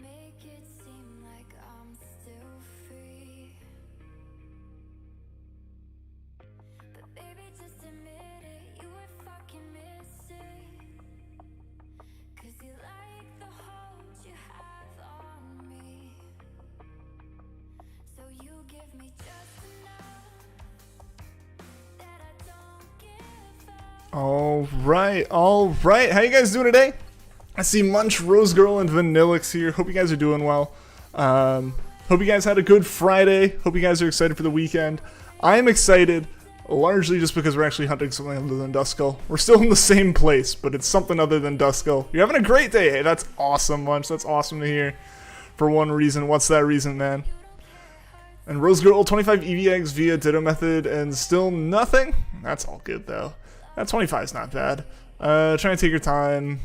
make it seem like I'm still free. But baby, just admit it, you were fucking missing. 'Cause you like the hold you have on me. So you give me just enough that I don't give up. All right. How you guys doing today? I see Munch, Rose Girl, and Vanillix here. Hope you guys are doing well. Hope you guys had a good Friday. Hope you guys are excited for the weekend. I'm excited, largely just because we're actually hunting something other than Duskull. We're still in the same place, but it's something other than Duskull. You're having a great day. Hey, that's awesome, Munch. That's awesome to hear. For one reason. What's that reason, man? And Rose Girl, 25 EV eggs via Ditto method, and still nothing? That's all good, though. That 25 is not bad. Try and take your time.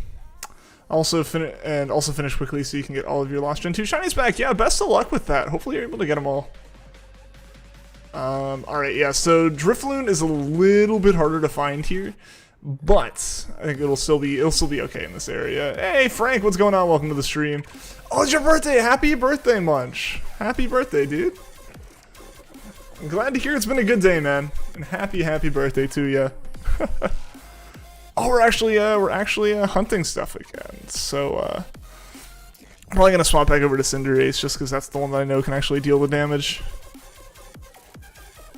Also finish quickly so you can get all of your Lost Gen 2 shinies back. Yeah, best of luck with that. Hopefully you're able to get them all. Alright, yeah, so Drifloon is a little bit harder to find here, but I think it'll still be okay in this area. Hey Frank, what's going on? Welcome to the stream. Oh, it's your birthday! Happy birthday, Munch! Happy birthday, dude. I'm glad to hear it's been a good day, man. And happy birthday to you. Oh, we're actually hunting stuff again. So I'm probably gonna swap back over to Cinderace just because that's the one that I know can actually deal the damage.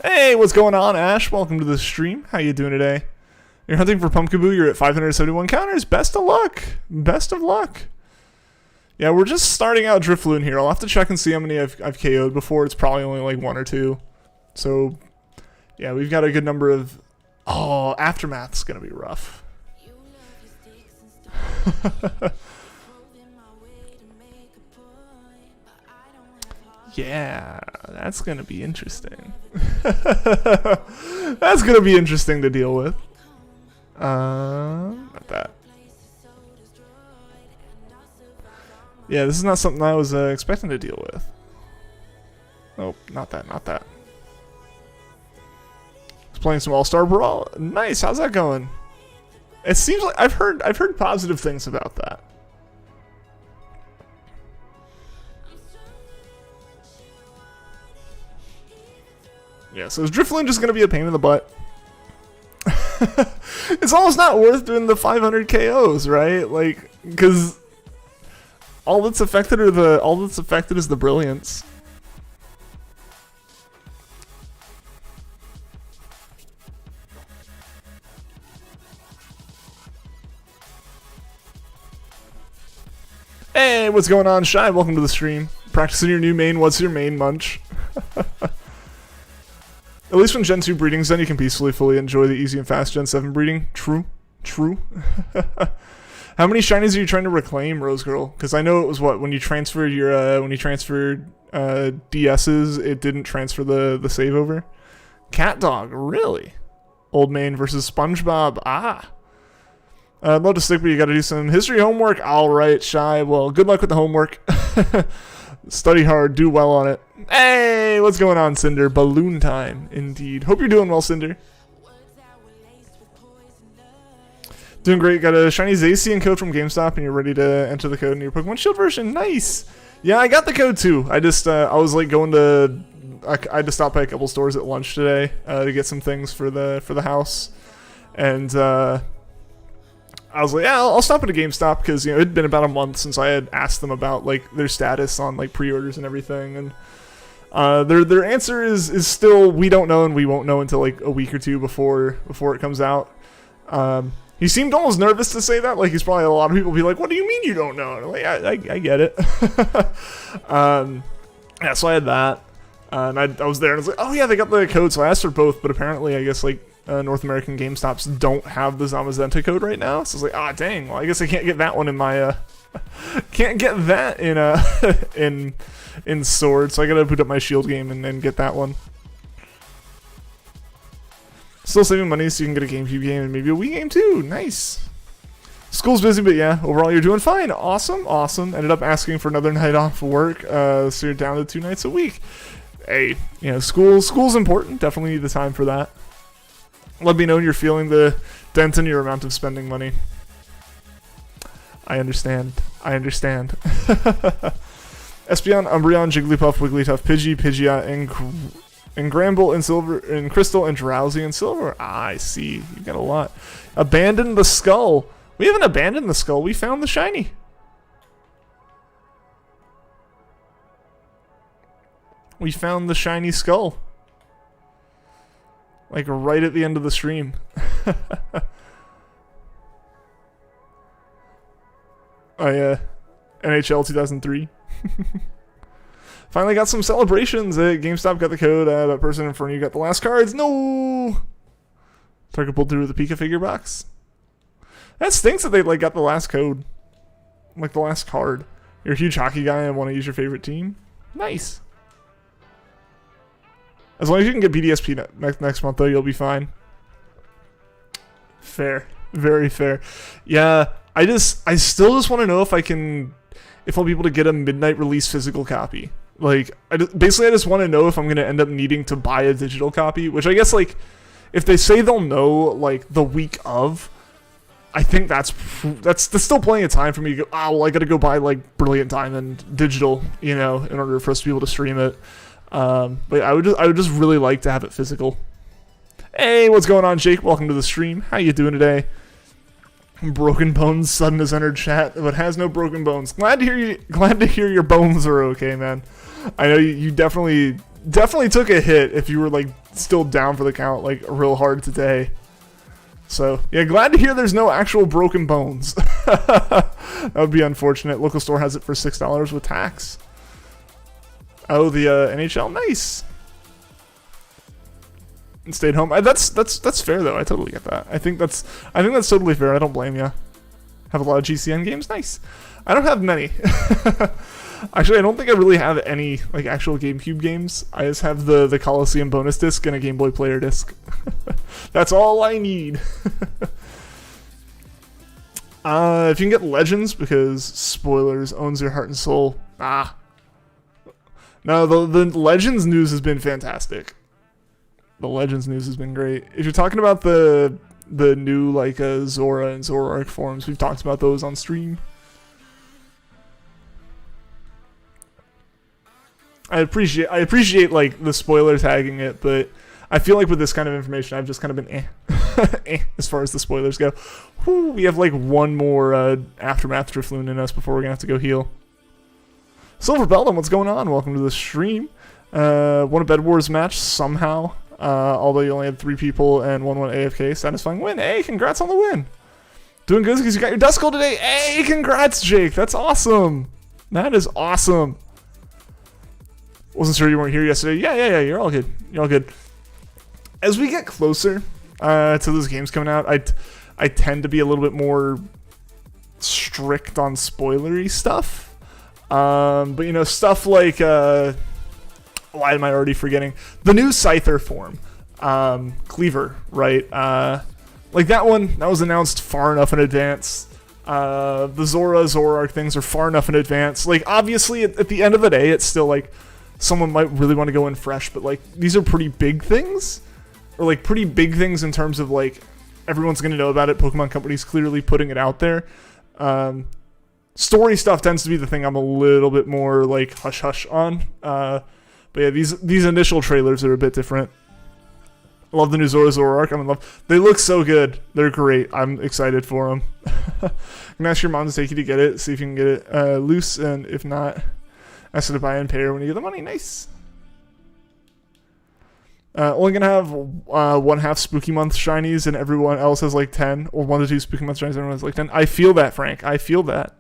Hey, what's going on, Ash? Welcome to the stream. How you doing today? You're hunting for Pumpkaboo. You're at 571 counters. Best of luck. Best of luck. Yeah, we're just starting out Drifloon here. I'll have to check and see how many I've KO'd before. It's probably only like 1 or 2. So yeah, we've got a good number of. Oh, Aftermath's gonna be rough. Yeah, that's gonna be interesting. That's gonna be interesting to deal with. Not that. Yeah, this is not something I was expecting to deal with. Nope, not that. I was playing some All-Star Brawl. Nice, how's that going? It seems like I've heard positive things about that. Yeah, so is Drifloon just gonna be a pain in the butt? It's almost not worth doing the 500 KOs, right? Like, because all that's affected is the brilliance. Hey, what's going on, Shy? Welcome to the stream. Practicing your new main. What's your main, Munch? At least when Gen 2 breeding's done, you can peacefully fully enjoy the easy and fast Gen 7 breeding. True. How many shinies are you trying to reclaim, Rose Girl? Because I know it was when you transferred your DS's, it didn't transfer the save over. Cat Dog, really? Old Main versus SpongeBob. Ah. I'd love to stick, but you got to do some history homework. All right, Shy. Well, good luck with the homework. Study hard. Do well on it. Hey, what's going on, Cinder? Balloon time, indeed. Hope you're doing well, Cinder. Doing great. Got a shiny Zacian code from GameStop, and you're ready to enter the code in your Pokemon Shield version. Nice. Yeah, I got the code too. I just I was like going to. I had to stop by a couple stores at lunch today to get some things for the house, and. I was like, yeah, I'll stop at a GameStop because it'd been about a month since I had asked them about like their status on like pre-orders and everything, and their answer is still we don't know and we won't know until like a week or two before it comes out. He seemed almost nervous to say that, like he's probably a lot of people be like, what do you mean you don't know? And I'm like, I get it. Yeah, so I had that, and I was there and I was like, oh yeah, they got the code, so I asked for both, but apparently I guess like. North American GameStops don't have the Zamazenta code right now, so I was like, ah, dang. Well, I guess I can't get that one in my can't get that in in Sword, so I gotta boot up my Shield game and then get that one. Still saving money so you can get a GameCube game and maybe a Wii game too. Nice. School's busy, but yeah, overall you're doing fine. Awesome. Ended up asking for another night off work, so you're down to 2 nights a week. Hey, school's important. Definitely need the time for that. Let me know when you're feeling the dent in your amount of spending money. I understand. I understand. Espeon, Umbreon, Jigglypuff, Wigglytuff, Pidgey, Pidgeot, and Gramble, and Silver, and Crystal, and Drowsy, and Silver. Ah, I see. You've got a lot. Abandon the Skull. We haven't abandoned the Skull. We found the shiny. We found the shiny skull. Like right at the end of the stream. Oh yeah. NHL 2003. Finally got some celebrations at GameStop. Got the code. That person in front of you got the last cards. No! Target pulled through the Pika figure box. That stinks that they like got the last code. Like the last card. You're a huge hockey guy and want to use your favorite team. Nice. As long as you can get BDSP next month, though, you'll be fine. Fair. Very fair. Yeah, I still just want to know if I'll be able to get a midnight release physical copy. Like, basically I just want to know if I'm going to end up needing to buy a digital copy, which I guess, like, if they say they'll know, like, the week of, I think that's still plenty of time for me to go, oh, well, I got to go buy, like, Brilliant Diamond digital, you know, in order for us to be able to stream it. But I would just really like to have it physical. Hey, what's going on, Jake? Welcome to the stream. How you doing today? Broken Bones sudden has entered chat, but has no broken bones. Glad to hear your bones are okay, man. I know you definitely took a hit if you were like still down for the count like real hard today. So yeah, glad to hear there's no actual broken bones. That would be unfortunate. Local store has it for $6 with tax. Oh, the NHL, nice. And stayed home. That's fair though. I totally get that. I think that's totally fair. I don't blame you. Have a lot of GCN games, nice. I don't have many. Actually, I don't think I really have any like actual GameCube games. I just have the Coliseum bonus disc and a Game Boy Player disc. That's all I need. If you can get Legends, because spoilers, owns your heart and soul. No, the Legends news has been fantastic. The Legends news has been great. If you're talking about the new like Zora and Zoroark forms, we've talked about those on stream. I appreciate like the spoiler tagging it, but I feel like with this kind of information, I've just kind of been as far as the spoilers go. Whew, we have like one more Aftermath Drifloon in us before we're gonna have to go heal. Silver Beldum, what's going on? Welcome to the stream. Won a Bed Wars match somehow, although you only had 3 people and 1 went AFK. Satisfying win. Hey, congrats on the win. Doing good because you got your dust goal today. Hey, congrats, Jake. That's awesome. That is awesome. Wasn't sure you weren't here yesterday. Yeah. You're all good. You're all good. As we get closer to those games coming out, I tend to be a little bit more strict on spoilery stuff. But you know, stuff like why am I already forgetting the new Scyther form, Cleaver, right? Like that was announced far enough in advance. The Zoroark things are far enough in advance. Like obviously at the end of the day, it's still like someone might really want to go in fresh, but like these are pretty big things, or like pretty big things in terms of like everyone's gonna know about it. Pokemon Company's clearly putting it out there. Story stuff tends to be the thing I'm a little bit more like hush hush on. But yeah, these initial trailers are a bit different. I love the new Zoroark. I'm in love. They look so good. They're great. I'm excited for them. I'm gonna ask your mom to take you to get it. See if you can get it loose, and if not, ask her to buy and pay her when you get the money. Nice. Only gonna have 1/2 Spooky Month shinies, and everyone else has like 10, or 1 to 2 Spooky Month shinies. Everyone has like 10. I feel that, Frank. I feel that.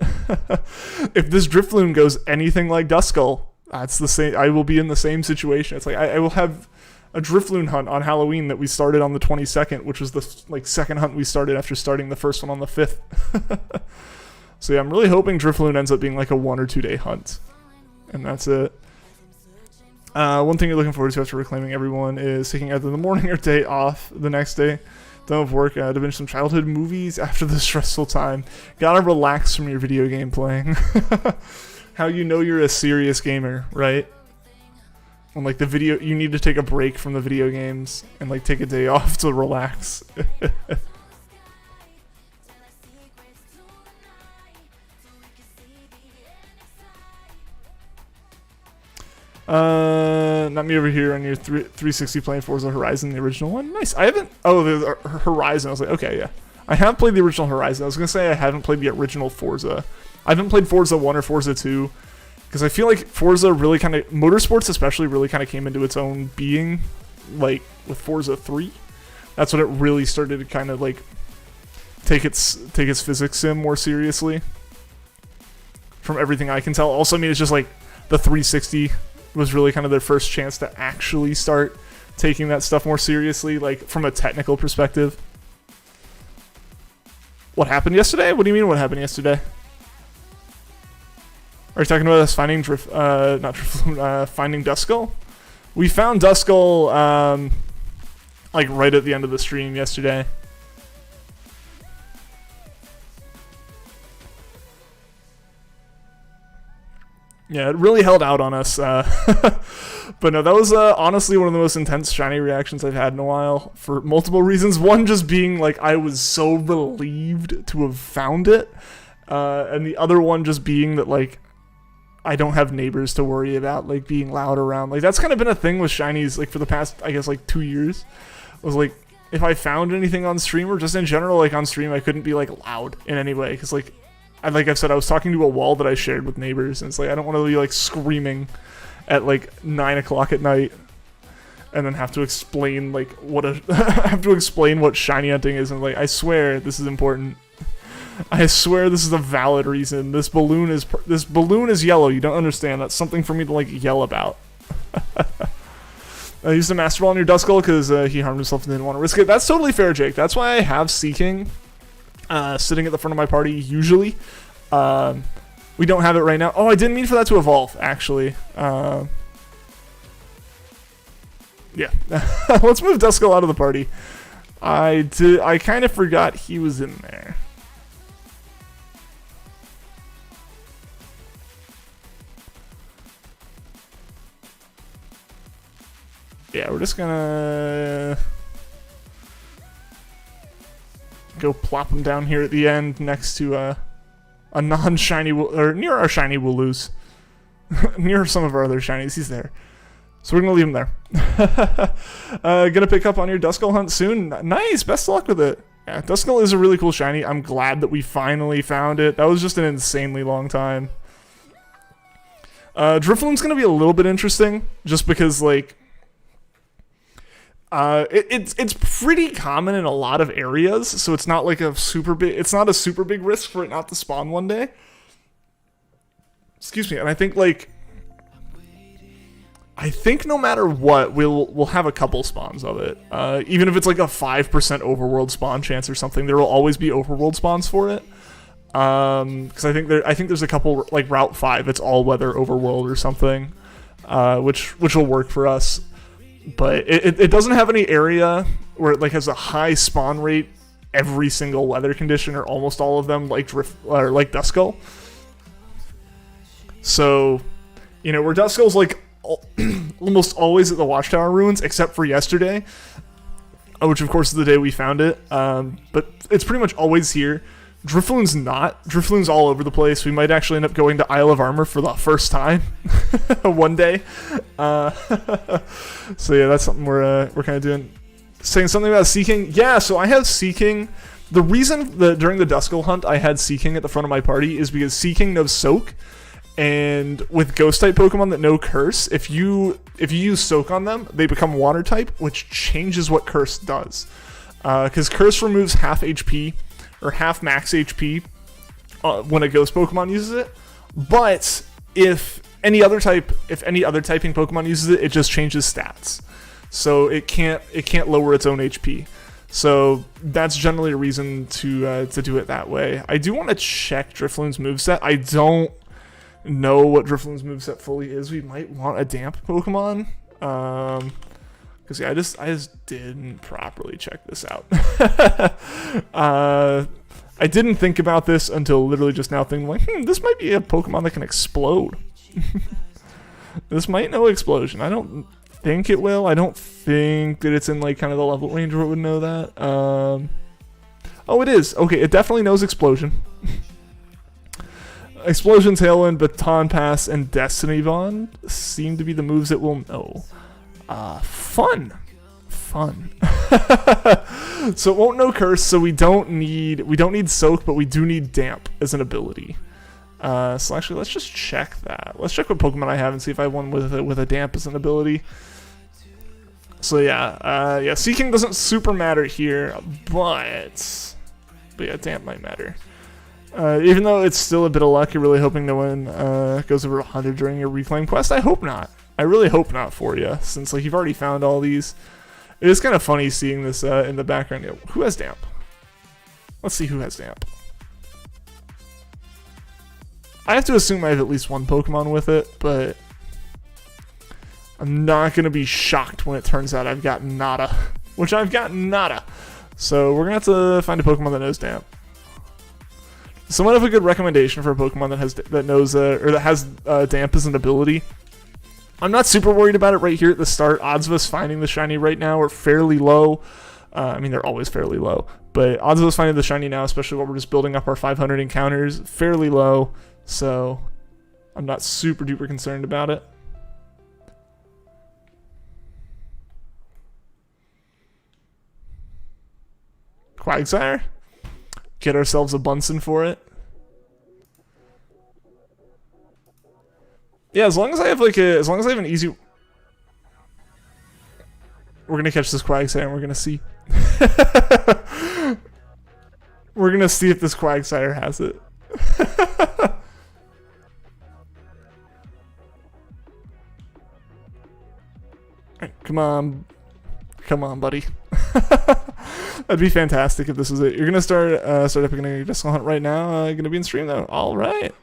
If this Drifloon goes anything like Duskull, that's the same. I will be in the same situation. It's like I will have a Drifloon hunt on Halloween that we started on the 22nd, which was the like second hunt we started after starting the first one on the 5th. So yeah, I'm really hoping Drifloon ends up being like a 1 or 2 day hunt, and that's it. One thing you're looking forward to after reclaiming everyone is taking either the morning or day off the next day. Don't have work to binge some childhood movies after the stressful time. Gotta relax from your video game playing. How you know you're a serious gamer, right? When like you need to take a break from the video games and like take a day off to relax. Not me over here on your 360 playing Forza Horizon, the original one. Nice. I haven't. Oh, the Horizon. I was like, okay, yeah. I have played the original Horizon. I was gonna say I haven't played the original Forza. I haven't played Forza 1 or Forza 2 because I feel like Forza really kind of, motorsports especially, really kind of came into its own being, like with Forza 3. That's when it really started to kind of like take its physics sim more seriously. From everything I can tell. Also, I mean, it's just like the 360 was really kind of their first chance to actually start taking that stuff more seriously, like from a technical perspective. What happened yesterday? What do you mean what happened yesterday? Are you talking about us finding finding Duskull? We found Duskull like right at the end of the stream yesterday. Yeah, it really held out on us. But no, that was honestly one of the most intense shiny reactions I've had in a while for multiple reasons. One just being like I was so relieved to have found it. And the other one just being that like I don't have neighbors to worry about like being loud around. Like that's kind of been a thing with shinies like for the past, I guess, like 2 years. It was like if I found anything on stream or just in general like on stream, I couldn't be like loud in any way because like I've said, I was talking to a wall that I shared with neighbors, and it's like I don't want to be like screaming at like 9 o'clock at night, and then have to explain like have to explain what shiny hunting is, and like I swear this is important. I swear this is a valid reason. This balloon is yellow. You don't understand. That's something for me to like yell about. I used a Master Ball on your Duskull because he harmed himself and didn't want to risk it. That's totally fair, Jake. That's why I have Seeking. Sitting at the front of my party usually. We don't have it right now. Oh, I didn't mean for that to evolve, actually. Yeah. Let's move Duskull out of the party. I kind of forgot he was in there. Yeah, we're just gonna go plop him down here at the end next to a non-shiny, or near our shiny Wooloos. Near some of our other shinies, he's there. So we're gonna leave him there. Gonna pick up on your Duskull hunt soon. Nice, best of luck with it. Yeah, Duskull is a really cool shiny. I'm glad that we finally found it. That was just an insanely long time. Drifloon's gonna be a little bit interesting, just because like it's pretty common in a lot of areas, so it's not like a super big risk for it not to spawn one day. Excuse me, and I think no matter what, we'll have a couple spawns of it. Even if it's like a 5% overworld spawn chance or something, there will always be overworld spawns for it. Because I think there's a couple like Route 5, it's all weather overworld or something, which will work for us. But it doesn't have any area where it like has a high spawn rate every single weather condition or almost all of them like Duskull. So, you know, where Duskull's like almost always at the Watchtower ruins except for yesterday, which of course is the day we found it. But it's pretty much always here. Drifloon's not. Drifloon's all over the place. We might actually end up going to Isle of Armor for the first time one day. So yeah, that's something we're kind of doing. Saying something about Seeking. Yeah, so I have Seeking. The reason that during the Duskull hunt I had Seeking at the front of my party is because Seeking knows Soak. And with Ghost type Pokemon that know Curse, if you use Soak on them, they become Water type, which changes what Curse does. Because Curse removes half HP or half max HP when a Ghost Pokemon uses it. But if any other typing Pokemon uses it, it just changes stats. So it can't lower its own HP. So that's generally a reason to do it that way. I do want to check Drifloon's moveset. I don't know what Drifloon's moveset fully is. We might want a damp Pokemon. Because yeah, I just didn't properly check this out. I didn't think about this until literally just now, thinking like, this might be a Pokemon that can explode. This might know Explosion. I don't think it will. I don't think that it's in like kind of the level range where it would know that. Oh, it is. Okay, it definitely knows Explosion. Explosion, Tailwind, Baton Pass, and Destiny Bond seem to be the moves that we'll know. Fun. So it won't know Curse, so we don't need Soak, but we do need Damp as an ability. So actually, let's just check that. Let's check what Pokemon I have and see if I have one with a Damp as an ability. So yeah, Seeking doesn't super matter here, but yeah, Damp might matter. Even though it's still a bit of luck, you're really hoping no one goes over 100 during your reclaim quest. I hope not. I really hope not for you, since like you've already found all these. It is kind of funny seeing this in the background. Yo, who has Damp? Let's see who has Damp. I have to assume I have at least one Pokemon with it, but I'm not going to be shocked when it turns out I've got nada. Which I've got nada. So we're going to have to find a Pokemon that knows Damp. Someone have a good recommendation for a Pokemon that has Damp as an ability. I'm not super worried about it right here at the start. Odds of us finding the shiny right now are fairly low. I mean, they're always fairly low. But odds of us finding the shiny now, especially while we're just building up our 500 encounters, fairly low. So I'm not super duper concerned about it. Quagsire? Get ourselves a Bunsen for it. Yeah, as long as I have an easy, we're gonna catch this Quagsire and we're gonna see. We're gonna see if this Quagsire has it. Right, come on, buddy. That'd be fantastic if this was it. You're gonna start epic your Disco Hunt right now. Gonna be in stream though. All right.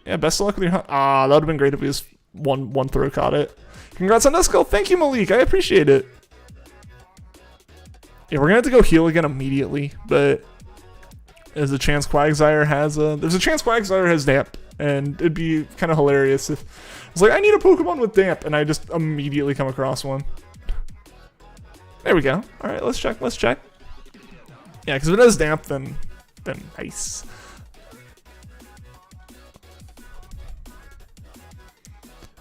Yeah, best of luck with your hunt. That would have been great if we just one throw caught it. Congrats on Duskull. Thank you, Malik. I appreciate it. Yeah, we're gonna have to go heal again immediately, but there's a chance Quagsire has Damp, and it'd be kind of hilarious if it's like I need a Pokemon with Damp, and I just immediately come across one. There we go. All right, let's check. Yeah, because if it has Damp, then nice.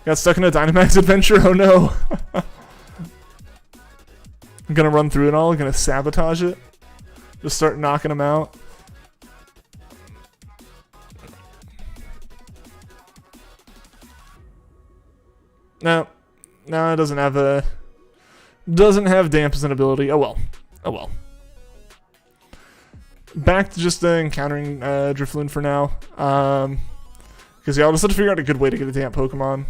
Got stuck in a Dynamax adventure? Oh no. I'm gonna run through it all, I'm gonna sabotage it. Just start knocking them out. No, it doesn't have Damp as an ability. Oh well. Back to just encountering Drifloon for now. Because yeah, I'll just have to figure out a good way to get a Damp Pokemon.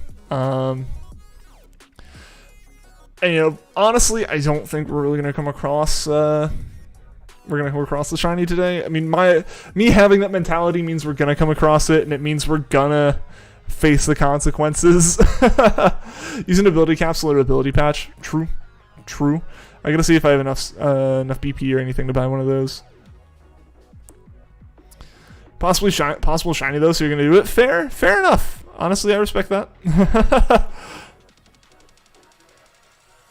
And honestly, I don't think we're really gonna come across the shiny today. I mean, me having that mentality means we're gonna come across it, and it means we're gonna face the consequences. Use an ability capsule or ability patch. True. I gotta see if I have enough BP or anything to buy one of those. Possible shiny though, so you're gonna do it. Fair enough. Honestly, I respect that.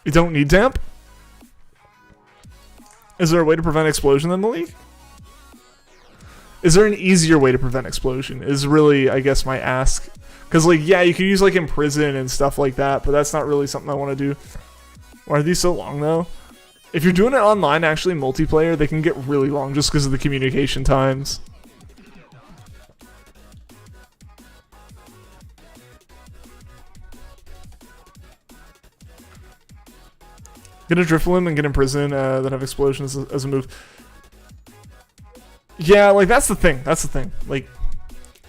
You don't need Damp? Is there a way to prevent explosion in the league? Is there an easier way to prevent explosion? Is really, I guess, my ask. Because, like, yeah, you can use, like, Imprison and stuff like that, but that's not really something I want to do. Why are these so long, though? If you're doing it online, actually, multiplayer, they can get really long just because of the communication times. Get a Drifloon and get Imprison that have explosions as a move. Yeah, like, that's the thing. Like,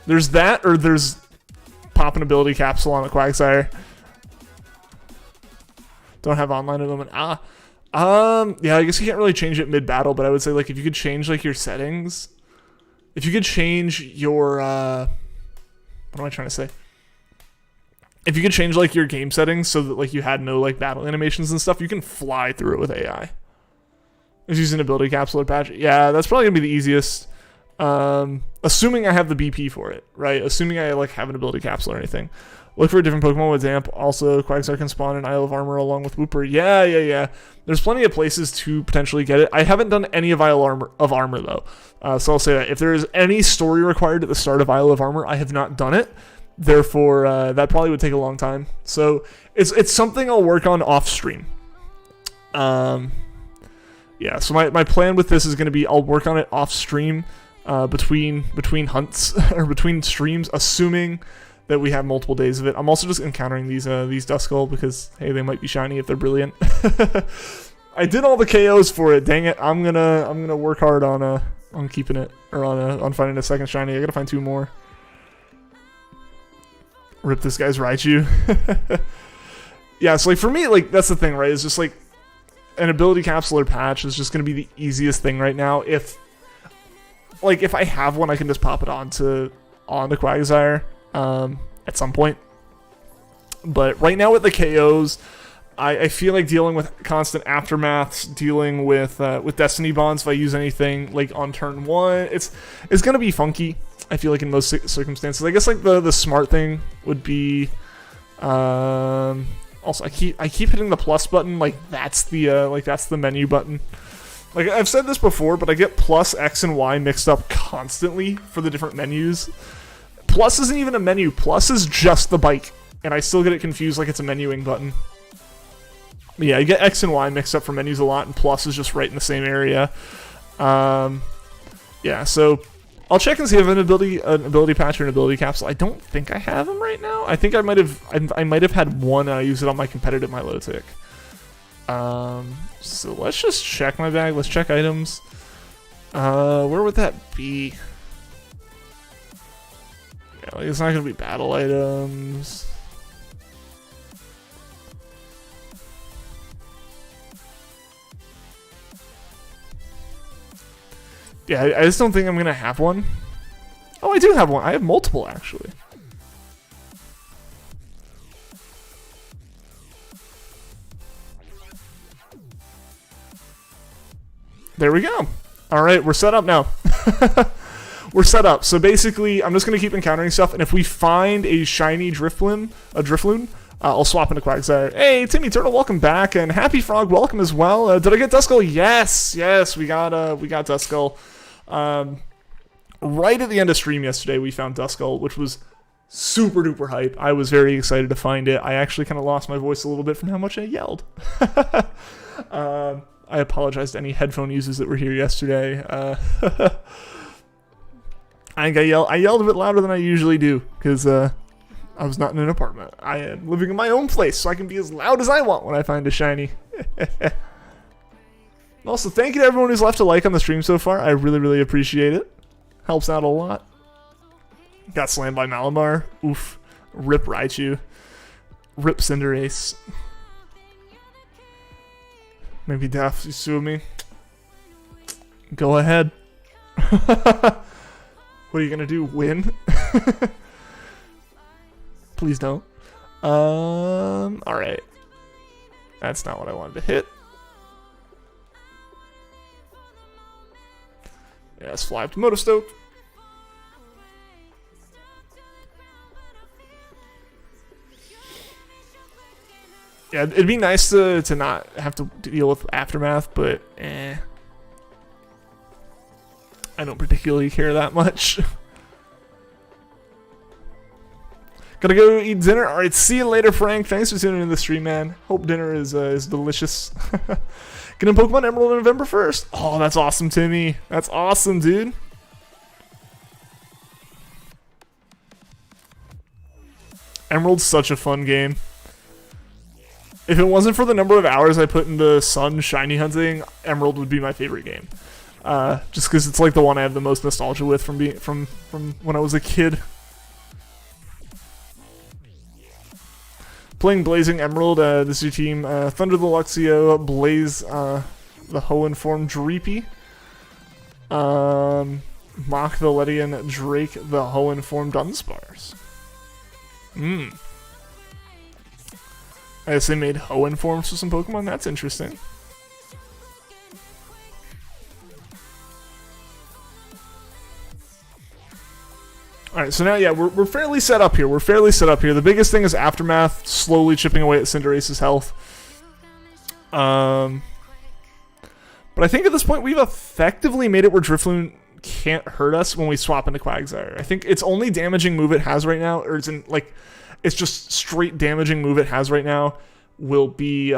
there's that, or there's pop an ability capsule on a Quagsire. Don't have online at the moment. Yeah, I guess you can't really change it mid-battle, but I would say, like, if you could change, like, your settings. If you could change your, what am I trying to say? If you could change, like, your game settings so that, like, you had no, like, battle animations and stuff, you can fly through it with AI. Just using ability capsule or patch. Yeah, that's probably going to be the easiest. Assuming I have the BP for it, right? Assuming I like have an ability capsule or anything. Look for a different Pokemon with Zamp. Also, Quagsire can spawn in Isle of Armor along with Wooper. Yeah. There's plenty of places to potentially get it. I haven't done any of Isle of Armor though. So I'll say that. If there is any story required at the start of Isle of Armor, I have not done it. Therefore, that probably would take a long time. So it's something I'll work on off stream. Yeah, so my plan with this is going to be I'll work on it off stream between hunts or between streams, assuming that we have multiple days of it. I'm also just encountering these Duskull because hey, they might be shiny if they're brilliant. I did all the KOs for it. Dang it! I'm gonna work hard on keeping it or on finding a second shiny. I gotta find 2 more. Rip this guy's Raichu. Yeah, so like for me, like that's the thing, right? It's just like an ability capsule or patch is just gonna be the easiest thing right now. If I have one, I can just pop it onto Quagsire at some point. But right now with the KOs, I feel like dealing with constant aftermaths, dealing with Destiny Bonds if I use anything like on turn 1, it's gonna be funky. I feel like in most circumstances. I guess like the smart thing would be also I keep hitting the plus button like that's the menu button. Like I've said this before, but I get plus X and Y mixed up constantly for the different menus. Plus isn't even a menu. Plus is just the bike, and I still get it confused like it's a menuing button. But yeah, I get X and Y mixed up for menus a lot, and plus is just right in the same area. Yeah, so I'll check and see if I have an ability patch or an ability capsule. I don't think I have them right now. I think I might have had one and I used it on my competitive Milotic. So let's just check my bag. Let's check items. Where would that be? Yeah, like it's not gonna be battle items. Yeah, I just don't think I'm gonna have one. Oh, I do have one. I have multiple, actually. There we go. All right, we're set up now. We're set up. So basically, I'm just gonna keep encountering stuff, and if we find a shiny Drifloon, I'll swap into Quagsire. Hey, Timmy Turtle, welcome back, and Happy Frog, welcome as well. Did I get Duskull? Yes, we got Duskull. Right at the end of stream yesterday, we found Duskull, which was super duper hype. I was very excited to find it. I actually kind of lost my voice a little bit from how much I yelled. I apologize to any headphone users that were here yesterday. I think I yelled a bit louder than I usually do because I was not in an apartment. I am living in my own place, so I can be as loud as I want when I find a shiny. Also, thank you to everyone who's left a like on the stream so far. I really, really appreciate it. Helps out a lot. Got slammed by Malamar. Oof. Rip Raichu. Rip Cinderace. Maybe Daff, you sue me. Go ahead. What are you gonna do? Win? Please don't. Alright. That's not what I wanted to hit. Yeah, let's fly up to Motostoke. Yeah, it'd be nice to not have to deal with Aftermath, but I don't particularly care that much. Gotta go eat dinner. Alright, see you later, Frank. Thanks for tuning in to the stream, man. Hope dinner is delicious. Getting Pokemon Emerald on November 1st. Oh, that's awesome, Timmy. That's awesome, dude. Emerald's such a fun game. If it wasn't for the number of hours I put into Sun shiny hunting, Emerald would be my favorite game. Just because it's like the one I have the most nostalgia with from when I was a kid. Playing Blazing Emerald, this is your team. Thunder the Luxio, Blaze the Hoenn-formed Dreepy, Mock the Ledian, Drake the Hoenn-formed Dunsparce. I guess they made Hoenn-forms for some Pokemon? That's interesting. All right, so now, yeah, we're fairly set up here. The biggest thing is Aftermath slowly chipping away at Cinderace's health. But I think at this point we've effectively made it where Drifloon can't hurt us when we swap into Quagsire. I think its only damaging move it has right now, or it's just straight damaging move it has right now, will be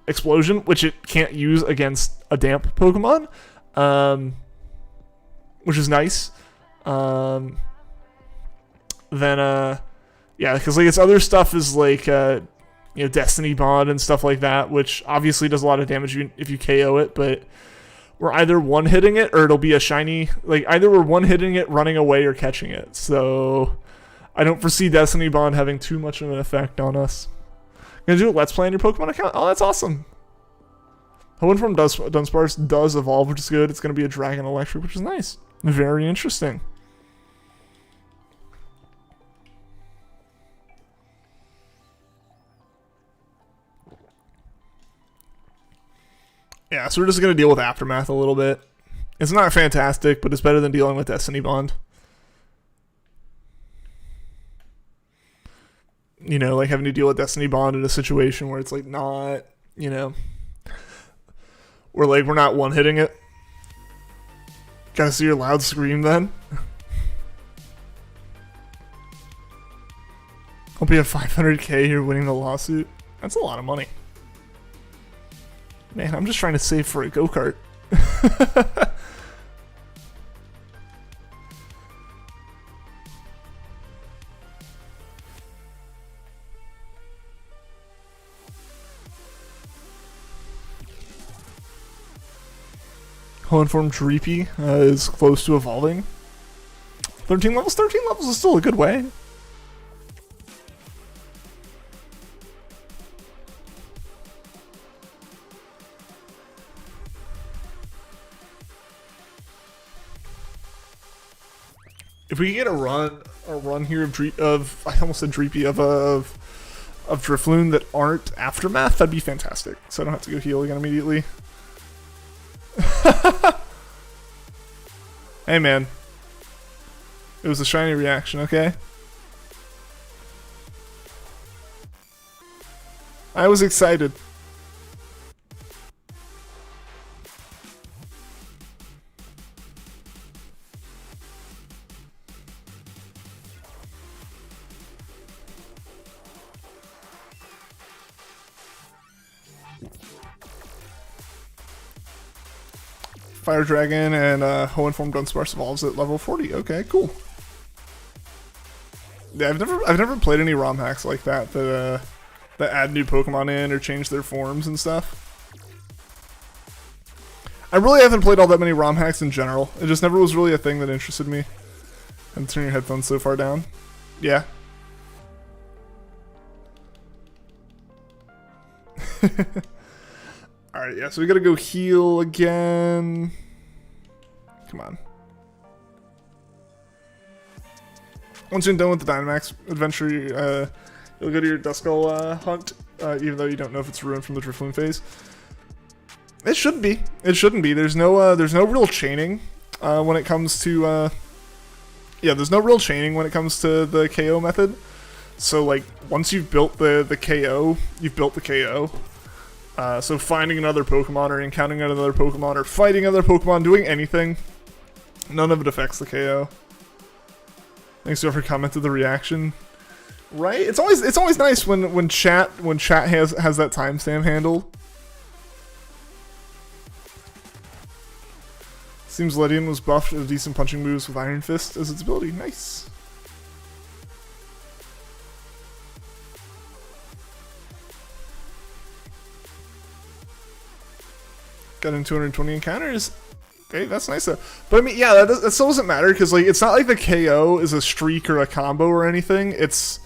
Explosion, which it can't use against a damp Pokemon, which is nice. Then because its other stuff is Destiny Bond and stuff like that, which obviously does a lot of damage if you KO it, but we're either one-hitting it or it'll be a shiny, either we're one-hitting it, running away, or catching it. So I don't foresee Destiny Bond having too much of an effect on us. Gonna do a Let's Play on your Pokemon account? Oh, that's awesome. Hoenn Dunsparce does evolve, which is good. It's gonna be a Dragon Electric, which is nice. Very interesting. Yeah, so we're just going to deal with Aftermath a little bit. It's not fantastic, but it's better than dealing with Destiny Bond. Having to deal with Destiny Bond in a situation where it's, not, we're not one-hitting it. Gotta see your loud scream, then. Hope you have 500k, you're winning the lawsuit. That's a lot of money. Man, I'm just trying to save for a go-kart. Hoenn form Dreepy is close to evolving. 13 levels? 13 levels is still a good way. If we get a run here of I almost said Dreepy of Drifloon that aren't Aftermath, that'd be fantastic. So I don't have to go heal again immediately. Hey man, it was a shiny reaction, okay? I was excited. Fire Dragon and Hoenn form Dunsparce evolves at level 40. Okay, cool. Yeah, I've never played any ROM hacks like that that add new Pokemon in or change their forms and stuff. I really haven't played all that many ROM hacks in general. It just never was really a thing that interested me. And turn your headphones so far down. Yeah. Alright, yeah, so we gotta go heal again. Come on. Once you're done with the Dynamax adventure, you'll go to your Duskull hunt, even though you don't know if it's ruined from the Drifloon phase. It shouldn't be. It shouldn't be. There's no real chaining when it comes to there's no real chaining when it comes to the KO method. So once you've built the KO, you've built the KO. So finding another Pokemon or encountering another Pokemon or fighting other Pokemon, doing anything, none of it affects the KO. Thanks for commenting the reaction. Right? It's always nice when chat has that timestamp handle. Seems Ledian was buffed with decent punching moves with Iron Fist as its ability. Nice. Got in 220 encounters. Okay, that's nice though. But I mean, yeah, that still doesn't matter because it's not like the KO is a streak or a combo or anything. It's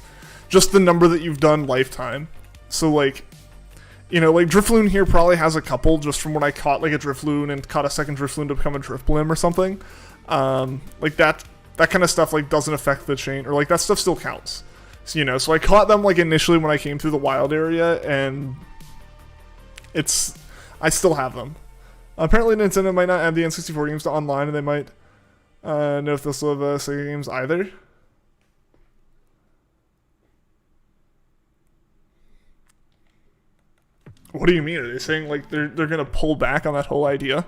just the number that you've done lifetime. So Drifloon here probably has a couple just from when I caught a Drifloon and caught a second Drifloon to become a Drifblim or something. That kind of stuff doesn't affect the chain, or that stuff still counts. So so I caught them initially when I came through the wild area, and I still have them. Apparently Nintendo might not add the N64 games to online, and they might know if they'll still have Sega games either. What do you mean? Are they saying like they're gonna pull back on that whole idea?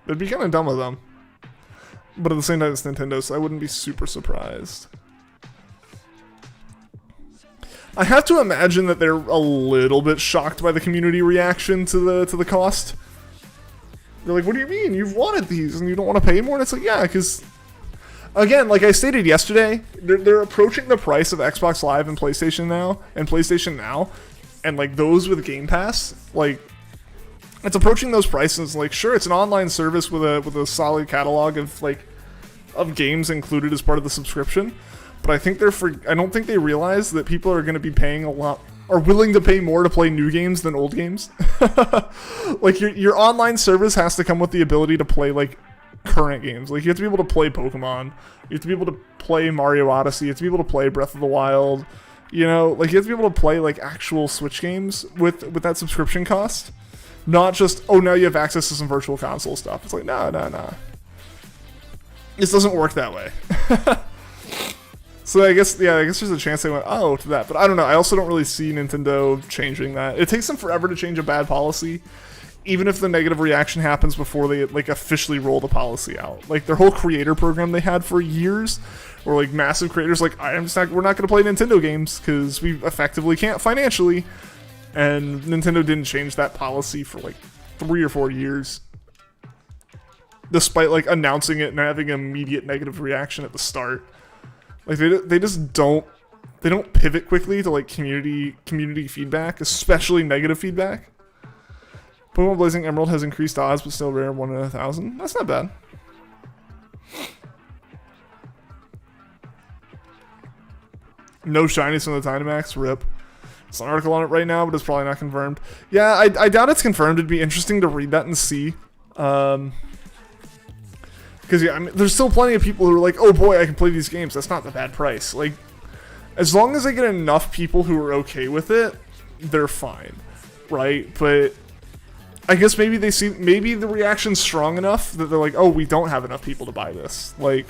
It'd be kind of dumb of them. But at the same time, it's Nintendo, so I wouldn't be super surprised. I have to imagine that they're a little bit shocked by the community reaction to the cost. They're like, what do you mean? You've wanted these and you don't want to pay more? And it's like, yeah, because, again, like I stated yesterday, they're approaching the price of Xbox Live and PlayStation Now, and like those with Game Pass, like, it's approaching those prices. Like, sure, it's an online service with a solid catalog of games included as part of the subscription. But I think I don't think they realize that people are going to be paying are willing to pay more to play new games than old games. Like your online service has to come with the ability to play like current games. Like you have to be able to play Pokemon, you have to be able to play Mario Odyssey, you have to be able to play Breath of the Wild. You know, like you have to be able to play like actual Switch games with that subscription cost, not just now you have access to some virtual console stuff. It's like no. This doesn't work that way. So I guess there's a chance they went, to that. But I don't know. I also don't really see Nintendo changing that. It takes them forever to change a bad policy, even if the negative reaction happens before they like officially roll the policy out. Like their whole creator program they had for years, where like massive creators like, we're not going to play Nintendo games because we effectively can't financially. And Nintendo didn't change that policy for like 3 or 4 years, despite like announcing it and having an immediate negative reaction at the start. Like they just don't pivot quickly to like community feedback, especially negative feedback. Pokemon Blazing Emerald has increased odds, but still rare, 1 in 1,000. That's not bad. No shinies from the Dynamax, rip. There's an article on it right now, but it's probably not confirmed. Yeah, I doubt it's confirmed. It'd be interesting to read that and see. Because yeah, I mean, there's still plenty of people who are like, oh boy, I can play these games. That's not the bad price. Like, as long as I get enough people who are okay with it, they're fine, right? But I guess maybe the reaction's strong enough that they're like, oh, we don't have enough people to buy this. Like,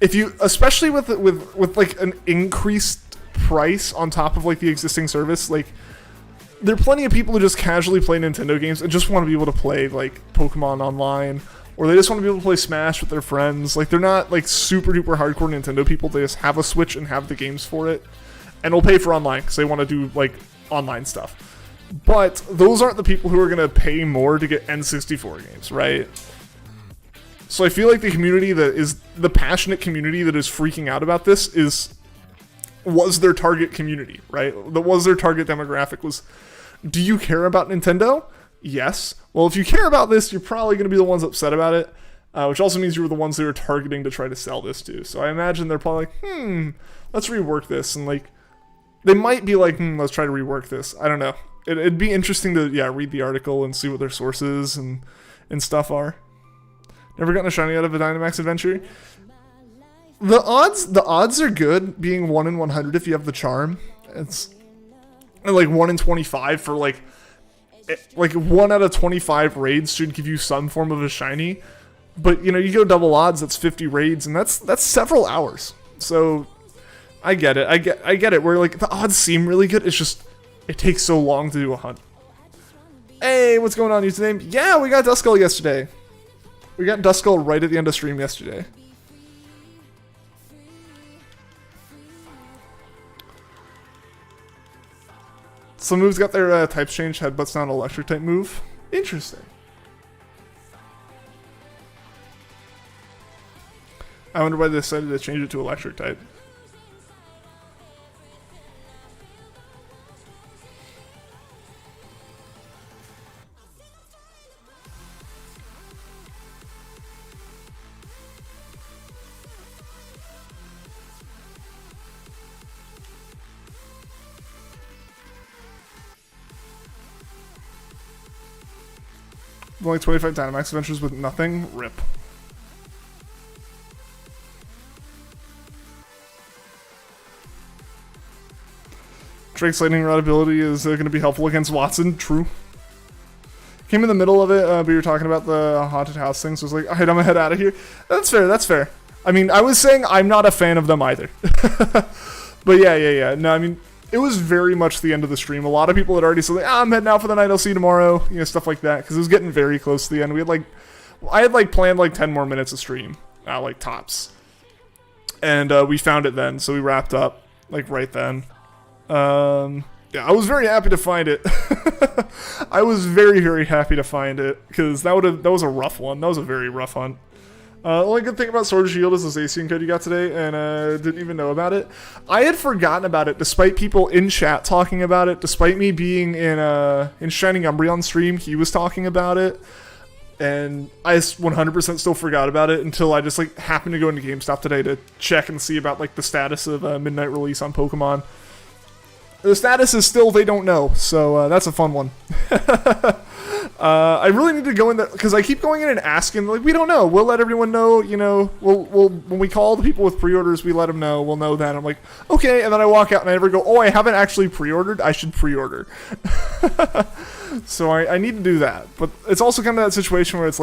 if you, especially with like an increased price on top of like the existing service, like, there are plenty of people who just casually play Nintendo games and just want to be able to play like Pokemon online, or they just want to be able to play Smash with their friends. Like they're not like super duper hardcore Nintendo people. They just have a Switch and have the games for it, and will pay for online because they want to do like online stuff. But those aren't the people who are going to pay more to get N64 games, right? So I feel like the community that is the passionate community that is freaking out about this was their target community, right? That was their target demographic was, do you care about Nintendo? Yes. Well, if you care about this, you're probably going to be the ones upset about it, which also means you were the ones they were targeting to try to sell this to. So I imagine they're probably like, let's rework this. And like, they might be like, let's try to rework this. I don't know. It'd be interesting to, read the article and see what their sources and stuff are. Never gotten a shiny out of a Dynamax adventure. The odds are good, being 1 in 100 if you have the charm. It's like 1 in 25 for like 1 out of 25 raids should give you some form of a shiny. But you go double odds, that's 50 raids, and that's several hours. So I get it. I get it. Where like the odds seem really good, it's just it takes so long to do a hunt. Hey, what's going on, username? Yeah, we got Duskull yesterday. We got Duskull right at the end of stream yesterday. Some moves got their types changed. Headbutt's not an electric type move. Interesting. I wonder why they decided to change it to electric type. Only 25 Dynamax adventures with nothing? Rip. Drake's lightning rod ability is going to be helpful against Watson. True. Came in the middle of it, but you were talking about the haunted house thing, so I was like, alright, I'm gonna head out of here. That's fair, that's fair. I mean, I was saying I'm not a fan of them either. But yeah. No, I mean, it was very much the end of the stream. A lot of people had already said, like, I'm heading out for the night. I'll see you tomorrow. You know, stuff like that. Because it was getting very close to the end. I had planned 10 more minutes of stream, like tops. And we found it then, so we wrapped up right then. Yeah, I was very happy to find it. I was very, very happy to find it because that was a rough one. That was a very rough hunt. Only good thing about Sword Shield is this ACN code you got today, and didn't even know about it. I had forgotten about it, despite people in chat talking about it. Despite me being in Shining Umbreon stream, he was talking about it, and I 100% still forgot about it until I just happened to go into GameStop today to check and see about the status of midnight release on Pokemon. The status is still they don't know, so that's a fun one. I really need to go in there because I keep going in and asking, we don't know. We'll let everyone know, you know. We'll when we call the people with pre-orders, we let them know. We'll know then. I'm like, okay, and then I walk out and I never go, oh, I haven't actually pre-ordered. I should pre-order. So I need to do that. But it's also kind of that situation where it's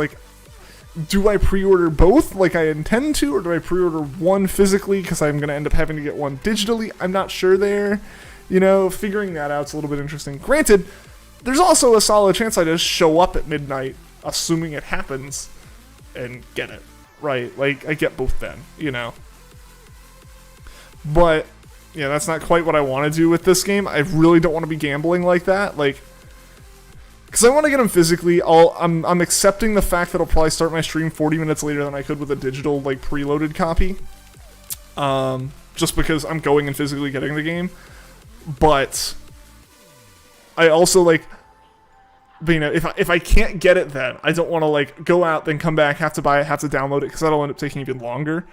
do I pre-order both like I intend to, or do I pre-order one physically because I'm going to end up having to get one digitally? I'm not sure there. You know, figuring that out's a little bit interesting. Granted, there's also a solid chance I just show up at midnight, assuming it happens, and get it. Right? I get both then, you know. But, yeah, that's not quite what I want to do with this game. I really don't want to be gambling like that. Because I want to get them physically. I'm accepting the fact that I'll probably start my stream 40 minutes later than I could with a digital, preloaded copy. Just because I'm going and physically getting the game. But I also but, you know, if I can't get it then, I don't want to go out, then come back, have to buy it, have to download it, because that'll end up taking even longer.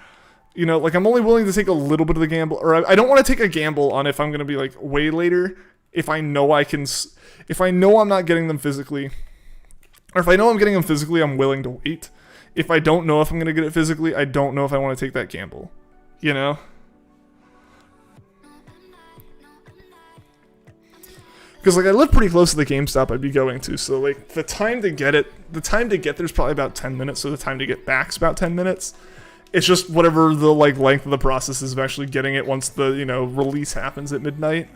You know, I'm only willing to take a little bit of the gamble, or I don't want to take a gamble on if I'm going to be way later, if I know if I know I'm not getting them physically, or if I know I'm getting them physically, I'm willing to wait. If I don't know if I'm going to get it physically, I don't know if I want to take that gamble, you know? Because, I live pretty close to the GameStop I'd be going to, so, the time to get there's probably about 10 minutes, so the time to get back's about 10 minutes. It's just whatever the, length of the process is of actually getting it once the, you know, release happens at midnight.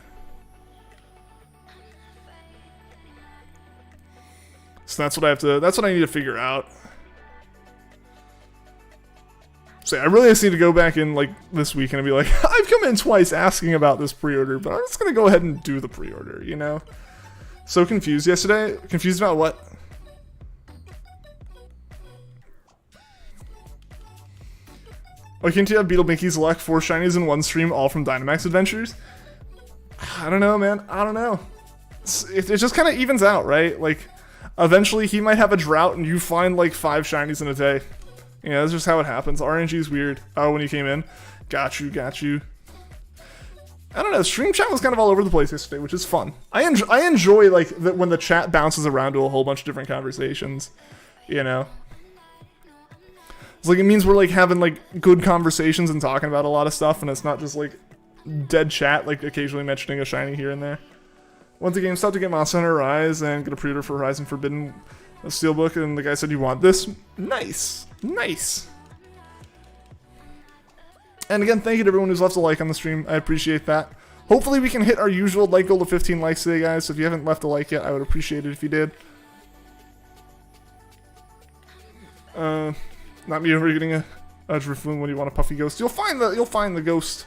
So that's what I need to figure out. So I really just need to go back in, this weekend and be like, I've come in twice asking about this pre-order, but I'm just gonna go ahead and do the pre-order, you know? So confused yesterday. Confused about what? Oh, can't you have Beetle Binky's luck, 4 shinies in one stream, all from Dynamax Adventures? I don't know, man. I don't know. It just kind of evens out, right? Eventually he might have a drought and you find, 5 shinies in a day. Yeah, that's just how it happens. RNG's weird. Oh, when you came in. Got you. I don't know, stream chat was kind of all over the place yesterday, which is fun. I enjoy, when the chat bounces around to a whole bunch of different conversations, you know? It's it means we're, having, good conversations and talking about a lot of stuff, and it's not just, dead chat, occasionally mentioning a shiny here and there. Went to GameStop to get Monster Hunter Rise and get a pre-order for Horizon Forbidden Steelbook, and the guy said, you want this? Nice. And again, thank you to everyone who's left a like on the stream. I appreciate that. Hopefully we can hit our usual like goal of 15 likes today, guys. So if you haven't left a like yet, I would appreciate it if you did. Not me over getting a Drifloon when you want a puffy ghost. You'll find the ghost.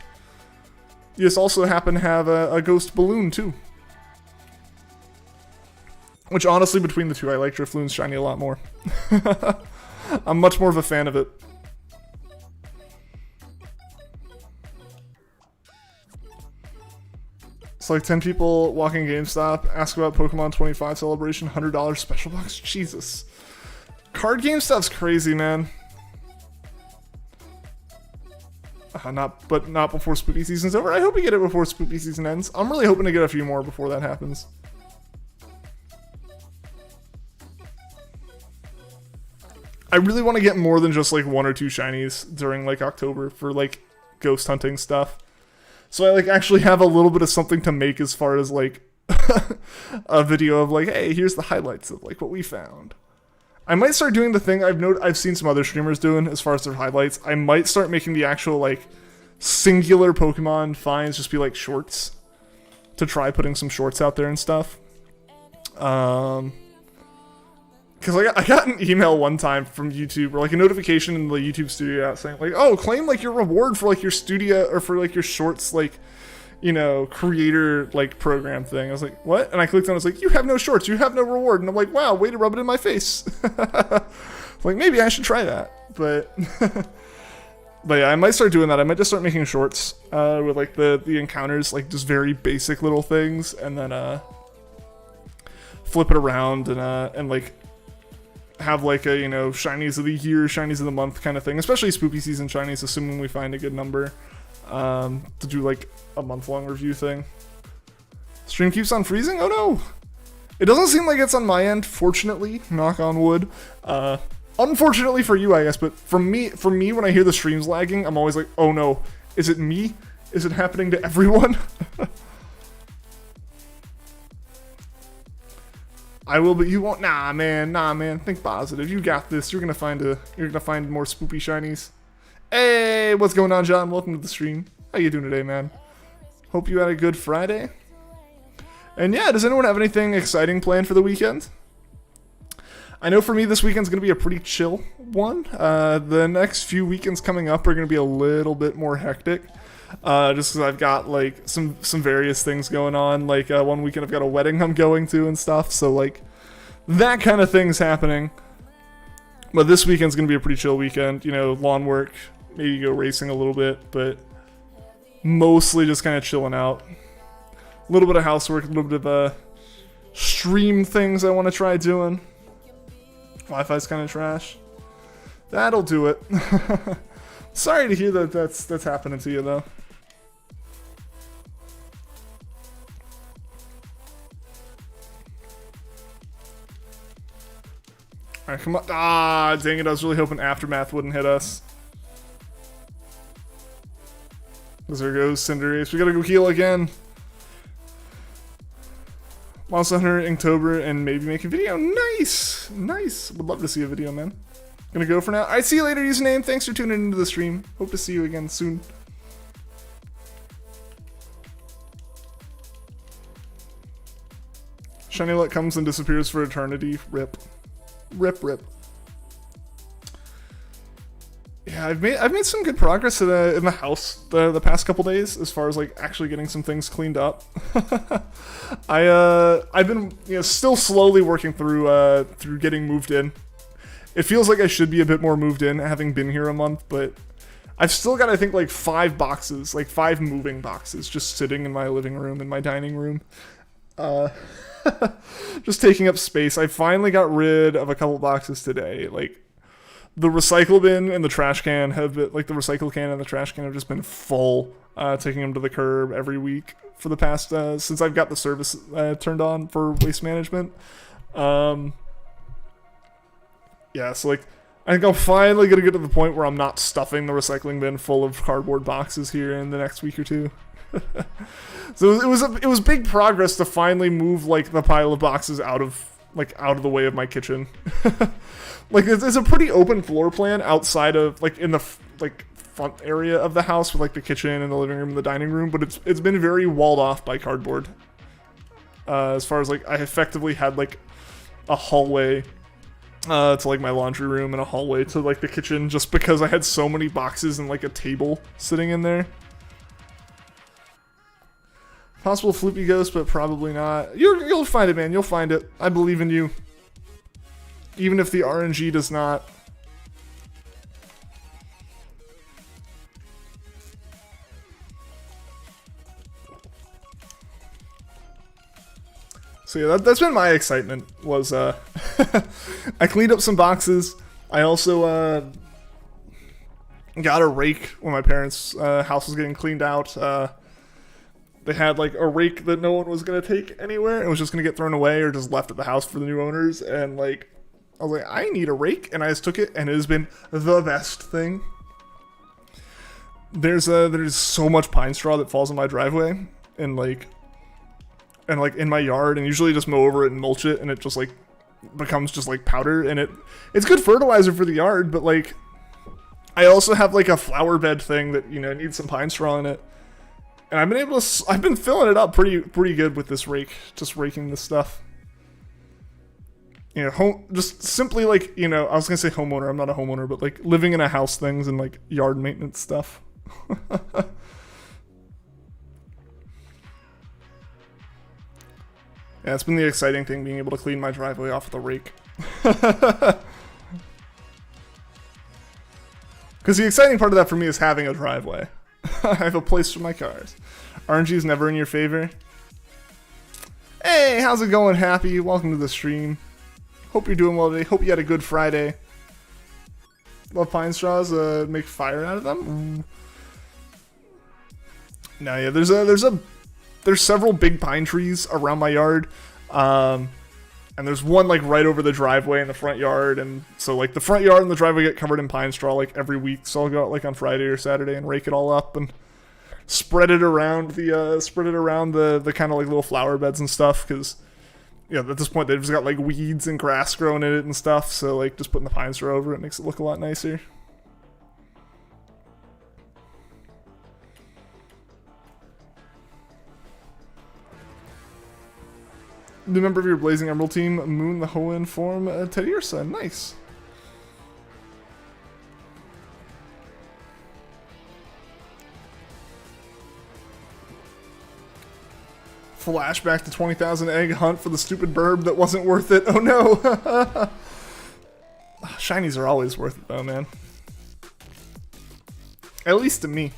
You just also happen to have a ghost balloon too. Which honestly, between the two, I like Drifloon's shiny a lot more. I'm much more of a fan of it. It's 10 people walking GameStop, ask about Pokemon 25 Celebration, $100 special box. Jesus. Card game stuff's crazy, man. Not before Spooky Season's over. I hope we get it before Spooky Season ends. I'm really hoping to get a few more before that happens. I really want to get more than just 1 or 2 shinies during October for ghost hunting stuff. So I actually have a little bit of something to make as far as a video of hey, here's the highlights of what we found. I might start doing the thing I've seen some other streamers doing as far as their highlights. I might start making the actual singular Pokemon finds just be like shorts, to try putting some shorts out there and stuff. Because I got an email one time from YouTube, or like a notification in the YouTube studio out saying like, oh, claim like your reward for like your studio or for like your shorts, like, you know, creator like program thing. I was like, what? And I clicked on it, I was like, you have no shorts, you have no reward. And I'm like, wow, way to rub it in my face. Like, maybe I should try that. But but yeah, I might start doing that. I might just start making shorts with like the encounters, like just very basic little things, and then flip it around and like have like a, you know, shinies of the year, shinies of the month kind of thing, especially spoopy season shinies, assuming we find a good number, to do like a month-long review thing. Stream keeps on freezing? Oh no! It doesn't seem like it's on my end, fortunately, knock on wood. Unfortunately for you, I guess, but for me, when I hear the streams lagging, I'm always like, oh no, is it me? Is it happening to everyone? I will, but you won't. Nah, man. Think positive. You got this. You're gonna find more spoopy shinies. Hey, what's going on, John? Welcome to the stream. How you doing today, man? Hope you had a good Friday. And yeah, does anyone have anything exciting planned for the weekend? I know for me, this weekend's gonna be a pretty chill one. The next few weekends coming up are gonna be a little bit more hectic. Just because I've got like some various things going on. Like one weekend I've got a wedding I'm going to and stuff, so like that kind of thing's happening. But this weekend's gonna be a pretty chill weekend, you know, lawn work, maybe go racing a little bit, but mostly just kind of chilling out. A little bit of housework, a little bit of stream things I want to try doing. Wi-Fi's kind of trash. That'll do it. Sorry to hear that that's happening to you though. Alright, come on. Ah, dang it, I was really hoping Aftermath wouldn't hit us. There goes Cinderace. We gotta go heal again. Monster Hunter Inktober and maybe make a video. Nice! Nice! Would love to see a video, man. Gonna go for now. Alright, see you later, username. Thanks for tuning into the stream. Hope to see you again soon. Shiny Luck comes and disappears for eternity. Rip. Rip. Yeah, I've made some good progress in the house the past couple days as far as like actually getting some things cleaned up. I've been, you know, still slowly working through getting moved in. It feels like I should be a bit more moved in having been here a month, but I've still got, I think, like 5 boxes, like 5 moving boxes just sitting in my living room and my dining room. Just taking up space. I finally got rid of a couple boxes today. Like the recycle bin and the trash can have been, like the recycle can and the trash can have just been full, taking them to the curb every week for the past, since I've got the service turned on for waste management. Yeah, so like, I think I'm finally gonna get to the point where I'm not stuffing the recycling bin full of cardboard boxes here in the next week or two. So it was big progress to finally move like the pile of boxes out of the way of my kitchen. Like it's a pretty open floor plan outside of like in the like front area of the house with like the kitchen and the living room and the dining room, but it's been very walled off by cardboard. As far as like I effectively had like a hallway to like my laundry room and a hallway to like the kitchen just because I had so many boxes and like a table sitting in there. Possible floopy ghost, but probably not. You'll find it, man. You'll find it. I believe in you. Even if the RNG does not. So yeah, that's been my excitement, was I cleaned up some boxes. I also got a rake when my parents' house was getting cleaned out. They had like a rake that no one was going to take anywhere. It was just going to get thrown away or just left at the house for the new owners. And like, I was like, I need a rake. And I just took it and it has been the best thing. There's so much pine straw that falls in my driveway and like in my yard, and usually just mow over it and mulch it, and it just like becomes just like powder, and it's good fertilizer for the yard, but like I also have like a flower bed thing that, you know, needs some pine straw in it. And I've been filling it up pretty good with this rake, just raking this stuff. You know, just simply like, you know, I was gonna say homeowner, I'm not a homeowner, but like living in a house things and like yard maintenance stuff. Yeah, it's been the exciting thing, being able to clean my driveway off with a rake. Because the exciting part of that for me is having a driveway. I have a place for my cars. RNG is never in your favor. Hey, how's it going, Happy? Welcome to the stream. Hope you're doing well today. Hope you had a good Friday. Love pine straws. Make fire out of them. No, yeah. There's several big pine trees around my yard. And there's one like right over the driveway in the front yard, and so like the front yard and the driveway get covered in pine straw like every week. So I'll go out like on Friday or Saturday and rake it all up and spread it around the kind of like little flower beds and stuff, because yeah, at this point they've just got like weeds and grass growing in it and stuff. So like just putting the pine straw over it makes it look a lot nicer. New member of your Blazing Emerald team, Moon the Hoenn form, Teddy Ursa. Nice. Flashback to 20,000 egg hunt for the stupid burb that wasn't worth it. Oh no. Shinies are always worth it though, man. At least to me.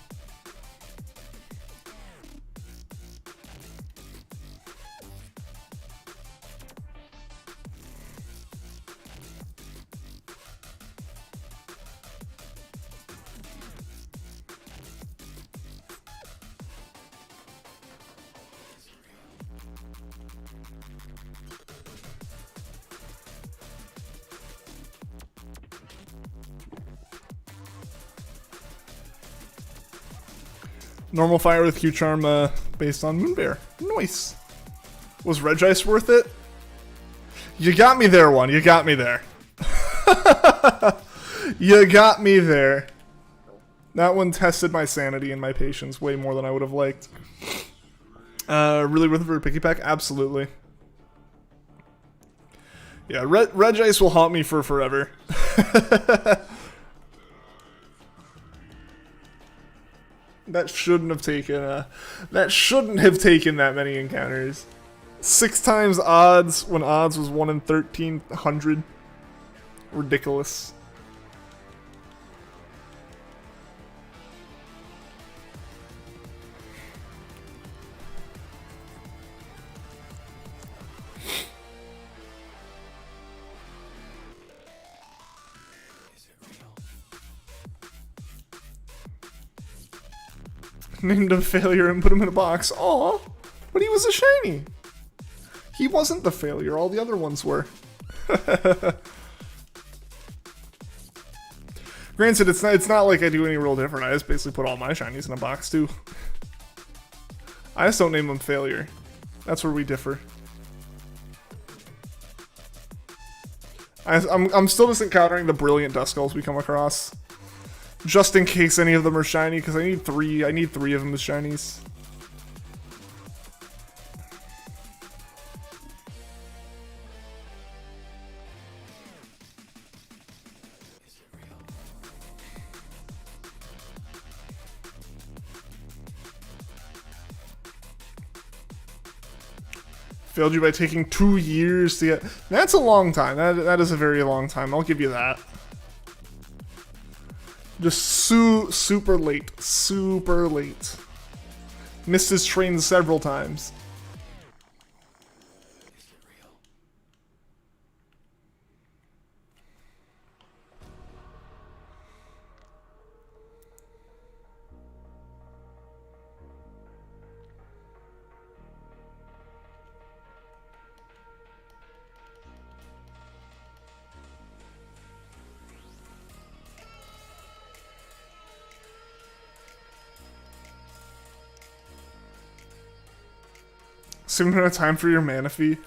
Normal fire with Q-Charm based on Moonbear. Nice. Was Regice worth it? You got me there, one. You got me there. You got me there. That one tested my sanity and my patience way more than I would have liked. Really worth it for a picky pack? Absolutely. Yeah, Regice will haunt me for forever. That shouldn't have taken that many encounters. 6 times odds when odds was 1 in 1,300. Ridiculous. Named him failure and put him in a box. Aw, but he was a shiny. He wasn't the failure, all the other ones were. Granted, it's not like I do any real different. I just basically put all my shinies in a box too. I just don't name them failure. That's where we differ. I'm still just encountering the brilliant Duskulls we come across. Just in case any of them are shiny, because I need 3 of them as shinies. Failed you by taking 2 years to get... That's a long time. That is a very long time. I'll give you that. Just super late. Super late. Missed his train several times. Soon enough time for your Manaphy.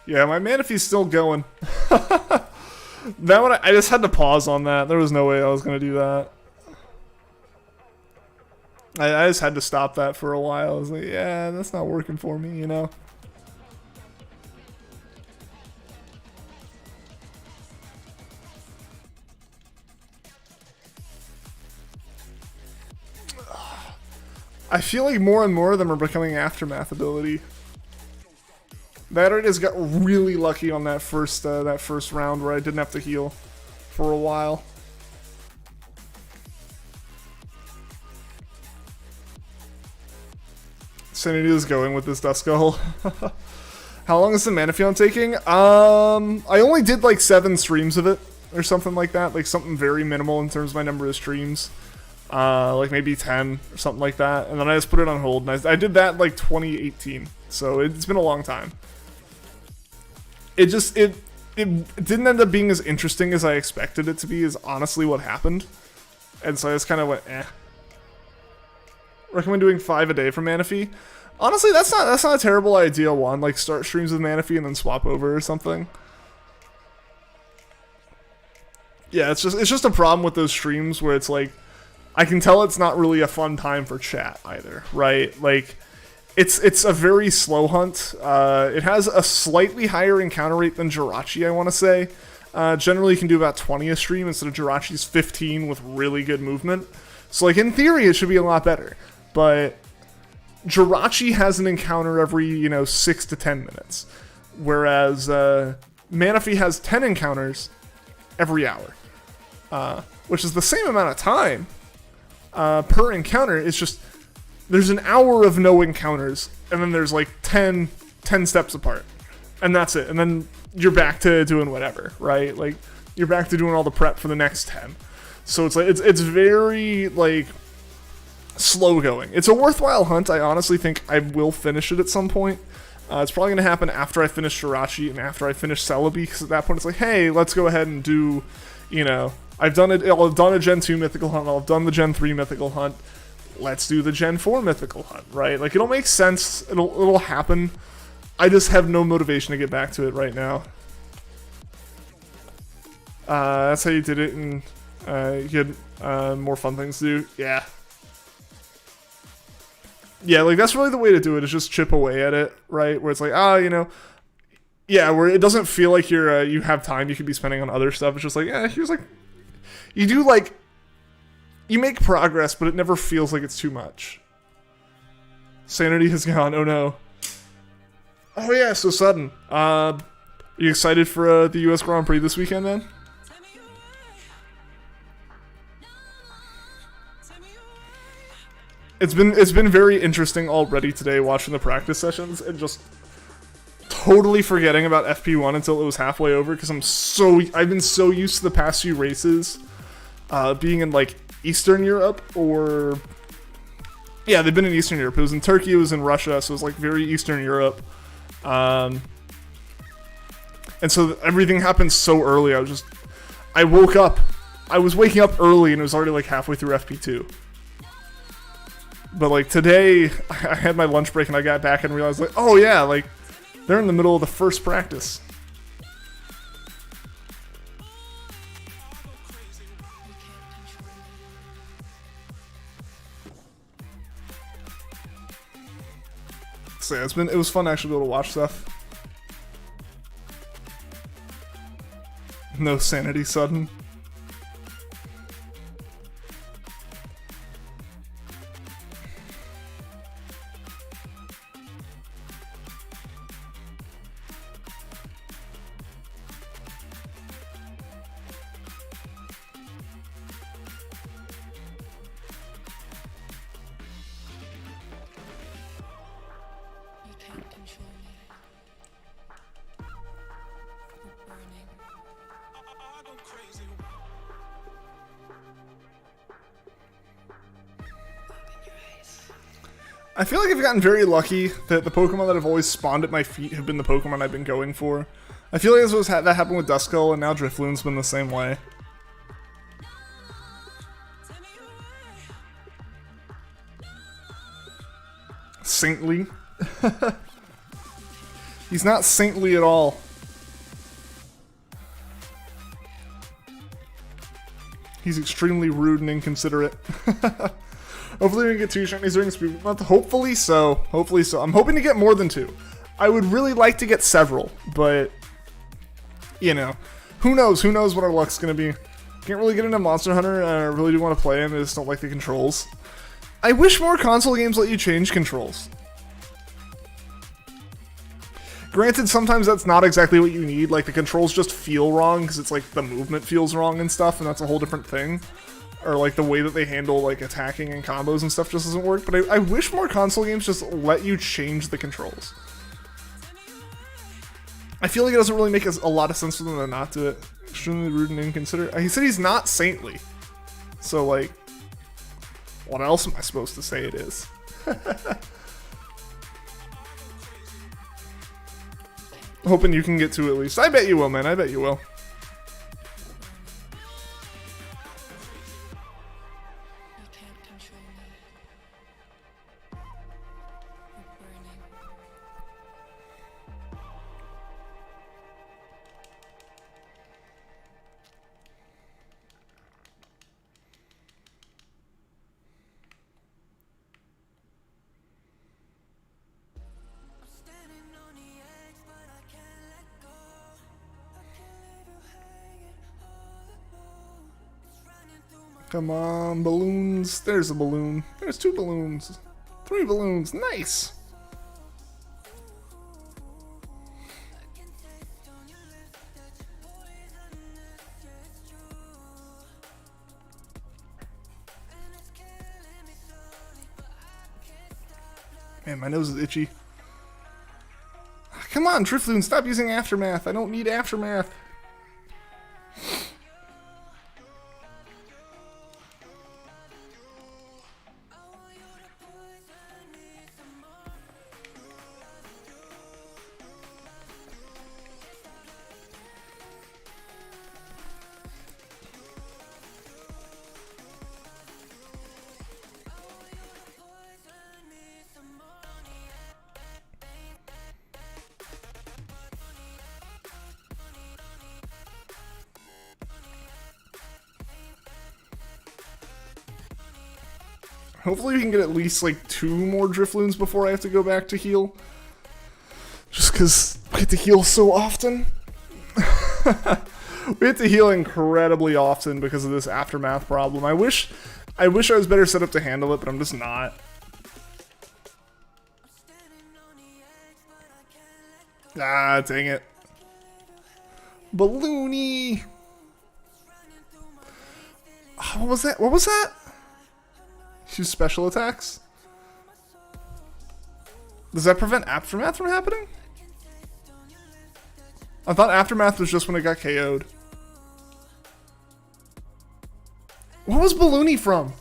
Yeah, my Manaphy's still going. That one, I just had to pause on that. There was no way I was going to do that. I just had to stop that for a while. I was like, yeah, that's not working for me, you know? I feel like more and more of them are becoming Aftermath ability. That artist got really lucky on that first round where I didn't have to heal for a while. Sanity is going with this Duskull. How long is the Manaphion taking? I only did like 7 streams of it or something like that. Like something very minimal in terms of my number of streams. Like maybe 10 or something like that. And then I just put it on hold. And I did that like 2018. So it's been a long time. It didn't end up being as interesting as I expected it to be, is honestly what happened. And so I just kind of went, eh. Recommend doing 5 a day for Manaphy. Honestly, that's not a terrible idea. One, like start streams with Manaphy and then swap over or something. Yeah, it's just a problem with those streams where it's like, I can tell it's not really a fun time for chat either, right? Like, it's a very slow hunt. It has a slightly higher encounter rate than Jirachi, I want to say. Generally, you can do about 20 a stream instead of Jirachi's 15 with really good movement. So, like, in theory, it should be a lot better. But Jirachi has an encounter every, 6 to 10 minutes. Whereas Manaphy has 10 encounters every hour. Which is the same amount of time per encounter. It's just, there's an hour of no encounters, and then there's like 10 steps apart. And that's it. And then you're back to doing whatever, right? Like, you're back to doing all the prep for the next 10. So it's like, it's very, like, slow going. It's a worthwhile hunt. I honestly think I will finish it at some point. It's probably going to happen after I finish Jirachi and after I finish Celebi, because at that point it's like, hey, let's go ahead and do, I've done it. I'll have done a Gen 2 mythical hunt. I'll have done the Gen 3 mythical hunt. Let's do the Gen 4 mythical hunt, right? Like, it'll make sense. It'll happen. I just have no motivation to get back to it right now. That's how you did it, and you had more fun things to do. Yeah. Yeah, like, that's really the way to do it, is just chip away at it, right? Where it's like, yeah, where it doesn't feel like you have time you could be spending on other stuff. It's just like, here's like, you do like, you make progress, but it never feels like it's too much. Sanity has gone, oh no. Oh yeah, so sudden. Are you excited for the US Grand Prix this weekend then? It's been very interesting already today watching the practice sessions and just totally forgetting about FP1 until it was halfway over, because I've been so used to the past few races being in like Eastern Europe, or yeah, they've been in Eastern Europe. It was in Turkey, it was in Russia, so it was like very Eastern Europe. And so everything happened so early. I woke up. I was waking up early and it was already like halfway through FP2. But like today, I had my lunch break and I got back and realized like, oh yeah, like they're in the middle of the first practice. So yeah, it was fun to actually be able to watch stuff. No sanity sudden. I feel like I've gotten very lucky that the Pokemon that have always spawned at my feet have been the Pokemon I've been going for. I feel like that happened with Duskull, and now Drifloon's been the same way. Saintly. He's not saintly at all. He's extremely rude and inconsiderate. Hopefully we can get 2 shinies during Spooky Month. Hopefully so. Hopefully so. I'm hoping to get more than 2. I would really like to get several, but you know, who knows? Who knows what our luck's gonna be? Can't really get into Monster Hunter. I really do want to play him. I just don't like the controls. I wish more console games let you change controls. Granted, sometimes that's not exactly what you need. Like, the controls just feel wrong because it's like the movement feels wrong and stuff, and that's a whole different thing. Or like the way that they handle like attacking and combos and stuff just doesn't work. But I wish more console games just let you change the controls. I feel like it doesn't really make a lot of sense for them to not do it. Extremely rude and inconsiderate. He said he's not saintly. So like, what else am I supposed to say it is? Hoping you can get 2 at least. I bet you will, man. I bet you will. Come on, balloons. There's a balloon. There's 2 balloons. 3 balloons. Nice. Man, my nose is itchy. Come on, Drifloon, stop using Aftermath. I don't need Aftermath. Hopefully we can get at least like 2 more Drifloons before I have to go back to heal. Just because I get to heal so often. We have to heal incredibly often because of this Aftermath problem. I wish I was better set up to handle it, but I'm just not. Ah, dang it. Balloony! Oh, what was that? What was that? Use special attacks? Does that prevent Aftermath from happening? I thought Aftermath was just when it got KO'd. What was Balloony from?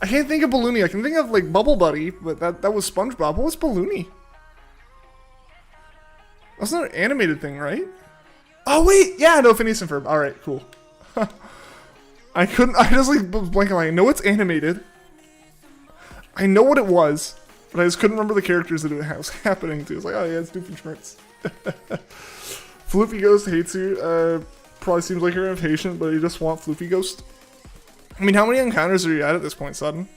I can't think of Balloony. I can think of like Bubble Buddy, but that was SpongeBob. What was Balloony? That's not an animated thing, right? Oh wait, yeah, no, Phineas and Ferb. All right, cool. I just like blanking. I know it's animated. I know what it was, but I just couldn't remember the characters that it was happening to. It's like, oh yeah, it's Doofenshmirtz. Floopy Ghost hates you. Probably seems like you're impatient, but you just want Floopy Ghost. I mean, how many encounters are you at this point, Sudden?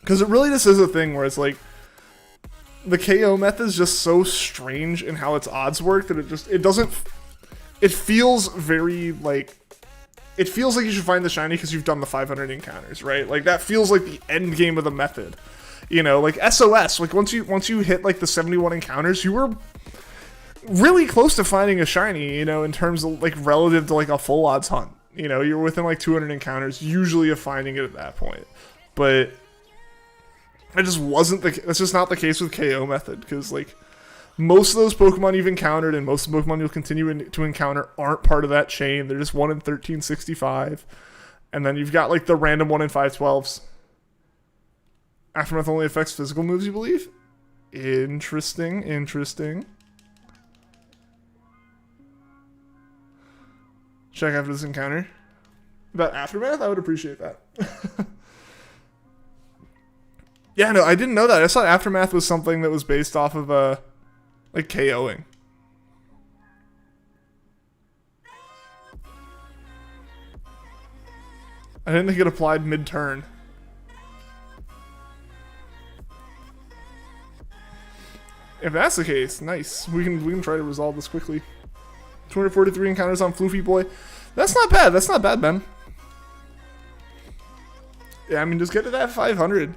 Because it really just is a thing where it's like, the KO method is just so strange in how its odds work that it feels very like, it feels like you should find the shiny because you've done the 500 encounters, right? Like that feels like the end game of the method, you know, like SOS, like once you hit like the 71 encounters, you were really close to finding a shiny, you know, in terms of like relative to like a full odds hunt, you know, you're within like 200 encounters usually of finding it at that point, but it just wasn't that's just not the case with KO method, because like most of those Pokemon you've encountered and most of the Pokemon you'll continue to encounter aren't part of that chain. They're just 1 in 1365, and then you've got like the random 1 in 512s. Aftermath only affects physical moves, you believe? Interesting. Check after this encounter. About Aftermath, I would appreciate that. Yeah, no, I didn't know that. I thought Aftermath was something that was based off of, like, KOing. I didn't think it applied mid-turn. If that's the case, nice. We can try to resolve this quickly. 243 encounters on Floofy Boy. That's not bad. That's not bad, Ben. Yeah, I mean, just get to that 500.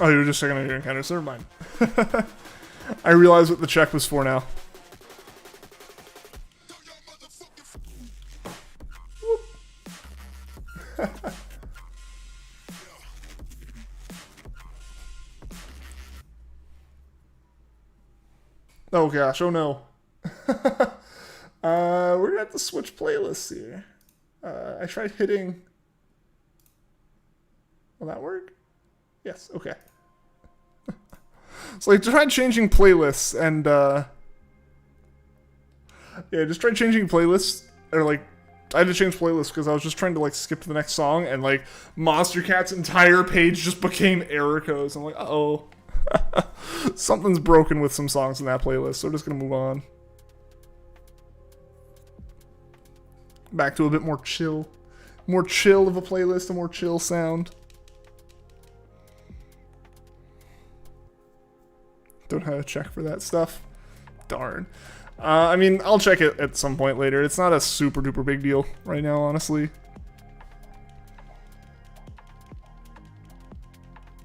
Oh, you were just checking out your encounters. Never mind. I realize what the check was for now. Oh gosh, oh no. We're gonna have to switch playlists here. I tried hitting... Will that work? Yes, okay. So I tried changing playlists and yeah, just tried changing playlists, or like I had to change playlists because I was just trying to like skip to the next song, and like Monster Cat's entire page just became error codes. I'm like, uh-oh. Something's broken with some songs in that playlist, so we're just gonna move on. Back to a bit more chill. More chill of a playlist, a more chill sound. Don't have to check for that stuff. Darn. I mean, I'll check it at some point later. It's not a super duper big deal right now, honestly.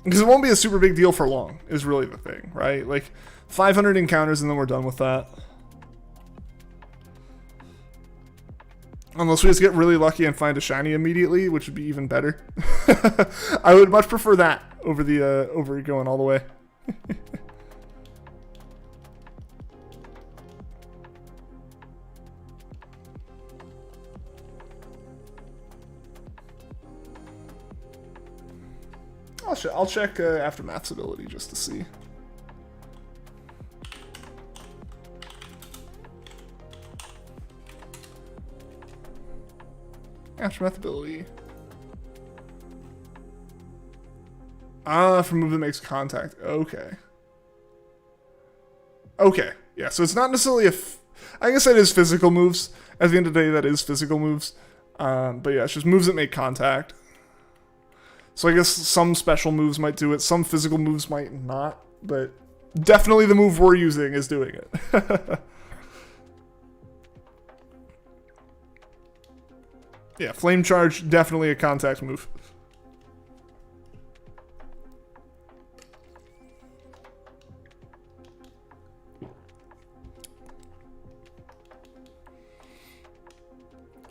Because it won't be a super big deal for long, is really the thing, right? Like, 500 encounters and then we're done with that. Unless we just get really lucky and find a shiny immediately, which would be even better. I would much prefer that over the over going all the way. I'll check Aftermath's ability just to see. Aftermath ability. For move that makes contact. Okay. Okay. Yeah, so it's not necessarily I guess that is physical moves. At the end of the day, that is physical moves. But yeah, it's just moves that make contact. So I guess some special moves might do it, some physical moves might not, but definitely the move we're using is doing it. Yeah, Flame Charge, definitely a contact move.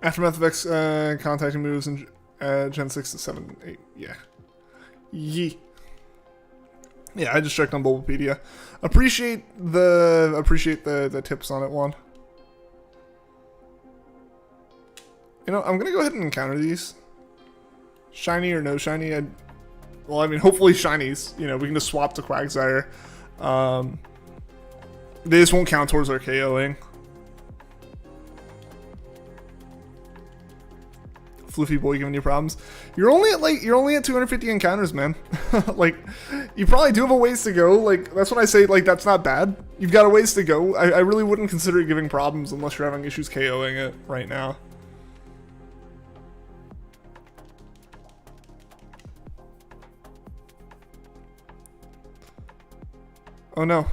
Aftermath effects, contacting moves, and Gen 6 to 7, 8, yeah. Yee. Yeah, I just checked on Bulbapedia. Appreciate the tips on it, Juan. You know, I'm gonna go ahead and encounter these. Shiny or no shiny, well, I mean, hopefully shinies. You know, we can just swap to Quagsire. They just won't count towards our KOing. Floofy Boy giving you problems. You're only at 250 encounters, man. Like, you probably do have a ways to go. Like, that's when I say, like, that's not bad. You've got a ways to go. I really wouldn't consider it giving problems unless you're having issues KOing it right now. Oh no.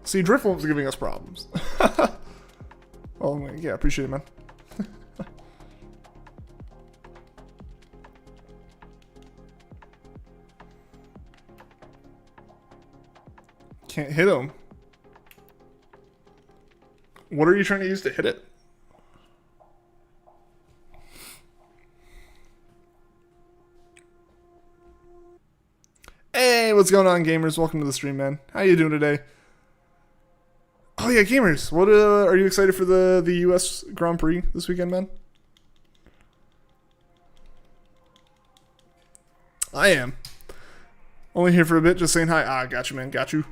See, Drifloon was giving us problems. Oh, yeah, appreciate it, man. Can't hit him. What are you trying to use to hit it? Hey, what's going on, gamers? Welcome to the stream, man. How you doing today? Oh yeah, gamers. What are you excited for the US Grand Prix this weekend, man? I am. Only here for a bit, just saying hi. Ah, got you, man. Got you.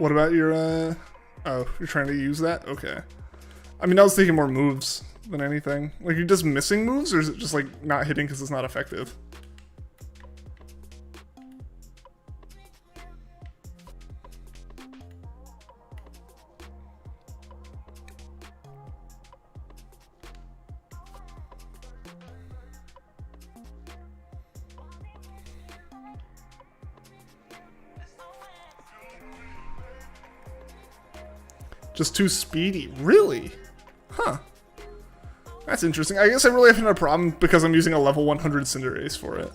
What about your, oh, you're trying to use that? Okay. I mean, I was thinking more moves than anything. Like, you're just missing moves, or is it just, like, not hitting because it's not effective? Just too speedy. Really? Huh. That's interesting. I guess I really haven't had a problem because I'm using a level 100 Cinderace for it.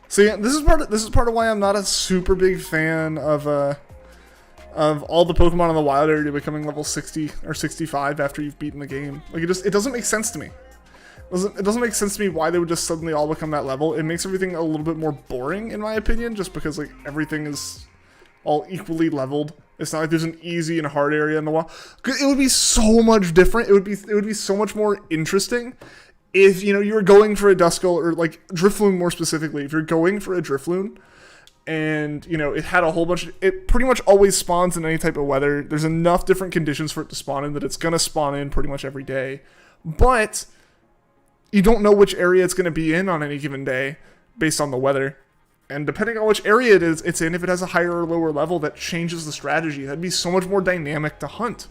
So yeah, this is part of why I'm not a super big fan of all the Pokemon in the wild area becoming level 60 or 65 after you've beaten the game. Like, it doesn't make sense to me. It doesn't make sense to me why they would just suddenly all become that level. It makes everything a little bit more boring, in my opinion, just because, like, everything is all equally leveled. It's not like there's an easy and hard area in the wild. It would be so much different. It would be so much more interesting if, you know, you were going for a Duskull, or like Drifloon more specifically. If you're going for a Drifloon and, you know, it had a whole bunch, it pretty much always spawns in any type of weather. There's enough different conditions for it to spawn in that it's going to spawn in pretty much every day. But you don't know which area it's going to be in on any given day based on the weather. And depending on which area it's in, if it has a higher or lower level, that changes the strategy. That'd be so much more dynamic to hunt.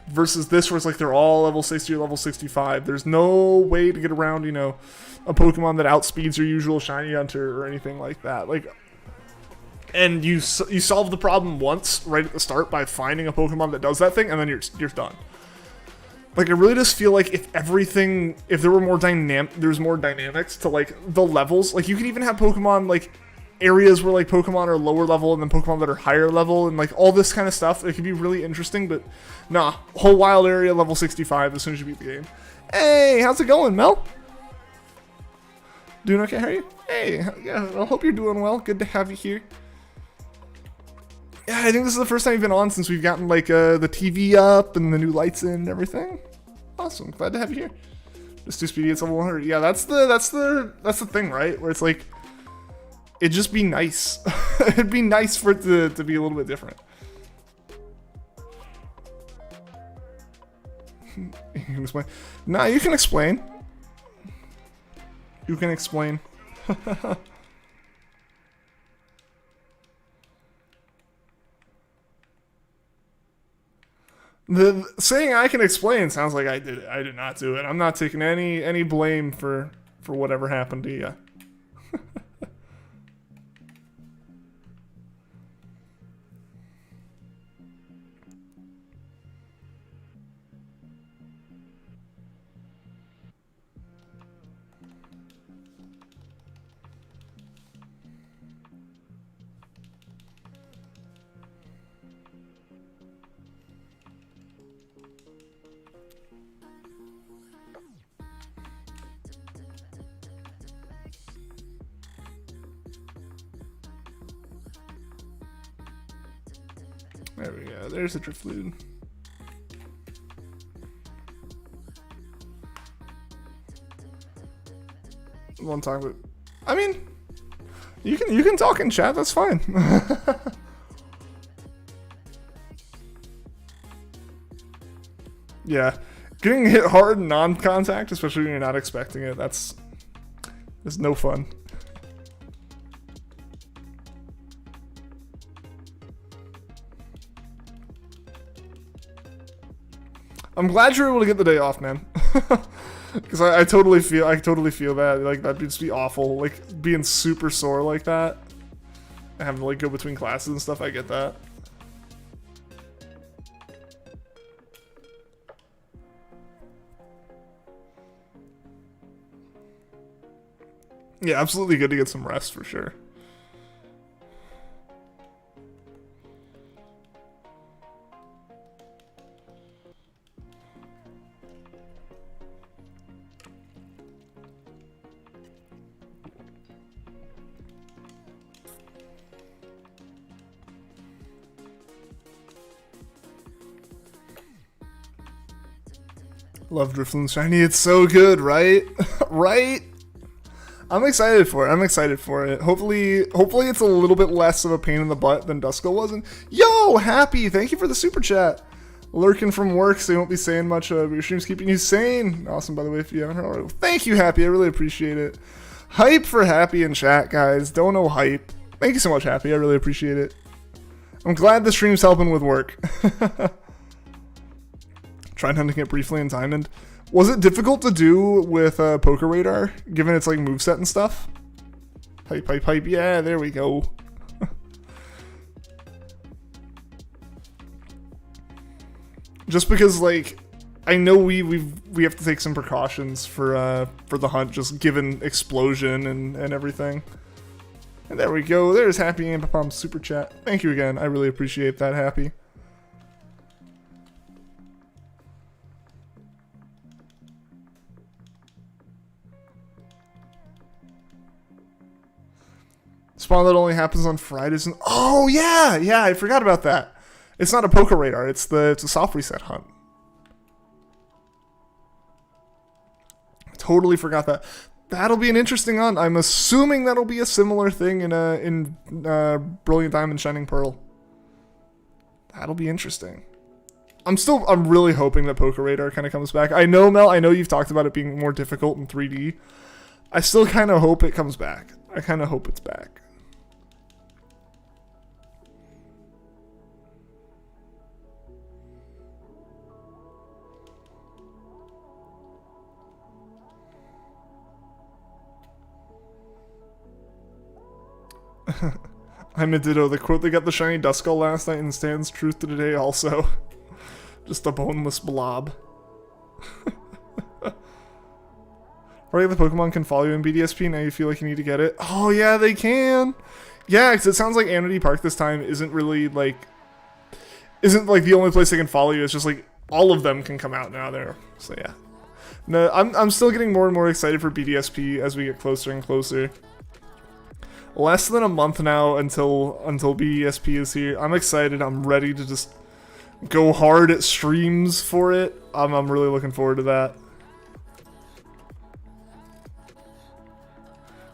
Versus this, where it's like they're all level 60 or level 65. There's no way to get around, you know, a Pokemon that outspeeds your usual Shiny Hunter or anything like that. Like, and you solve the problem once right at the start by finding a Pokemon that does that thing, and then you're done. Like, I really just feel like if there were more there's more dynamics to, like, the levels. Like, you could even have Pokemon, like, areas where, like, Pokemon are lower level and then Pokemon that are higher level and, like, all this kind of stuff. It could be really interesting, but nah. Whole wild area level 65 as soon as you beat the game. Hey, how's it going, Mel? Doing okay? How are you? Hey, yeah, I hope you're doing well. Good to have you here. Yeah, I think this is the first time you've been on since we've gotten, like, the TV up and the new lights in and everything. Awesome. Glad to have you here. Just too speedy, it's level 100. Yeah, that's the thing, right? Where it's like, it'd just be nice. It'd be nice for it to be a little bit different. You can explain. Nah, you can explain. You can explain. The saying I can explain sounds like I did it. I did not do it. I'm not taking any blame for whatever happened to you. There we go. There's a Drifloon. One time, but I mean, you can talk in chat. That's fine. Yeah, getting hit hard non-contact, especially when you're not expecting it, that's no fun. I'm glad you're able to get the day off, man. Because I totally feel that. Like, that'd just be awful. Like, being super sore like that. And having to, like, go between classes and stuff. I get that. Yeah, absolutely good to get some rest for sure. Love Drifloon Shiny. It's so good, right? Right? I'm excited for it. I'm excited for it. Hopefully it's a little bit less of a pain in the butt than Duskull wasn't. Yo, Happy, thank you for the super chat. Lurking from work, so you won't be saying much. But your stream's keeping you sane. Awesome, by the way, if you haven't heard already. Thank you, Happy. I really appreciate it. Hype for Happy in chat, guys. Don't know hype. Thank you so much, Happy. I really appreciate it. I'm glad the stream's helping with work. Tried hunting it briefly in Diamond. Was it difficult to do with Poker Radar, given its like moveset and stuff? Hype, hype, hype. Yeah, there we go. Just because, like, I know we have to take some precautions for the hunt, just given explosion and everything. And there we go. There's Happy and Papam's super chat. Thank you again. I really appreciate that, Happy. Spawn that only happens on Fridays. And oh yeah, I forgot about that. It's not a Poker Radar. It's a soft reset hunt. I totally forgot that. That'll be an interesting hunt. I'm assuming that'll be a similar thing in Brilliant Diamond Shining Pearl. That'll be interesting. I'm really hoping that Poker Radar kind of comes back. I know, Mel, I know you've talked about it being more difficult in 3D. I still kind of hope it comes back. I kind of hope it's back. I'm a ditto. The quote, they got the shiny Duskull last night and stands truth to today also. Just a boneless blob. Right, the Pokemon can follow you in BDSP, now you feel like you need to get it. Oh yeah, they can! Yeah, because it sounds like Amity Park this time isn't the only place they can follow you. It's just like all of them can come out now there. So yeah. No, I'm still getting more and more excited for BDSP as we get closer and closer. Less than a month now until BDSP is here. I'm excited. I'm ready to just go hard at streams for it. I'm really looking forward to that.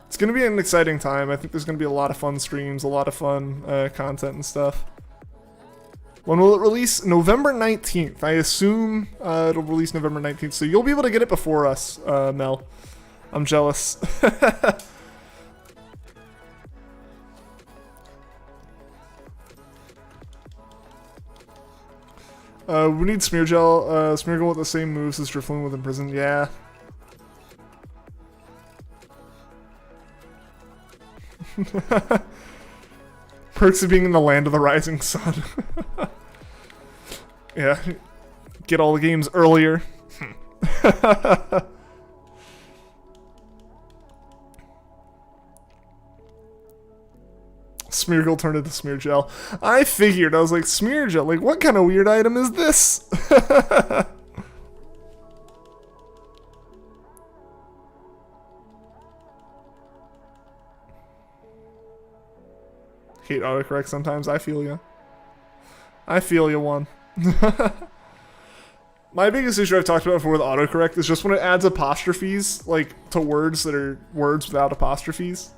It's going to be an exciting time. I think there's going to be a lot of fun streams, a lot of fun content and stuff. When will it release? November 19th. I assume it'll release November 19th, so you'll be able to get it before us, Mel. I'm jealous. We need Smeargel. Smeargle with the same moves as Drifloon with Imprison. Yeah. Perks of being in the land of the rising sun. Yeah. Get all the games earlier. Smeargle turned into Smeargel. I figured. I was like, Smeargel? Like, what kind of weird item is this? Hate autocorrect sometimes. I feel ya. I feel ya, one. My biggest issue I've talked about before with autocorrect is just when it adds apostrophes, like, to words that are words without apostrophes.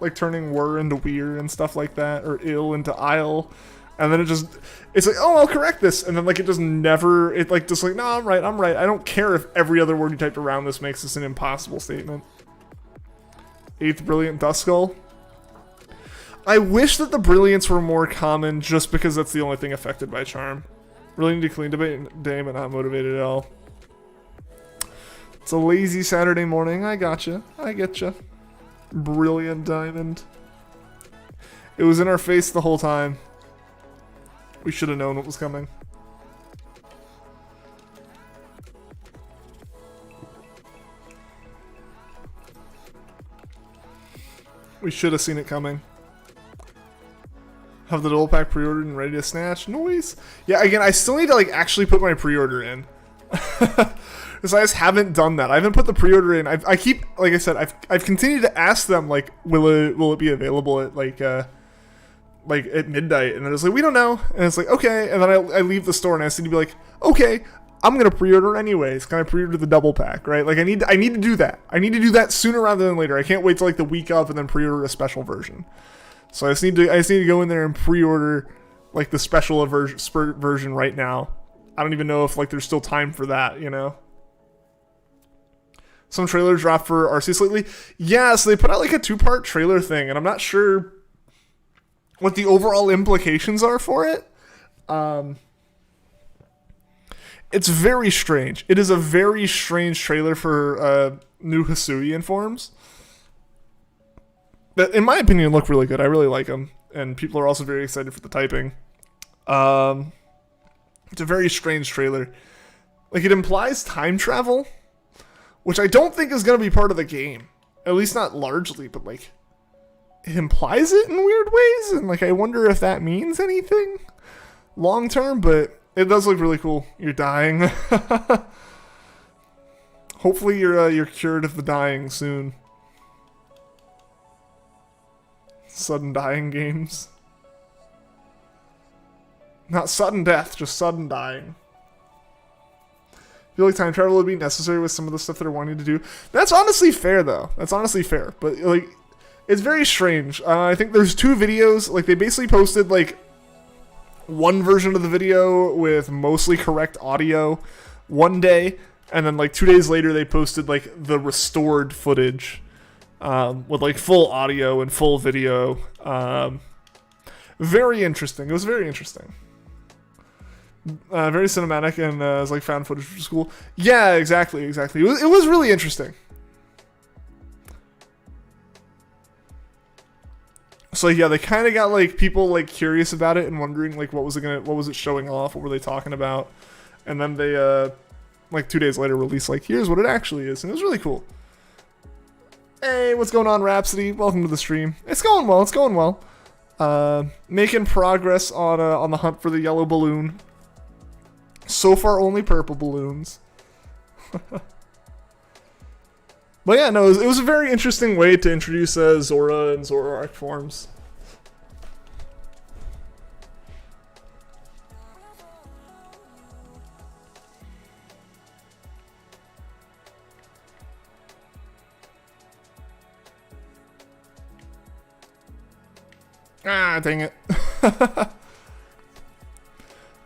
Like turning were into weir and stuff like that, or ill into isle, and then it's like, oh, I'll correct this, and then like it just never, it like just like, no, I'm right, I don't care if every other word you typed around this makes this an impossible statement. 8th Brilliant Duskull. I wish that the Brilliants were more common just because that's the only thing affected by charm. Really need to clean day, but not motivated at all. It's a lazy Saturday morning, I gotcha, I getcha. Brilliant Diamond. It was in our face the whole time. We should have known what was coming. We should have seen it coming. Have the double pack pre-ordered and ready to snatch. Noise. Yeah, again, I still need to like actually put my pre-order in. Because I just haven't done that. I haven't put the pre-order in. I keep, like I said, I've continued to ask them like, will it be available at like at midnight? And they're just like, we don't know. And it's like, okay. And then I leave the store and I seem to be like, okay, I'm gonna pre-order anyways. Can I pre-order the double pack, right? Like I need to do that. I need to do that sooner rather than later. I can't wait till like the week of and then pre-order a special version. So I just need to go in there and pre-order like the special version right now. I don't even know if like there's still time for that, you know. Some trailers dropped for Arceus lately. Yeah, so they put out like a 2-part trailer thing, and I'm not sure what the overall implications are for it. It's very strange. It is a very strange trailer for new Hisuian forms. But in my opinion, look really good. I really like them. And people are also very excited for the typing. It's a very strange trailer. Like, it implies time travel, which I don't think is going to be part of the game. At least not largely, but, like, it implies it in weird ways. And, like, I wonder if that means anything long term, but it does look really cool. You're dying. Hopefully you're cured of the dying soon. Sudden dying games. Not sudden death, just sudden dying. I feel like time travel would be necessary with some of the stuff they're wanting to do. That's honestly fair, though. That's honestly fair. But, like, it's very strange. I think there's 2 videos. Like, they basically posted, like, one version of the video with mostly correct audio one day. And then, like, 2 days later, they posted, like, the restored footage. With like full audio and full video. Very interesting. It was very interesting. Very cinematic, and it was like found footage, which was cool. Yeah, exactly. It was really interesting. So yeah, they kind of got like people like curious about it and wondering like what was it showing off? What were they talking about? And then they like 2 days later released like here's what it actually is, and it was really cool. Hey, what's going on, Rhapsody? Welcome to the stream. It's going well. Making progress on the hunt for the yellow balloon. So far, only purple balloons. But yeah, no, it was a very interesting way to introduce Zora and Zoroark forms. Ah, dang it.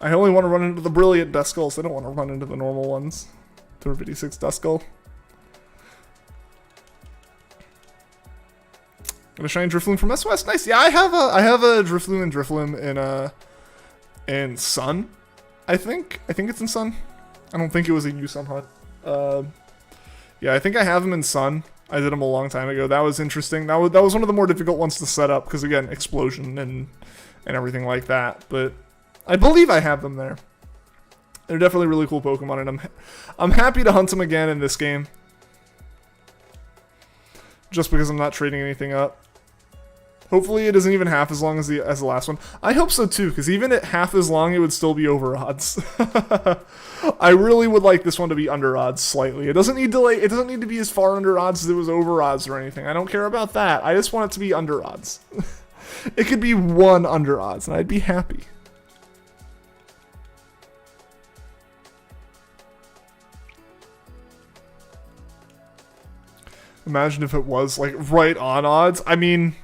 I only want to run into the brilliant Duskulls. I don't want to run into the normal ones. 256 Duskull. Gonna shine Drifloon from SOS. Nice. Yeah, I have a Drifloon and Drifloon in Sun. I think it's in Sun. I don't think it was a U Sun hunt. Yeah, I think I have them in Sun. I did them a long time ago. That was interesting. That was one of the more difficult ones to set up because again, explosion and everything like that. But I believe I have them there. They're definitely really cool Pokemon, and I'm happy to hunt them again in this game. Just because I'm not trading anything up. Hopefully it isn't even half as long as the last one. I hope so too, because even at half as long, it would still be over odds. I really would like this one to be under odds slightly. It doesn't need to be as far under odds as it was over odds or anything. I don't care about that. I just want it to be under odds. It could be 1 under odds, and I'd be happy. Imagine if it was like right on odds. I mean,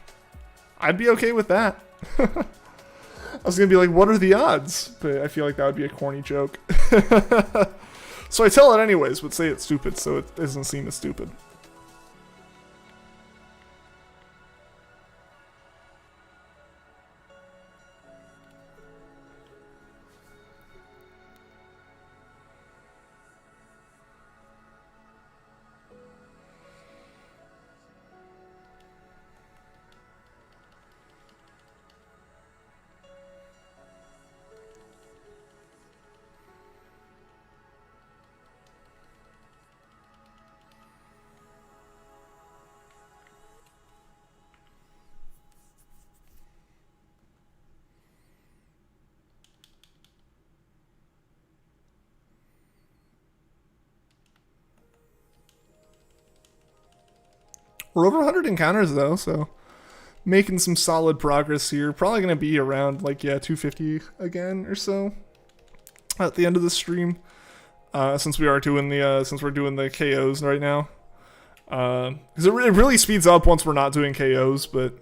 I'd be okay with that. I was gonna be like, what are the odds? But I feel like that would be a corny joke. So I tell it anyways, but say it's stupid so it doesn't seem as stupid. We're over 100 encounters though, so making some solid progress here. Probably going to be around like, yeah, 250 again or so at the end of the stream. since we're doing the KOs right now. Because it really speeds up once we're not doing KOs, but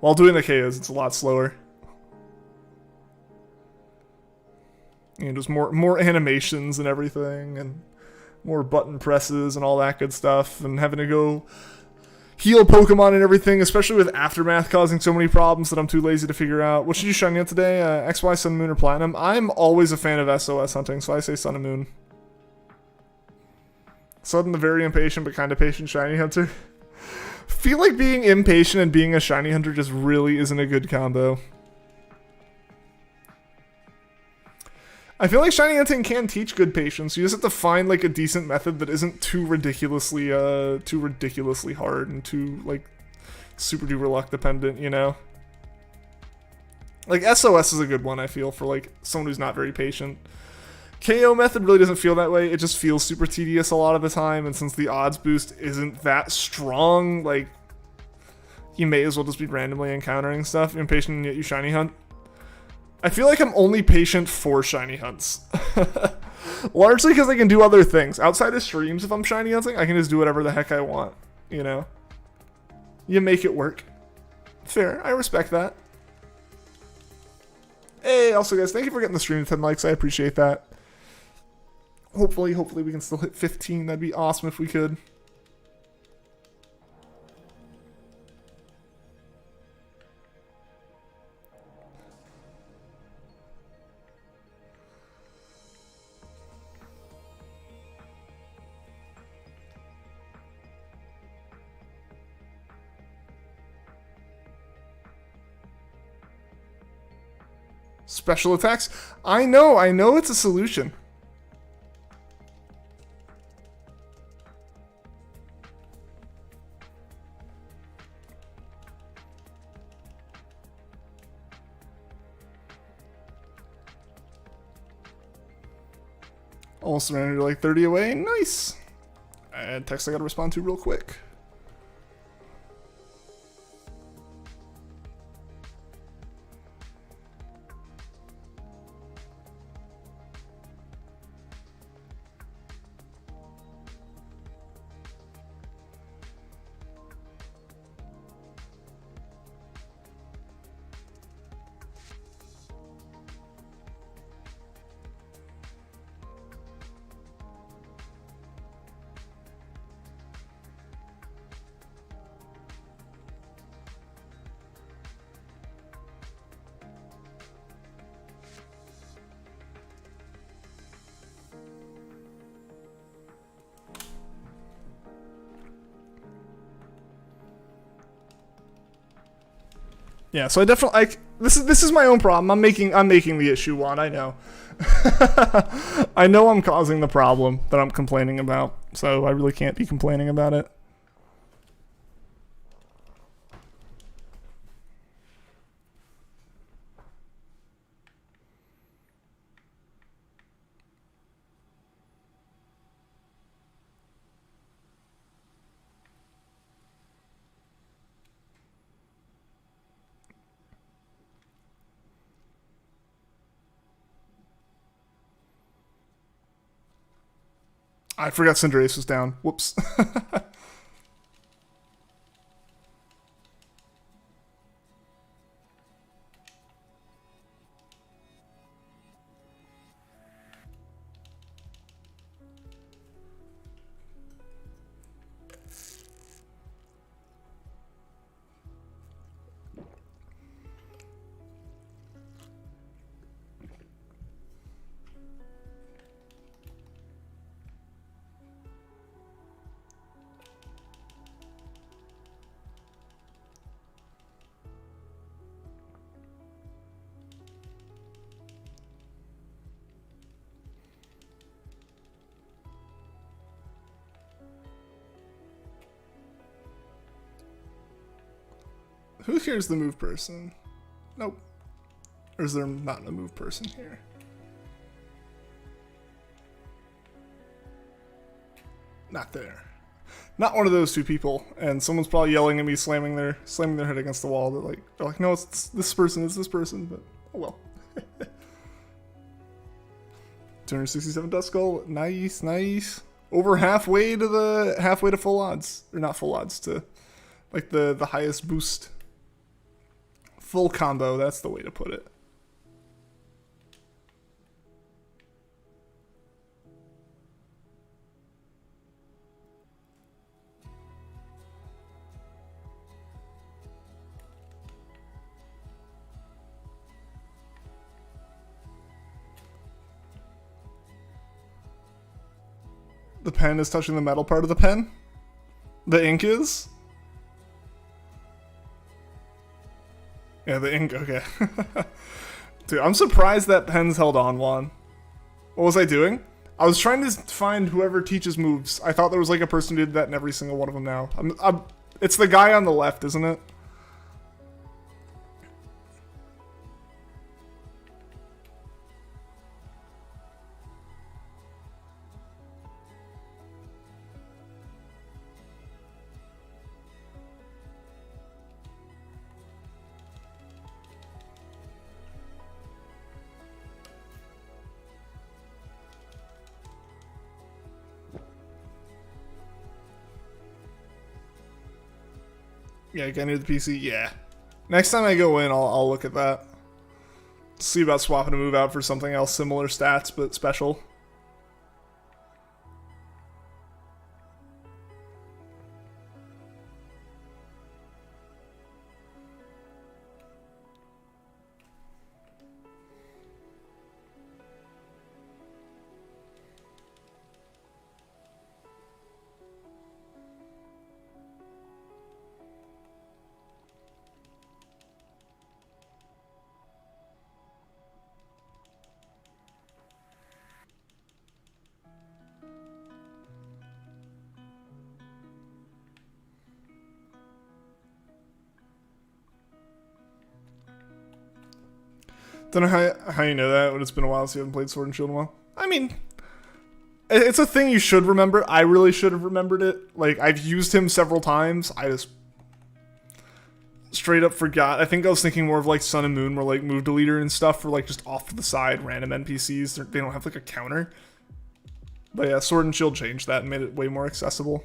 while doing the KOs, it's a lot slower. And there's more animations and everything, and more button presses and all that good stuff, and having to go heal Pokemon and everything, especially with Aftermath causing so many problems that I'm too lazy to figure out. What should you shiny out today? XY, Sun, Moon, or Platinum? I'm always a fan of SOS hunting, so I say Sun and Moon. Sudden, the very impatient but kind of patient shiny hunter. Feel like being impatient and being a shiny hunter just really isn't a good combo. I feel like shiny hunting can teach good patience. You just have to find like a decent method that isn't too ridiculously hard and too like super duper luck dependent, you know? Like SOS is a good one, I feel, for like someone who's not very patient. KO method really doesn't feel that way. It just feels super tedious a lot of the time, and since the odds boost isn't that strong, like you may as well just be randomly encountering stuff. You're impatient and yet you shiny hunt. I feel like I'm only patient for shiny hunts. Largely because I can do other things. Outside of streams, if I'm shiny hunting, I can just do whatever the heck I want, you know? You make it work. Fair, I respect that. Hey, also guys, thank you for getting the stream to 10 likes, I appreciate that. Hopefully we can still hit 15, that'd be awesome if we could. Special attacks? I know it's a solution. Almost surrendered like 30 away. Nice. And text I gotta respond to real quick. Yeah, so I definitely this is my own problem. I'm making the issue one. I know. I know I'm causing the problem that I'm complaining about, so I really can't be complaining about it. I forgot Cinderace was down. Whoops. Who here is the move person? Nope. Or is there not a move person here? Not there. Not one of those two people. And someone's probably yelling at me, slamming their head against the wall. They're like, no, it's this person, but oh well. 267 dust skull. Nice, nice. Over halfway to full odds. Or not full odds, to like the highest boost. Full combo, that's the way to put it. The pen is touching the metal part of the pen? The ink is? Yeah, the ink, okay. Dude, I'm surprised that pen's held on, Juan. What was I doing? I was trying to find whoever teaches moves. I thought there was like a person who did that in every single one of them now. It's the guy on the left, isn't it? Yeah, get near the PC. Yeah. Next time I go in, I'll look at that. See about swapping a move out for something else, similar stats but special. Don't know how you know that, but it's been a while since you haven't played Sword and Shield in a while. I mean, it's a thing you should remember. I really should have remembered it. Like, I've used him several times. I just straight up forgot. I think I was thinking more of like Sun and Moon, where like move deleter and stuff for like just off to the side random NPCs. They don't have like a counter. But yeah, Sword and Shield changed that and made it way more accessible.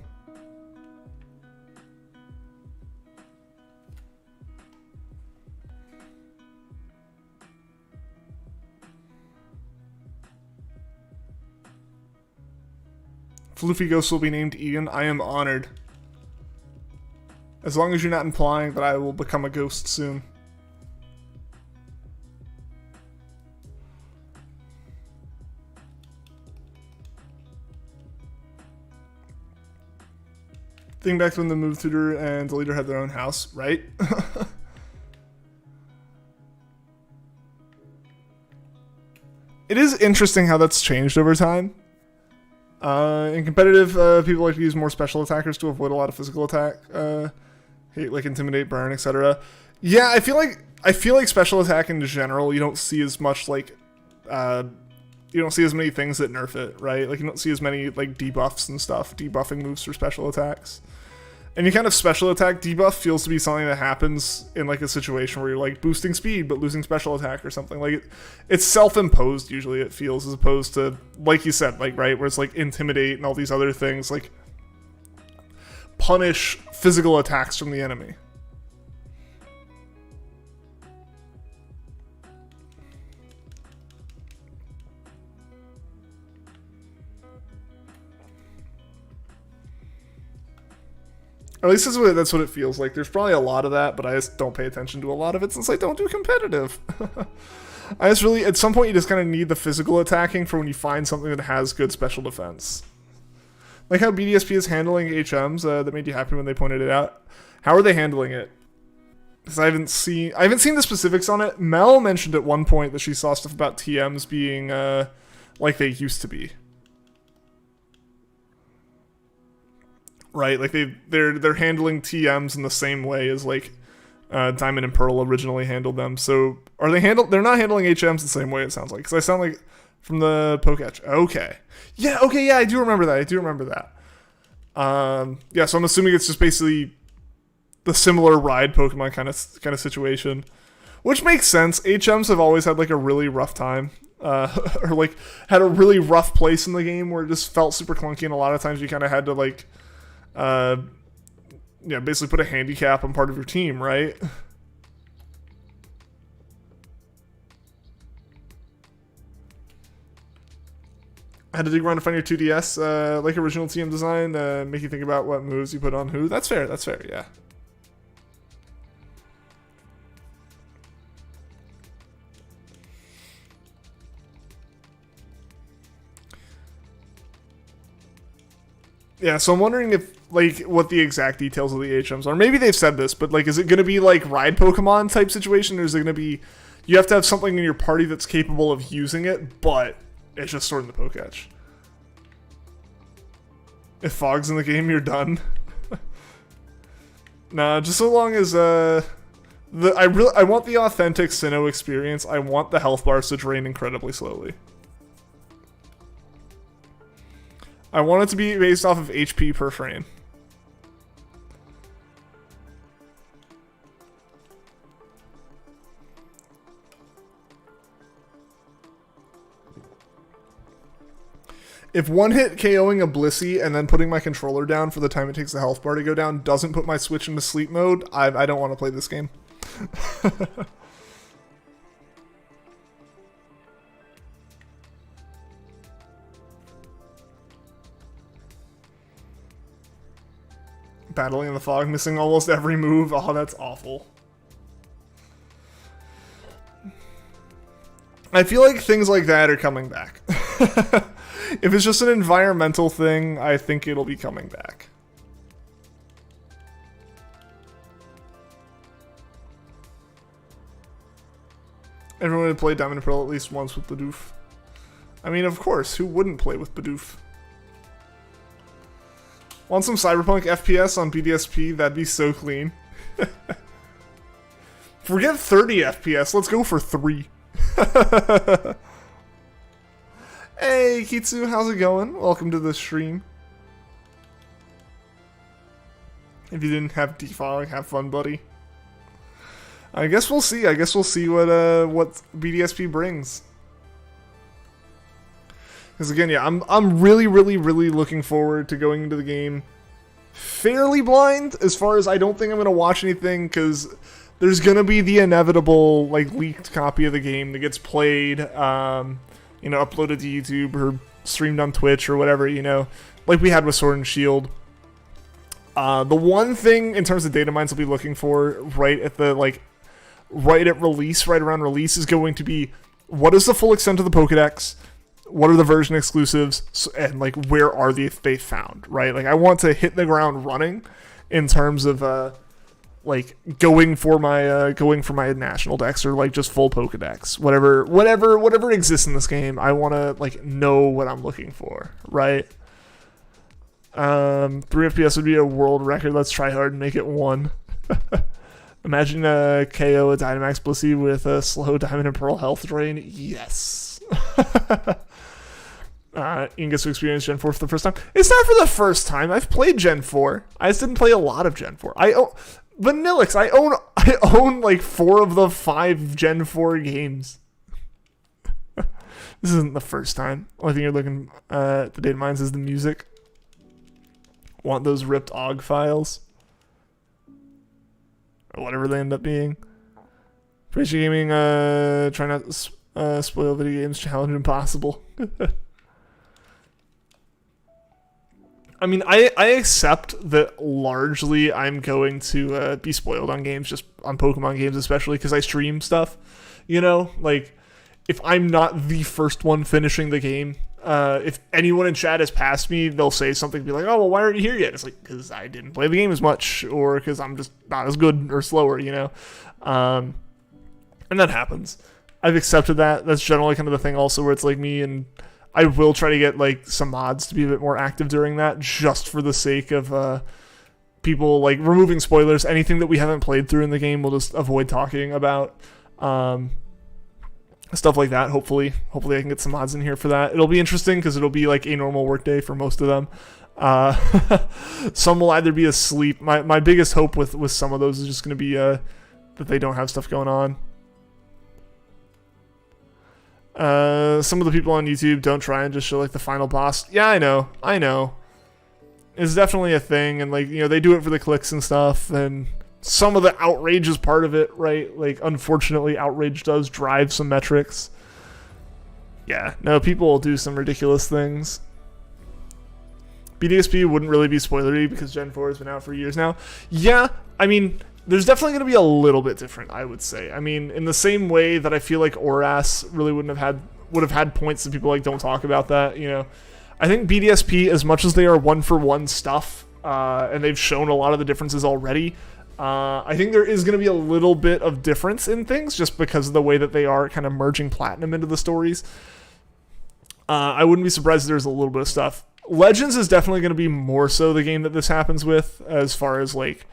Floofy Ghost will be named Ian. I am honored. As long as you're not implying that I will become a ghost soon. Think back to when the move tutor and the leader had their own house, right? It is interesting how that's changed over time. In competitive, people like to use more special attackers to avoid a lot of physical attack. Hate like intimidate, burn, etc. Yeah, I feel like special attack in general, you don't see as much like you don't see as many things that nerf it, right? Like you don't see as many like debuffs and stuff, debuffing moves for special attacks. Any kind of special attack debuff feels to be something that happens in like a situation where you're like boosting speed but losing special attack or something. Like it's self-imposed usually, it feels, as opposed to, like you said, like, right, where it's like intimidate and all these other things, like punish physical attacks from the enemy. At least that's what it feels like. There's probably a lot of that, but I just don't pay attention to a lot of it since I don't do competitive. I just really, at some point, you just kind of need the physical attacking for when you find something that has good special defense. Like how BDSP is handling HMs, that made you happy when they pointed it out. How are they handling it? Because I haven't seen the specifics on it. Mel mentioned at one point that she saw stuff about TMs being like they used to be. Right, like they're handling TMs in the same way as like Diamond and Pearl originally handled them. So are they they're not handling HMs the same way, it sounds like, because I sound like from the Poketch. Okay, yeah, I do remember that. Yeah, so I'm assuming it's just basically the similar ride Pokemon kind of situation, which makes sense. HMs have always had like a really rough time or like had a really rough place in the game where it just felt super clunky, and a lot of times you kind of had to like, basically put a handicap on part of your team, right? I had to dig around to find your 2DS, like original TM design, make you think about what moves you put on who. That's fair, yeah. Yeah, so I'm wondering if, like, what the exact details of the HMs are. Maybe they've said this, but, like, is it going to be, like, ride Pokemon type situation, or is it going to be, you have to have something in your party that's capable of using it, but it's just stored in the Pokédex? If Fog's in the game, you're done. Nah, just so long as, I want the authentic Sinnoh experience. I want the health bars to drain incredibly slowly. I want it to be based off of HP per frame. If one hit KOing a Blissey and then putting my controller down for the time it takes the health bar to go down doesn't put my Switch into sleep mode, I don't want to play this game. Battling in the fog, missing almost every move. Oh, that's awful. I feel like things like that are coming back. If it's just an environmental thing, I think it'll be coming back. Everyone would play Diamond and Pearl at least once with Bidoof. I mean, of course, who wouldn't play with Bidoof? Want some Cyberpunk FPS on BDSP? That'd be so clean. Forget 30 FPS, let's go for 3. Hey, Kitsu, how's it going? Welcome to the stream. If you didn't have defog, have fun, buddy. I guess we'll see. I guess we'll see what BDSP brings. Because again, yeah, I'm really looking forward to going into the game fairly blind. As far as I don't think I'm gonna watch anything, because there's gonna be the inevitable like leaked copy of the game that gets played, uploaded to YouTube or streamed on Twitch or whatever, like we had with Sword and Shield. The one thing in terms of data mines I'll be looking for right at release, right around release, is going to be what is the full extent of the Pokédex. What are the version exclusives, and like where are they found, right? Like I want to hit the ground running in terms of going for my national dex or like just full Pokédex, whatever exists in this game. I want to like know what I'm looking for, right? 3 FPS would be a world record. Let's try hard and make it 1. Imagine KO a Dynamax Blissey with a slow Diamond and Pearl health drain. Yes. Ian gets to experience Gen 4 for the first time. It's not for the first time. I've played Gen 4. I just didn't play a lot of Gen 4. Vanillix, I own like 4 of the 5 Gen 4 games. This isn't the first time. Only thing you're looking at the data mines is the music. Want those ripped OGG files? Or whatever they end up being. Appreciate gaming, try not to spoil video games, challenge impossible. I mean, I accept that largely I'm going to be spoiled on games, just on Pokemon games especially, because I stream stuff, like, if I'm not the first one finishing the game, if anyone in chat has passed me, they'll say something, be like, oh, well, why aren't you here yet? It's like, because I didn't play the game as much, or because I'm just not as good or slower, and that happens. I've accepted that. That's generally kind of the thing also where it's like me, and I will try to get like some mods to be a bit more active during that, just for the sake of people like removing spoilers. Anything that we haven't played through in the game, we'll just avoid talking about. Stuff like that. Hopefully I can get some mods in here for that. It'll be interesting because it'll be like a normal workday for most of them. Some will either be asleep. My biggest hope with some of those is just going to be that they don't have stuff going on. Some of the people on YouTube don't try and just show like the final boss. Yeah, I know. It's definitely a thing, and like, you know, they do it for the clicks and stuff, and some of the outrage is part of it, right? Like, unfortunately, outrage does drive some metrics. Yeah, no, people will do some ridiculous things. BDSP wouldn't really be spoilery because Gen 4 has been out for years now. Yeah, I mean, there's definitely going to be a little bit different, I would say. I mean, in the same way that I feel like Oras really would have had points that people like don't talk about that, you know. I think BDSP, as much as they are one-for-one stuff, and they've shown a lot of the differences already, I think there is going to be a little bit of difference in things just because of the way that they are kind of merging Platinum into the stories. I wouldn't be surprised if there's a little bit of stuff. Legends is definitely going to be more so the game that this happens with, as far as, like,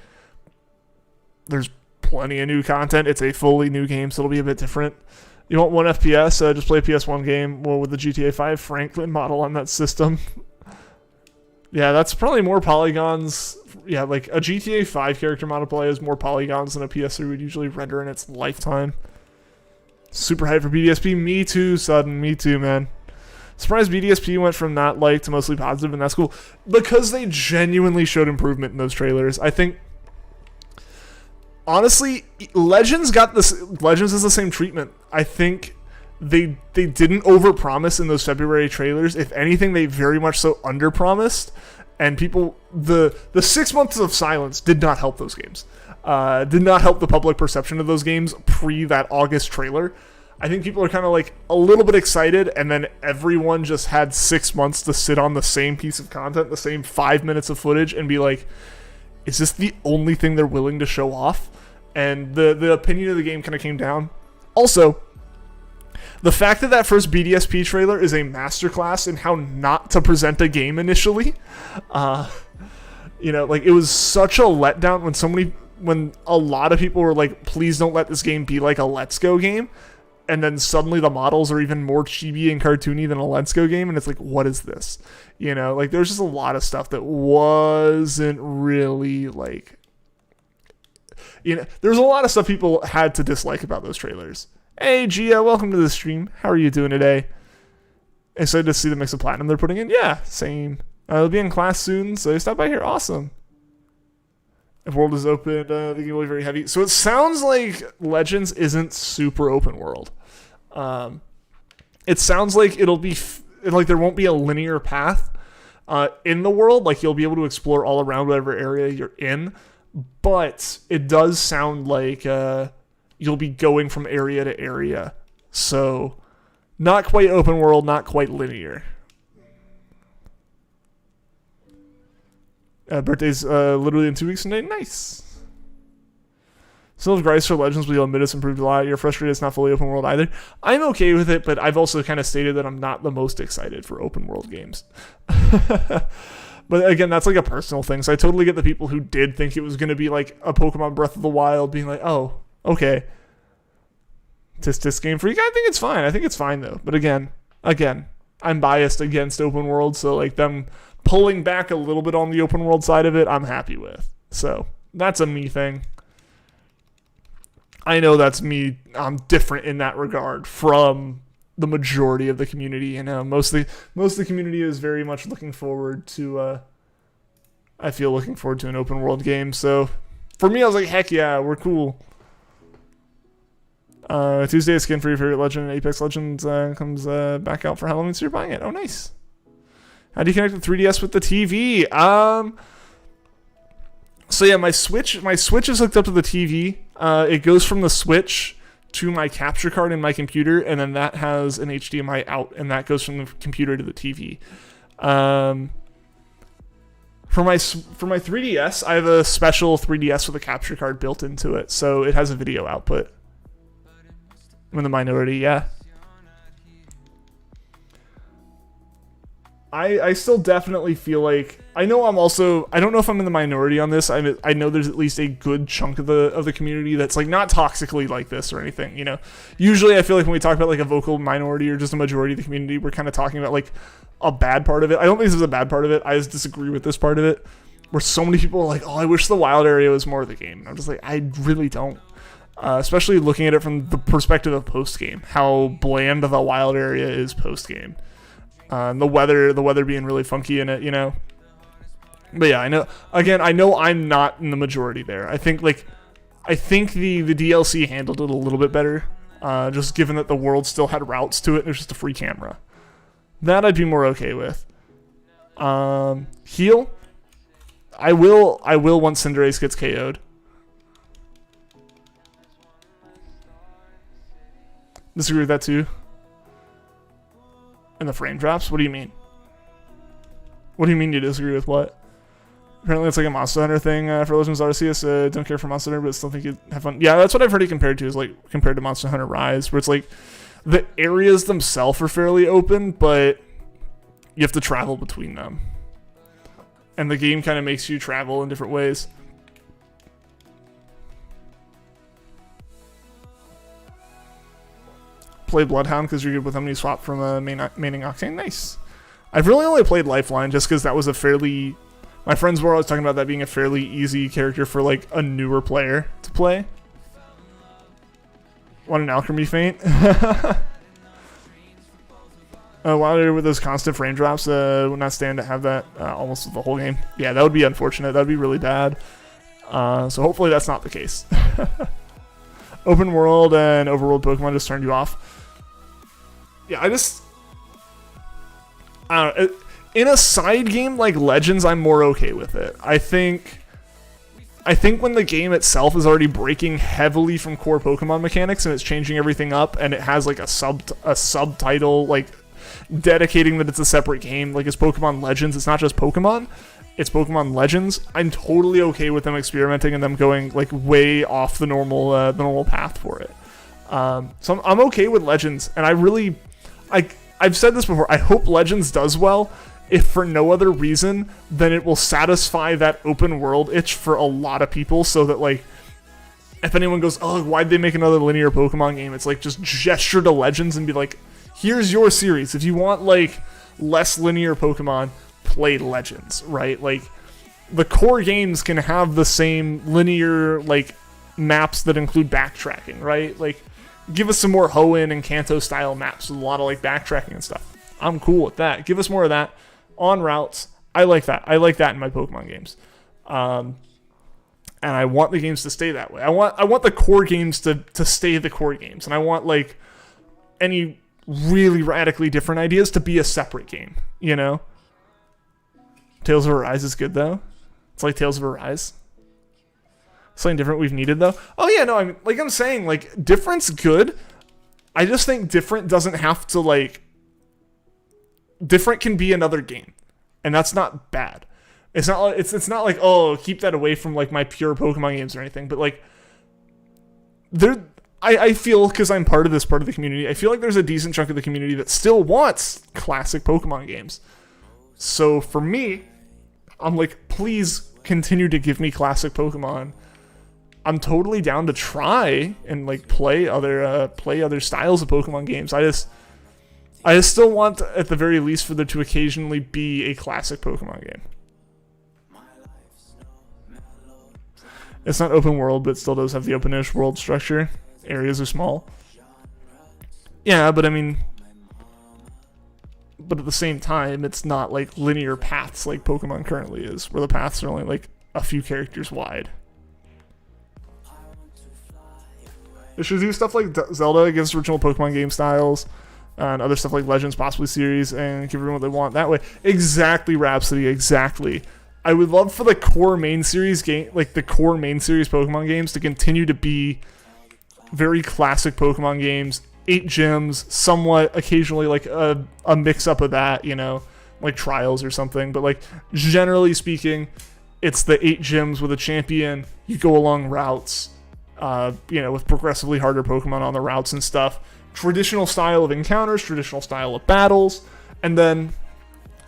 there's plenty of new content. It's a fully new game, so it'll be a bit different. You want 1 FPS? Just play a PS1 game with the GTA 5 Franklin model on that system. Yeah, that's probably more polygons. Yeah, like a GTA 5 character model play has more polygons than a PS3 would usually render in its lifetime. Super hyped for BDSP. Me too, Sudden. Me too, man. Surprised BDSP went from not liked to mostly positive, and that's cool. Because they genuinely showed improvement in those trailers. I think, honestly, Legends is the same treatment. I think they didn't overpromise in those February trailers. If anything, they very much so underpromised. And people, the 6 months of silence did not help those games. Did not help the public perception of those games pre that August trailer. I think people are kind of like a little bit excited, and then everyone just had 6 months to sit on the same piece of content, the same 5 minutes of footage, and be like, is this the only thing they're willing to show off? And the opinion of the game kind of came down. Also, the fact that that first BDSP trailer is a masterclass in how not to present a game initially, you know, like, it was such a letdown when a lot of people were like, please don't let this game be like a Let's Go game. And then suddenly the models are even more chibi and cartoony than a Let's Go game. And it's like, what is this? You know, like, there's just a lot of stuff that wasn't really like, you know, there's a lot of stuff people had to dislike about those trailers. Hey, Gia, welcome to the stream. How are you doing today? Excited to see the mix of Platinum they're putting in? Yeah, same. They'll be in class soon, so stop by here. Awesome. If world is open, the game will be very heavy. So it sounds like Legends isn't super open world. It sounds like it'll be like there won't be a linear path in the world. Like, you'll be able to explore all around whatever area you're in. But it does sound like you'll be going from area to area. So not quite open world, not quite linear. Birthday's literally in 2 weeks today. Nice. Still have Grice for Legends, but you'll admit it's improved a lot. You're frustrated it's not fully open world either. I'm okay with it, but I've also kind of stated that I'm not the most excited for open world games. But again, that's like a personal thing. So I totally get the people who did think it was going to be like a Pokemon Breath of the Wild being like, oh, okay. Tisk Game Freak. I think it's fine. I think it's fine though. But again, I'm biased against open world. So like them pulling back a little bit on the open world side of it, I'm happy with. So that's a me thing. I know that's me. I'm different in that regard from the majority of the community. You know, most of the community is very much looking forward to. I feel looking forward to an open world game. So for me, I was like, heck yeah, we're cool. Tuesday, skin for your favorite legend, Apex Legends comes back out for Halloween, so you're buying it. Oh, nice. How do you connect the 3DS with the TV? So yeah, my Switch is hooked up to the TV. It goes from the Switch to my capture card in my computer, and then that has an HDMI out, and that goes from the computer to the TV. For my 3DS, I have a special 3DS with a capture card built into it, so it has a video output. I'm in the minority, yeah. I still definitely feel like I don't know if I'm in the minority on this. I know there's at least a good chunk of the community that's like not toxically like this or anything, you know. Usually I feel like when we talk about like a vocal minority or just a majority of the community, we're kind of talking about like a bad part of it. I don't think this is a bad part of it. I just disagree with this part of it, where so many people are like, oh, I wish the wild area was more of the game. And I'm just like, I really don't. especially looking at it from the perspective of post game, how bland the wild area is post game. The weather being really funky in it, you know. But yeah, I know I'm not in the majority there. I think the DLC handled it a little bit better, just given that the world still had routes to it and it was just a free camera. That I'd be more okay with. Heal. I will once Cinderace gets KO'd. Disagree with that too. And the frame drops? What do you mean? What do you mean you disagree with what? Apparently it's like a Monster Hunter thing for Legends Arceus. Don't care for Monster Hunter, but still think you'd have fun. Yeah, that's what I've heard it compared to, is like compared to Monster Hunter Rise, where it's like the areas themselves are fairly open, but you have to travel between them. And the game kind of makes you travel in different ways. Play Bloodhound because you're good with them when you swap from maining Octane. Nice. I've really only played Lifeline just because that was a fairly... My friends were always talking about that being a fairly easy character for like a newer player to play. Want an Alchemy Feint? While with those constant frame drops, would not stand to have that almost the whole game. Yeah, that would be unfortunate. That would be really bad. So hopefully that's not the case. Open world and overworld Pokemon just turned you off. Yeah, I don't know. In a side game like Legends, I'm more okay with it. I think when the game itself is already breaking heavily from core Pokemon mechanics and it's changing everything up, and it has like a subtitle like dedicating that it's a separate game, like it's Pokemon Legends. It's not just Pokemon, it's Pokemon Legends. I'm totally okay with them experimenting and them going like way off the normal path for it. So I'm okay with Legends, and I've said this before. I hope Legends does well, if for no other reason than it will satisfy that open world itch for a lot of people, so that like if anyone goes, oh, why'd they make another linear Pokemon game? It's like just gesture to Legends and be like, here's your series. If you want like less linear Pokemon, play Legends, right? Like the core games can have the same linear like maps that include backtracking, right? Like give us some more Hoenn and Kanto style maps with a lot of like backtracking and stuff. I'm cool with that. Give us more of that on routes. I like that. I like that in my Pokemon games. And I want the games to stay that way. I want the core games to stay the core games. And I want like any really radically different ideas to be a separate game, you know? Tales of Arise is good though. It's like Tales of Arise. Something different we've needed though. Oh yeah, no, I'm saying like different's good. I just think different doesn't have to like... Different can be another game, and that's not bad. It's not like it's not like, oh, keep that away from like my pure Pokemon games or anything. But like, I feel, because I'm part of the community, I feel like there's a decent chunk of the community that still wants classic Pokemon games. So for me, I'm like, please continue to give me classic Pokemon. I'm totally down to try and like play other styles of Pokemon games. I just still want, at the very least, for there to occasionally be a classic Pokemon game. It's not open world, but it still does have the open-ish world structure. Areas are small. Yeah, but I mean... But at the same time, it's not like linear paths like Pokemon currently is, where the paths are only like a few characters wide. It should do stuff like Zelda. It gives original Pokemon game styles. And other stuff like Legends, possibly series, and give everyone what they want that way. Exactly, Rhapsody, exactly. I would love for the core main series game, like the core main series Pokemon games, to continue to be very classic Pokemon games. 8 gyms, somewhat occasionally like a mix-up of that, you know, like Trials or something. But like generally speaking, it's the 8 gyms with a champion. You go along routes, with progressively harder Pokemon on the routes and stuff. Traditional style of encounters, traditional style of battles, and then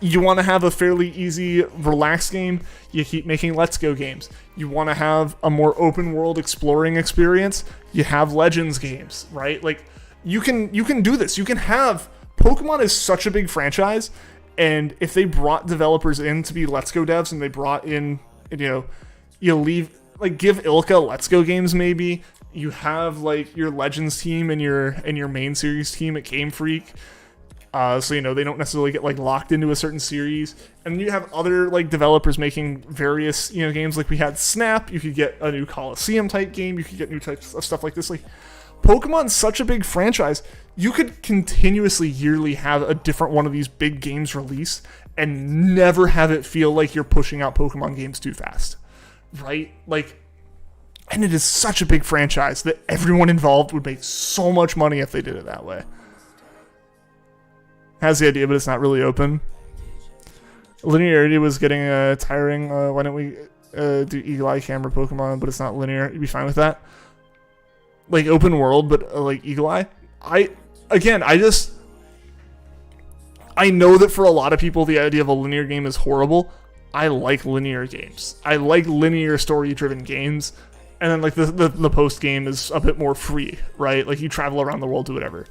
you want to have a fairly easy, relaxed game, you keep making Let's Go games. You want to have a more open world exploring experience, you have Legends games, right? Like, you can do this. You can have... Pokemon is such a big franchise, and if they brought developers in to be Let's Go devs, and they brought in, you leave... like give Ilka Let's Go games maybe. You have like your Legends team and your main series team at Game Freak. So, you know, they don't necessarily get like locked into a certain series. And you have other like developers making various, you know, games. Like we had Snap, you could get a new Coliseum type game, you could get new types of stuff like this. Like Pokemon's such a big franchise, you could continuously yearly have a different one of these big games released and never have it feel like you're pushing out Pokemon games too fast. Right? Like, and it is such a big franchise that everyone involved would make so much money if they did it that way. Has the idea, but it's not really open. Linearity was getting tiring. Why don't we do Eagle Eye camera Pokemon, but it's not linear? You'd be fine with that. Like open world, but like Eagle Eye. I know that for a lot of people, the idea of a linear game is horrible. I like linear games. I like linear story-driven games. And then like the post game is a bit more free, right? Like you travel around the world, do whatever.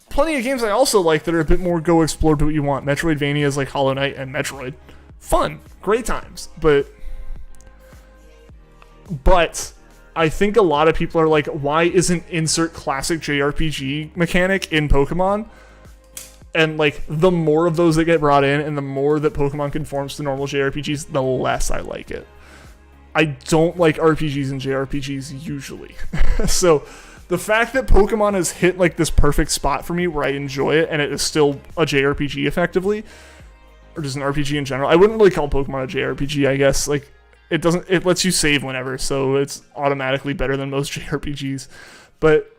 Plenty of games I also like that are a bit more go explore, do what you want. Metroidvanias like Hollow Knight and Metroid. Fun. Great times. But I think a lot of people are like, why isn't insert classic JRPG mechanic in Pokemon? And like the more of those that get brought in and the more that Pokemon conforms to normal JRPGs, the less I like it. I don't like RPGs and JRPGs usually. So the fact that Pokemon has hit like this perfect spot for me where I enjoy it and it is still a JRPG effectively, or just an RPG in general. I wouldn't really call Pokemon a JRPG, I guess. Like it lets you save whenever, so it's automatically better than most JRPGs. But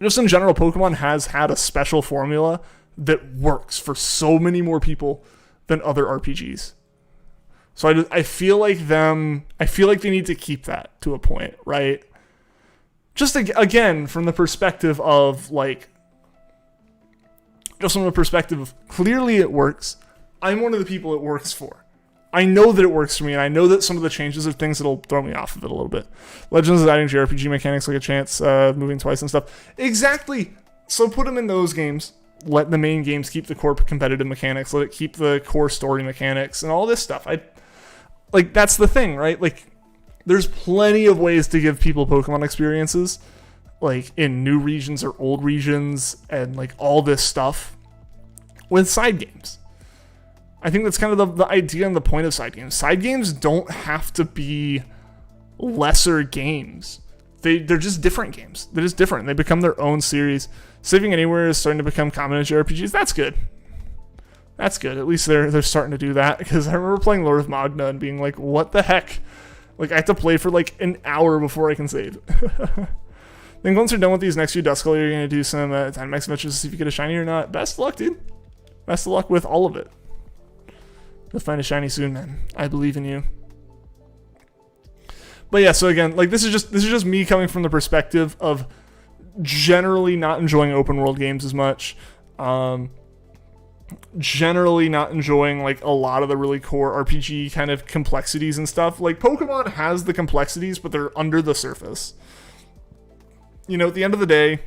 just in general, Pokemon has had a special formula that works for so many more people than other RPGs. So I feel like they need to keep that to a point, right? Just again, from the perspective of like, just from the perspective of clearly it works. I'm one of the people it works for. I know that it works for me, and I know that some of the changes are things that'll throw me off of it a little bit. Legends is adding JRPG mechanics like a chance, moving twice and stuff. Exactly. So put them in those games. Let the main games keep the core competitive mechanics. Let it keep the core story mechanics and all this stuff. Like that's the thing, right? Like there's plenty of ways to give people Pokemon experiences, like in new regions or old regions and like all this stuff with side games. I think that's kind of the idea and the point of side games. Side games don't have to be lesser games. They're just different games. They're just different. They become their own series. Saving Anywhere is starting to become common in JRPGs. That's good. That's good. At least they're starting to do that. Because I remember playing Lord of Magna and being like, what the heck? Like, I have to play for like an hour before I can save. Then once you're done with these next few Duskull, you're going to do some Dynamax adventures to see if you get a shiny or not. Best of luck, dude. Best of luck with all of it. You'll find a shiny soon, man. I believe in you. But yeah, so again, like this is just me coming from the perspective of generally not enjoying open world games as much. Generally not enjoying like a lot of the really core RPG kind of complexities and stuff. Like Pokemon has the complexities, but they're under the surface. You know, at the end of the day,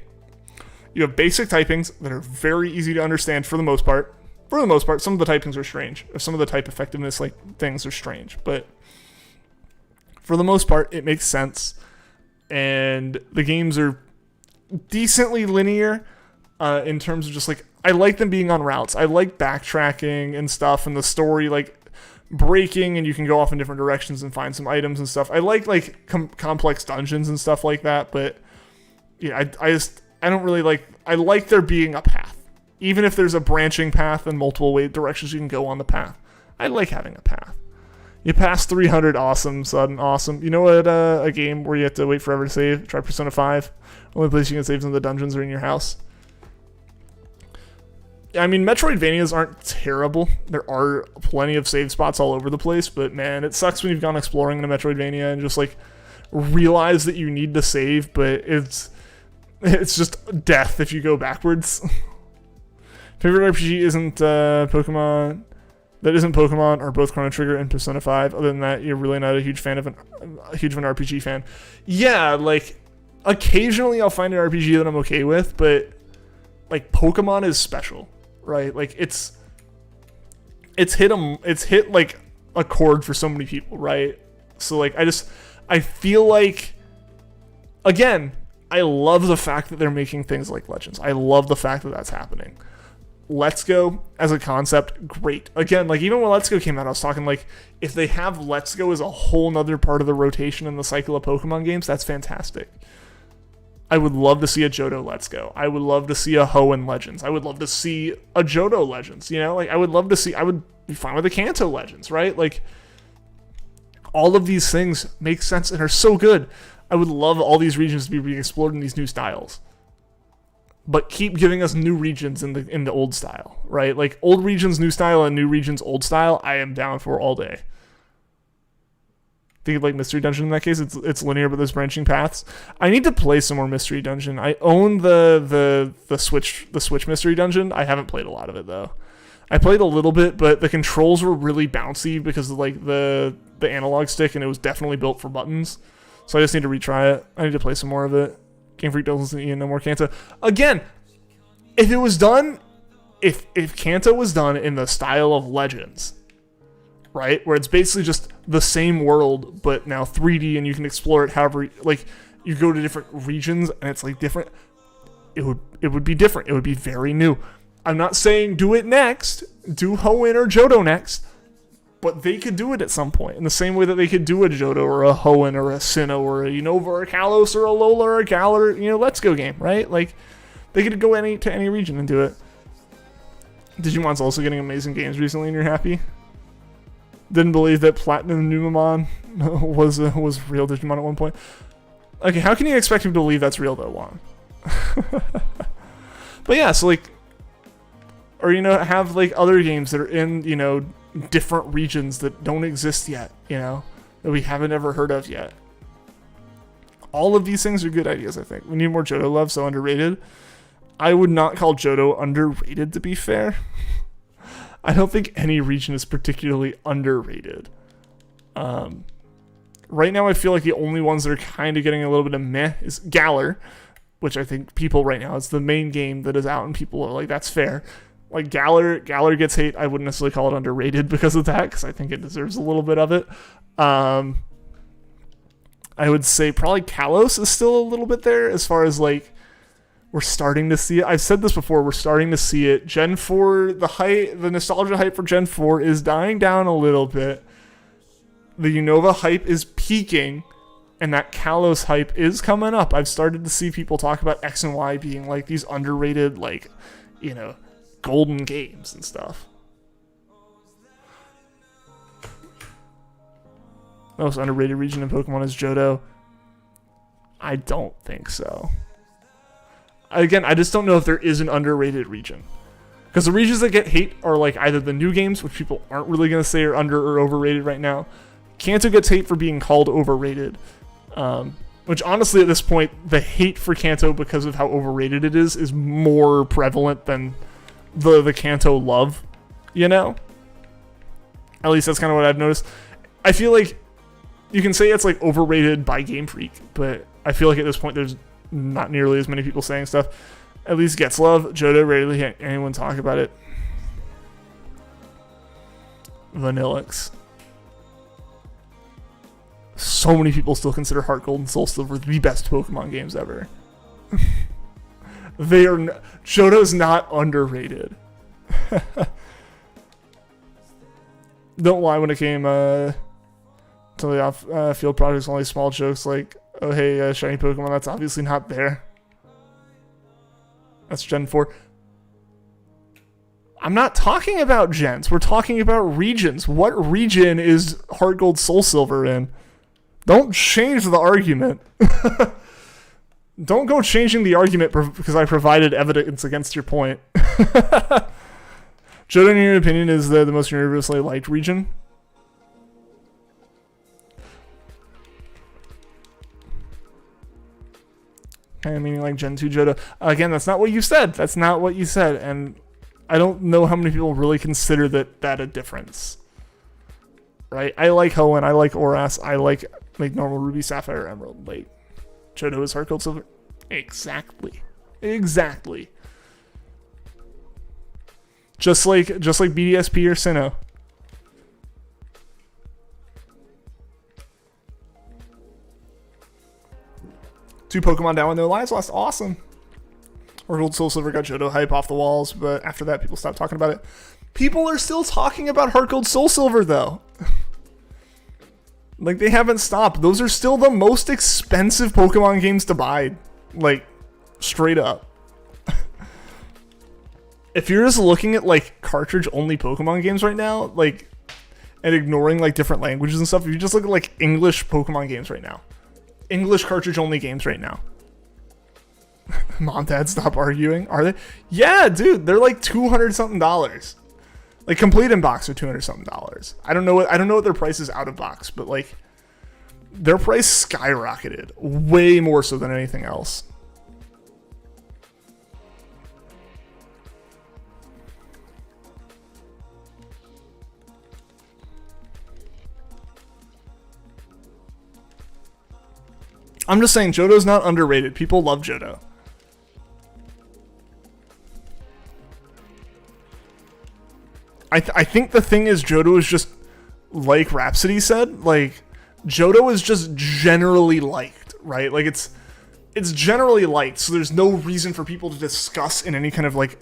you have basic typings that are very easy to understand for the most part. For the most part, some of the typings are strange. Or some of the type effectiveness like things are strange, but for the most part, it makes sense. And the games are decently linear in terms of just like, I like them being on routes. I like backtracking and stuff and the story like breaking and you can go off in different directions and find some items and stuff. I like complex dungeons and stuff like that, but yeah, I don't really like, I like there being a path. Even if there's a branching path and multiple directions you can go on the path. I like having a path. You pass 300, awesome, sudden, awesome. You know what, a game where you have to wait forever to save? Try Persona 5. Only place you can save is in the dungeons or in your house. I mean, Metroidvanias aren't terrible. There are plenty of save spots all over the place, but man, it sucks when you've gone exploring in a Metroidvania and just like realize that you need to save, but it's just death if you go backwards. Favorite RPG isn't Pokemon. That isn't Pokemon or both Chrono Trigger and Persona 5. Other than that, you're really not a huge fan of an RPG fan. Yeah, like occasionally I'll find an RPG that I'm okay with, but like Pokemon is special, right? Like it's hit like a chord for so many people, right? So like I feel like, again, I love the fact that they're making things like Legends. I love the fact that that's happening. Let's Go as a concept, great. Again, like even when Let's Go came out, I was talking like if they have Let's Go as a whole nother part of the rotation in the cycle of Pokemon games, that's fantastic. I would love to see a Johto Let's Go. I would love to see a Hoenn Legends. I would love to see a Johto Legends. You know, like I would be fine with a Kanto Legends, right? Like all of these things make sense and are so good. I would love all these regions to be re-explored in these new styles. But keep giving us new regions in the old style, right? Like old regions, new style, and new regions, old style, I am down for all day. Think of like Mystery Dungeon in that case. It's linear, but there's branching paths. I need to play some more Mystery Dungeon. I own the Switch Mystery Dungeon. I haven't played a lot of it though. I played a little bit, but the controls were really bouncy because of like the analog stick, and it was definitely built for buttons. So I just need to retry it. I need to play some more of it. Game Freak doesn't see no more Kanto. Again, if it was done, if Kanto was done in the style of Legends, right, where it's basically just the same world but now 3D and you can explore it however, like you go to different regions and it's like different, it would be different. It would be very new. I'm not saying do it next, do Hoenn or Johto next, but they could do it at some point in the same way that they could do a Johto or a Hoenn or a Sinnoh or a Unova or a Kalos or a Lola or a Galar, Let's Go game, right? Like they could go to any region and do it. Digimon's also getting amazing games recently, and you're happy. Didn't believe that Platinum Numemon was real Digimon at one point. Okay, how can you expect him to believe that's real though, Juan? But yeah, so like, or have like other games that are in different regions that don't exist yet, that we haven't ever heard of yet. All of these things are good ideas, I think. We need more Johto love, so underrated. I would not call Johto underrated, to be fair. I don't think any region is particularly underrated. Right now, I feel like the only ones that are kind of getting a little bit of meh is Galar, which I think people right now, it's the main game that is out and people are like, that's fair. Like Galar gets hate. I wouldn't necessarily call it underrated because of that, because I think it deserves a little bit of it. I would say probably Kalos is still a little bit there as far as like we're starting to see it. I've said this before. We're starting to see it. Gen 4, the nostalgia hype for Gen 4 is dying down a little bit. The Unova hype is peaking, and that Kalos hype is coming up. I've started to see people talk about X and Y being like these underrated, like, golden games and stuff. Most underrated region in Pokemon is Johto. I don't think so. Again, I just don't know if there is an underrated region. Because the regions that get hate are like either the new games, which people aren't really going to say are under or overrated right now. Kanto gets hate for being called overrated. Which honestly at this point, the hate for Kanto because of how overrated it is more prevalent than the Kanto love, At least that's kind of what I've noticed. I feel like you can say it's like overrated by Game Freak, but I feel like at this point there's not nearly as many people saying stuff. At least gets love. Johto, rarely hear anyone talk about it. Vanillix. So many people still consider Heart Gold and Soul Silver the best Pokemon games ever. Johto's not underrated. Don't lie when it came to the off-field projects, only small jokes like, oh hey, shiny Pokemon, that's obviously not there. That's Gen 4. I'm not talking about gens. We're talking about regions. What region is Heart Gold Soul Silver in? Don't change the argument. Don't go changing the argument because I provided evidence against your point. Johto, in your opinion, is the most universally liked region? I mean, like Gen 2 Johto. Again, that's not what you said. That's not what you said. And I don't know how many people really consider that a difference. Right? I like Hoenn. I like Oras. I like normal Ruby, Sapphire, Emerald. Like, Johto is Heart Gold Silver. Exactly. Just like BDSP or Sinnoh. 2 Pokemon down when their lives lost. Awesome. Or Gold Soul Silver got Johto hype off the walls, but after that, people stopped talking about it. People are still talking about Heart Gold Soul Silver, though. Like, they haven't stopped. Those are still the most expensive Pokemon games to buy. Like, straight up. If you're just looking at, like, cartridge-only Pokemon games right now, like, and ignoring, like, different languages and stuff, if you just look at, like, English Pokemon games right now. English cartridge-only games right now. Mom, Dad, stop arguing. Are they? Yeah, dude, they're like $200-something. Like, complete in box are $200-something. I don't know what their price is out of box, but like, their price skyrocketed way more so than anything else. I'm just saying, Johto's not underrated. People love Johto. I think the thing is, Johto is just, like Rhapsody said, like, Johto is just generally liked, right? Like, it's generally liked, so there's no reason for people to discuss in any kind of, like,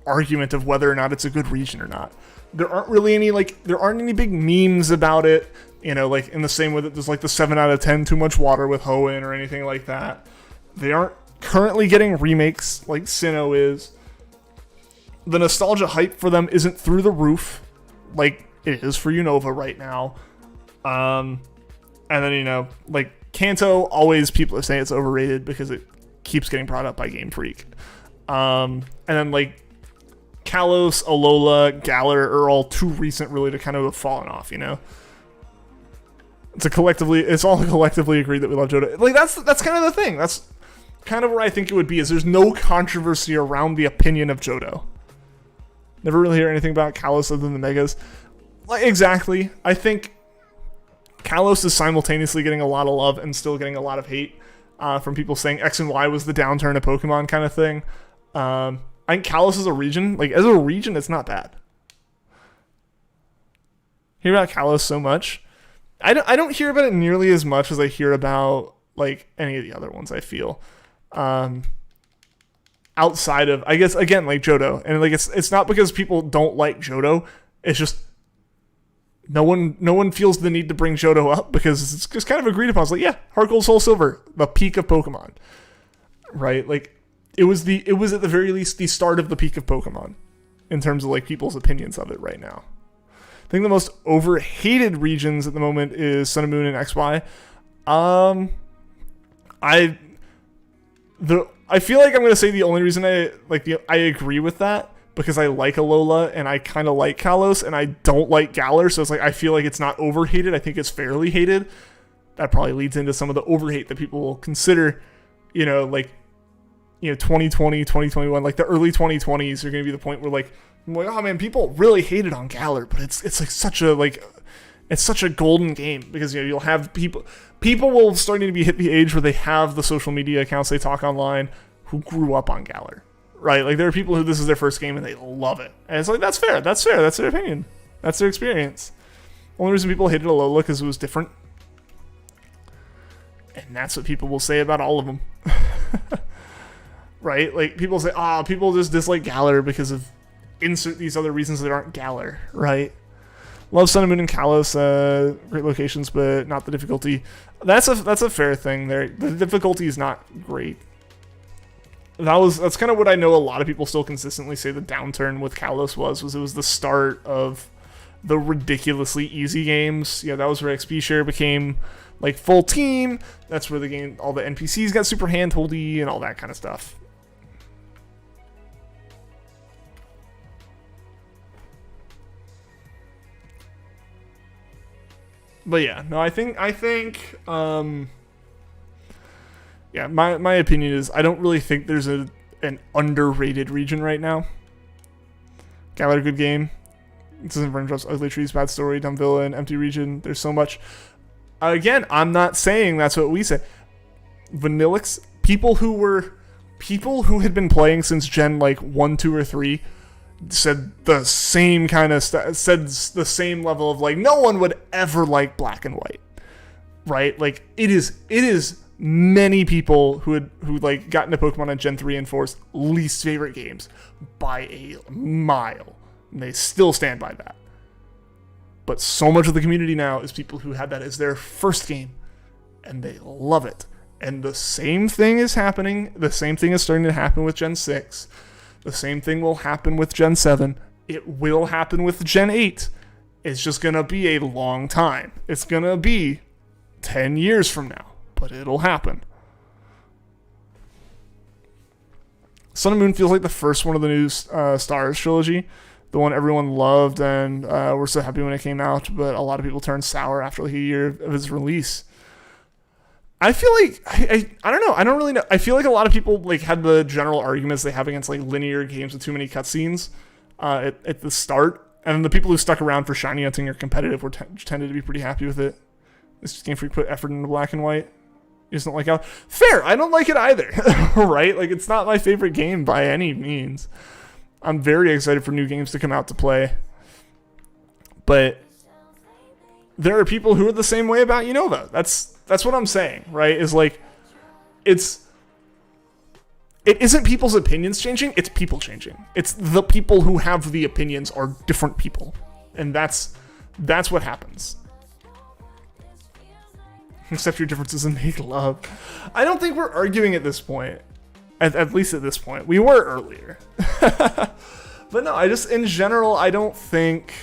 argument of whether or not it's a good region or not. There aren't really any, like, there aren't any big memes about it, you know, like, in the same way that there's, like, the 7 out of 10 Too Much Water with Hoenn or anything like that. They aren't currently getting remakes like Sinnoh is. The nostalgia hype for them isn't through the roof like it is for Unova right now. And then, you know, like Kanto, always people are saying it's overrated because it keeps getting brought up by Game Freak. And then like Kalos, Alola, Galar are all too recent really to kind of have fallen off, you know? It's all collectively agreed that we love Johto. Like that's kind of the thing. That's kind of where I think it would be, is there's no controversy around the opinion of Johto. Never really hear anything about Kalos other than the Megas. Like, exactly. I think Kalos is simultaneously getting a lot of love and still getting a lot of hate from people saying X and Y was the downturn of Pokemon kind of thing. I think Kalos is a region. Like, as a region, it's not bad. Hear about Kalos so much. I don't hear about it nearly as much as I hear about, like, any of the other ones, I feel. Outside of, I guess, again, like Johto. And like it's not because people don't like Johto. It's just no one feels the need to bring Johto up because it's just kind of agreed upon. It's like, yeah, Heart Gold Soul Silver, the peak of Pokemon. Right? Like it was at the very least the start of the peak of Pokemon in terms of like people's opinions of it right now. I think the most overhated regions at the moment is Sun and Moon and XY. I feel like I'm going to say the only reason I agree with that, because I like Alola and I kind of like Kalos and I don't like Galar, so it's like I feel like it's not overhated. I think it's fairly hated. That probably leads into some of the overhate that people will consider, you know, like, you know, 2020, 2021, like the early 2020s are going to be the point where like, oh man, people really hated on Galar, but it's like such a like, it's such a golden game because, you know, you'll have people will starting to be hit the age where they have the social media accounts, they talk online, who grew up on Galar, right? Like there are people who this is their first game and they love it, and it's like that's fair, that's their opinion, that's their experience. Only reason people hated Alola because it was different, and that's what people will say about all of them. Right? Like people say, people just dislike Galar because of insert these other reasons that aren't Galar, right? Love Sun and Moon and Kalos, great locations, but not the difficulty. That's a fair thing there. The difficulty is not great. That's kind of what I know a lot of people still consistently say the downturn with Kalos was it was the start of the ridiculously easy games. Yeah, that was where XP share became like full team. That's where the game, all the NPCs got super handholdy and all that kind of stuff. But yeah, no, I think yeah, my opinion is I don't really think there's an underrated region right now. Galar, good game. This isn't Burn Drops, Ugly Trees, Bad Story, Dumb Villain, Empty Region. There's so much. Again, I'm not saying that's what we said. Vanillix, people who had been playing since Gen like 1, 2, or 3 said the same kind of said the same level of like no one would ever like Black and White, right? Like it is many people who like got into Pokemon on Gen 3 and 4's least favorite games by a mile. And they still stand by that. But so much of the community now is people who had that as their first game, and they love it. And the same thing is happening. The same thing is starting to happen with Gen 6. The same thing will happen with Gen 7. It will happen with Gen 8. It's just going to be a long time. It's going to be 10 years from now, but it'll happen. Sun and Moon feels like the first one of the new Stars trilogy, the one everyone loved and were so happy when it came out, but a lot of people turned sour after like a year of its release. I feel like, I don't know, I don't really know. I feel like a lot of people like had the general arguments they have against like linear games with too many cutscenes at the start. And the people who stuck around for shiny hunting or competitive were tended to be pretty happy with it. This game for you put effort into black and white. You just don't like how fair. I don't like it either, right? Like it's not my favorite game by any means. I'm very excited for new games to come out to play, but there are people who are the same way about Unova. That's what I'm saying, right? Is like it isn't people's opinions changing, it's people changing. It's the people who have the opinions are different people. And that's what happens. Accept your differences and make love. I don't think we're arguing at this point. At least at this point. We were earlier. But no, I just, in general, I don't think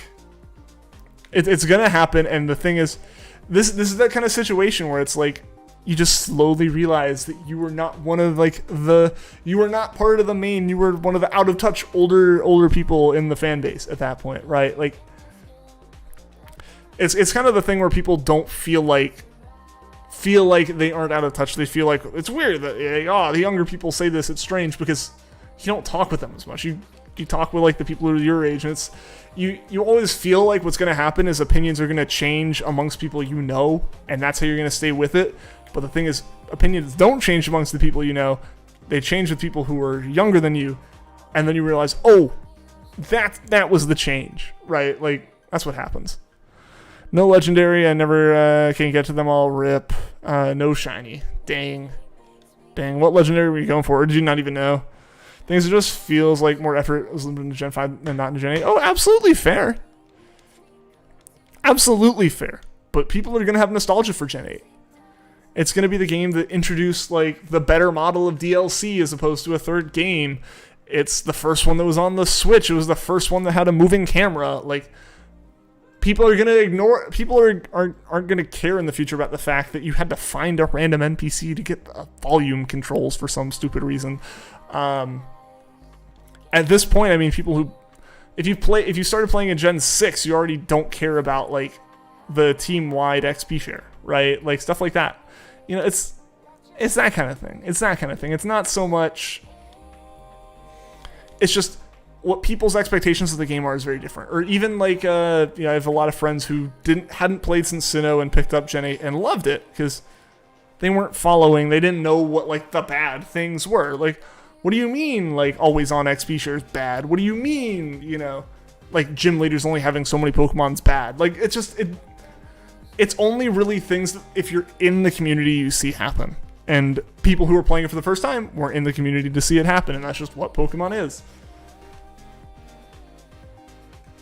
it's gonna happen. And the thing is, this is that kind of situation where it's like, you just slowly realize that you were not one of you were not part of the main, you were one of the out of touch older people in the fan base at that point, right? Like it's kind of the thing where people don't feel like they aren't out of touch. They feel like it's weird that the younger people say this, it's strange because you don't talk with them as much. You talk with like the people who are your age, and it's you always feel like what's going to happen is opinions are going to change amongst people you know, and that's how you're going to stay with it. But the thing is, opinions don't change amongst the people you know. They change with people who are younger than you. And then you realize, oh, that was the change, right? Like, that's what happens. No legendary. I never can get to them all. Rip. No shiny. Dang. What legendary were you going for? Or did you not even know? Things just feels like more effort was limited to Gen 5 than not in Gen 8. Oh, absolutely fair. Absolutely fair. But people are going to have nostalgia for Gen 8. It's going to be the game that introduced like the better model of DLC as opposed to a third game. It's the first one that was on the Switch. It was the first one that had a moving camera. Like people are going to ignore, people aren't going to care in the future about the fact that you had to find a random NPC to get volume controls for some stupid reason. At this point, I mean, people who, if you started playing in Gen 6, you already don't care about like the team-wide XP share, right? Like stuff like that. You know, it's that kind of thing. It's not so much. It's just what people's expectations of the game are is very different. Or even like, I have a lot of friends who hadn't played since Sinnoh and picked up Gen 8 and loved it because they weren't following. They didn't know what like the bad things were. Like, what do you mean like always on XP share is bad? What do you mean, like gym leaders only having so many Pokemon's bad? Like it's only really things that if you're in the community you see happen. And people who are playing it for the first time were in the community to see it happen, and that's just what Pokemon is.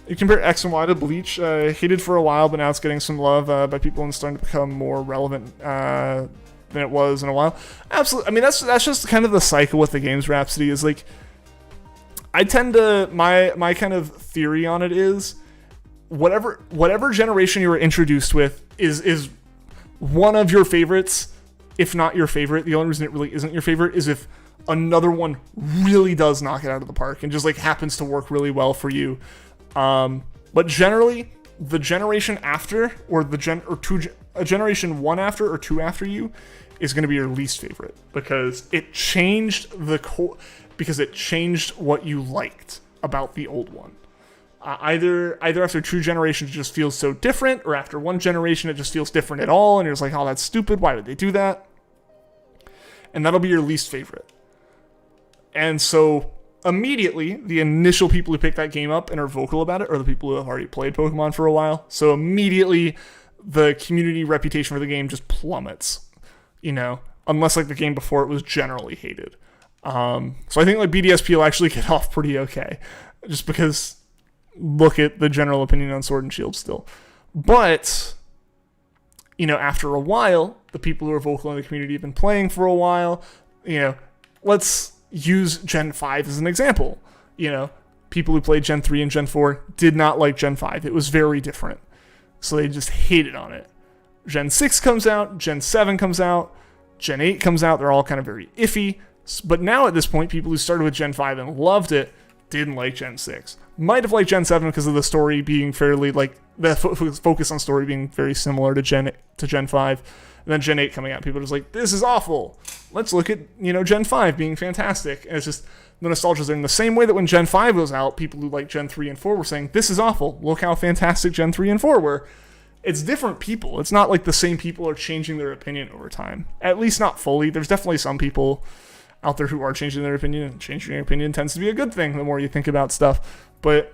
You compare X and Y to Bleach, hated for a while, but now it's getting some love by people and it's starting to become more relevant than it was in a while. Absolutely. I mean, that's just kind of the cycle with the games Rhapsody is like, I tend to, my kind of theory on it is, whatever generation you were introduced with is one of your favorites, if not your favorite. The only reason it really isn't your favorite is if another one really does knock it out of the park and just like happens to work really well for you. But generally, the generation after, or a generation one after or two after you, is going to be your least favorite because it changed because it changed what you liked about the old one. Either after two generations it just feels so different, or after one generation it just feels different at all, and you're just like, oh, that's stupid, why would they do that? And that'll be your least favorite. And so immediately, the initial people who pick that game up and are vocal about it are the people who have already played Pokemon for a while. So immediately, the community reputation for the game just plummets, unless like the game before it was generally hated. So I think like BDSP will actually get off pretty okay, just because look at the general opinion on Sword and Shield still. But, you know, after a while, the people who are vocal in the community have been playing for a while. You know, let's use Gen 5 as an example. You know, people who played Gen 3 and Gen 4 did not like Gen 5. It was very different. So they just hated on it. Gen 6 comes out, Gen 7 comes out, Gen 8 comes out. They're all kind of very iffy. But now at this point, people who started with Gen 5 and loved it didn't like Gen 6. Might have liked Gen 7 because of the story being fairly, like, the focus on story being very similar to Gen 5. And then Gen 8 coming out, people are just like, this is awful. Let's look at, you know, Gen 5 being fantastic. And it's just, the nostalgia's there in the same way that when Gen 5 was out, people who like Gen 3 and 4 were saying, this is awful. Look how fantastic Gen 3 and 4 were. It's different people. It's not like the same people are changing their opinion over time. At least not fully. There's definitely some people out there who are changing their opinion, and changing your opinion tends to be a good thing the more you think about stuff. But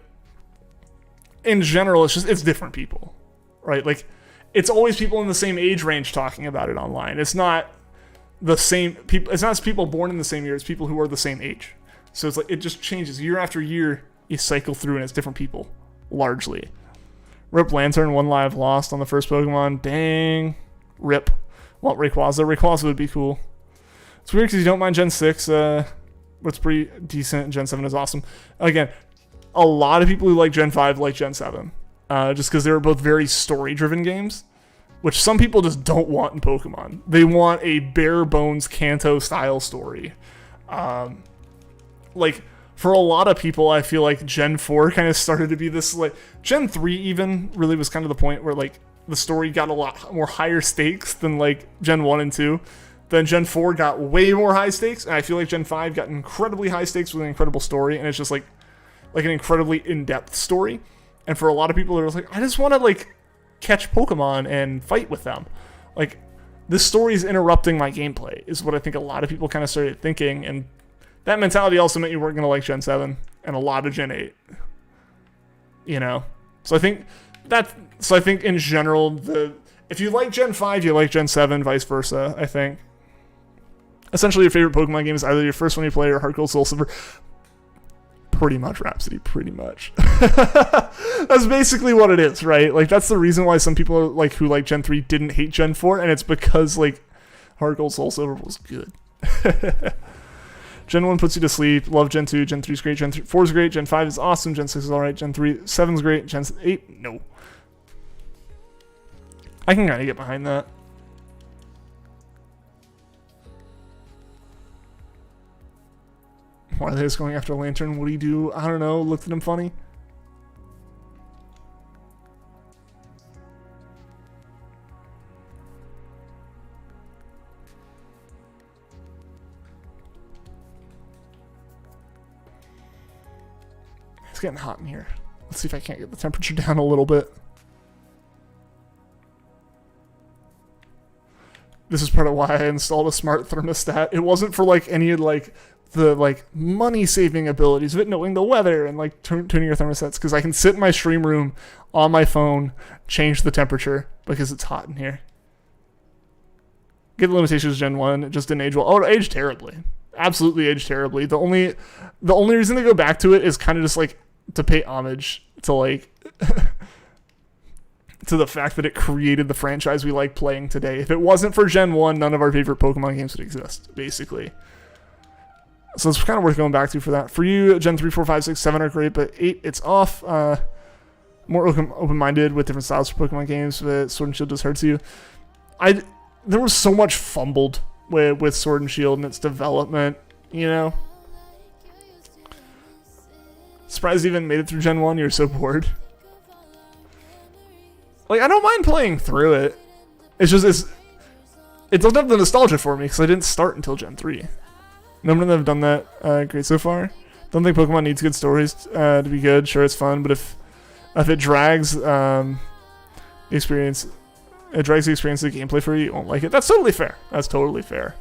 in general, it's different people, right? Like, it's always people in the same age range talking about it online. It's not the same people. It's not people born in the same year. It's people who are the same age. So it's like, it just changes year after year. You cycle through and it's different people, largely. Rip Lantern, 1 live lost on the first Pokemon. Dang. Rip. Want Rayquaza. Rayquaza would be cool. It's weird because you don't mind Gen 6, but it's pretty decent. Gen 7 is awesome. Again, a lot of people who like Gen 5 like Gen 7, just because they were both very story-driven games, which some people just don't want in Pokemon. They want a bare-bones Kanto-style story. Like, for a lot of people, I feel like Gen 4 kind of started to be this, like, Gen 3 even really was kind of the point where, like, the story got a lot more higher stakes than, like, Gen 1 and 2. Then Gen 4 got way more high stakes, and I feel like Gen 5 got incredibly high stakes with an incredible story, and it's just like an incredibly in-depth story. And for a lot of people, they're like, I just want to like catch Pokemon and fight with them. Like, this story is interrupting my gameplay, is what I think a lot of people kind of started thinking, and that mentality also meant you weren't going to like Gen 7 and a lot of Gen 8. You know? So I think in general, if you like Gen 5, you like Gen 7, vice versa, I think. Essentially, your favorite Pokemon game is either your first one you play or Heart Gold Soul Silver. Pretty much, Rhapsody, pretty much. That's basically what it is, right? Like, that's the reason why some people are, like, who like Gen 3 didn't hate Gen 4, and it's because, like, Heart Gold Soul Silver was good. Gen 1 puts you to sleep. Love Gen 2. Gen 3 is great. Gen 4 is great. Gen 5 is awesome. Gen 6 is alright. Gen 7 is great. Gen 8, no. I can kind of get behind that. Why are they just going after Lantern? What do you do? I don't know. Looked at him funny. It's getting hot in here. Let's see if I can't get the temperature down a little bit. This is part of why I installed a smart thermostat. It wasn't for like any of like the like money saving abilities of it, knowing the weather and like tuning your thermostats, because I can sit in my stream room on my phone, change the temperature because it's hot in here. Get the limitations Gen 1, it just didn't age well. Oh, it aged terribly. Absolutely aged terribly. The only reason to go back to it is kind of just like to pay homage to like to the fact that it created the franchise we like playing today. If it wasn't for Gen 1, none of our favorite Pokemon games would exist, basically. So it's kind of worth going back to for that. For you, Gen 3, 4, 5, 6, 7 are great, but 8, it's off. More open-minded with different styles for Pokemon games, but Sword and Shield just hurts you. There was so much fumbled with Sword and Shield and its development, you know? Surprised you even made it through Gen 1, you're so bored. Like, I don't mind playing through it. It's just, it doesn't have the nostalgia for me, because I didn't start until Gen 3. None of them have done that great so far. Don't think Pokemon needs good stories to be good. Sure, it's fun, but if it drags the experience, of the gameplay for you, you won't like it. That's totally fair. That's totally fair.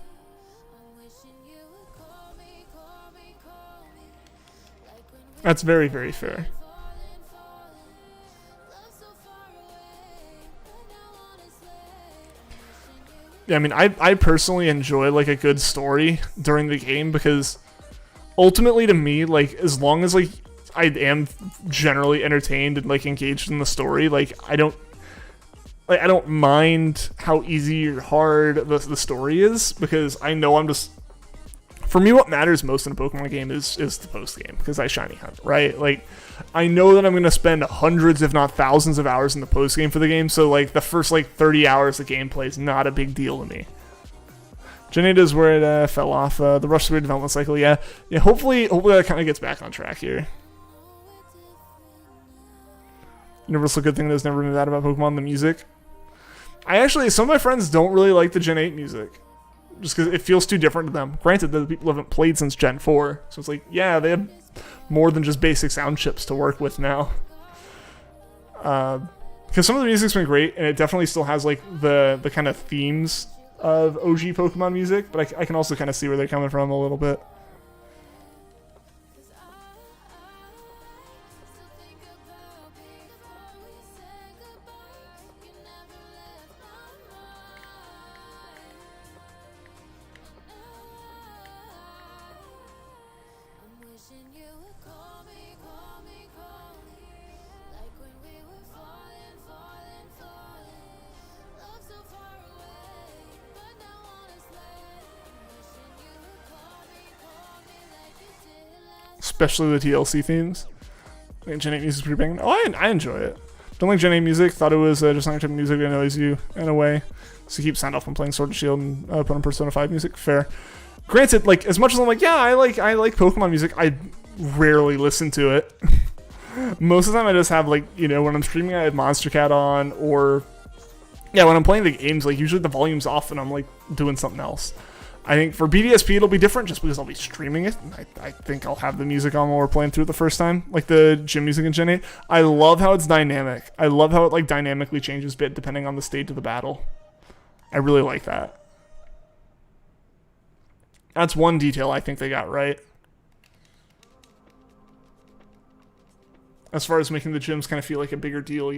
That's very, very fair. Yeah, I mean, I personally enjoy like a good story during the game because ultimately to me, like as long as like I am generally entertained and like engaged in the story, like I don't mind how easy or hard the story is because I know I'm just, for me what matters most in a Pokemon game is the post game because I shiny hunt, right? Like I know that I'm going to spend hundreds if not thousands of hours in the post game for the game, so like the first like 30 hours of gameplay is not a big deal to me. Gen 8 is where it fell off. The rush through development cycle, yeah. Hopefully that kind of gets back on track here. Universal good thing that's never been bad about Pokemon, the music. Some of my friends don't really like the Gen 8 music. Just because it feels too different to them. Granted, the people haven't played since Gen 4. So it's like, yeah, they have more than just basic sound chips to work with now. Because some of the music's been great, and it definitely still has like the kind of themes of OG Pokemon music. But I can also kind of see where they're coming from a little bit. Especially the TLC themes. I think Gen 8 music is pretty banging. Oh, I enjoy it. Don't like Gen 8 music. Thought it was just another type of music that annoys you in a way. So keep sound off when playing Sword and Shield and put on Persona 5 music. Fair. Granted, like as much as I'm like, yeah, I like Pokemon music, I rarely listen to it. Most of the time I just have like, when I'm streaming I have Monster Cat on, or yeah, when I'm playing the games, like usually the volume's off and I'm like doing something else. I think for BDSP it'll be different just because I'll be streaming it. I think I'll have the music on while we're playing through it the first time, like the gym music in Gen 8. I love how it's dynamic. I love how it like dynamically changes a bit depending on the stage of the battle. I really like that. That's one detail I think they got right. As far as making the gyms kind of feel like a bigger deal,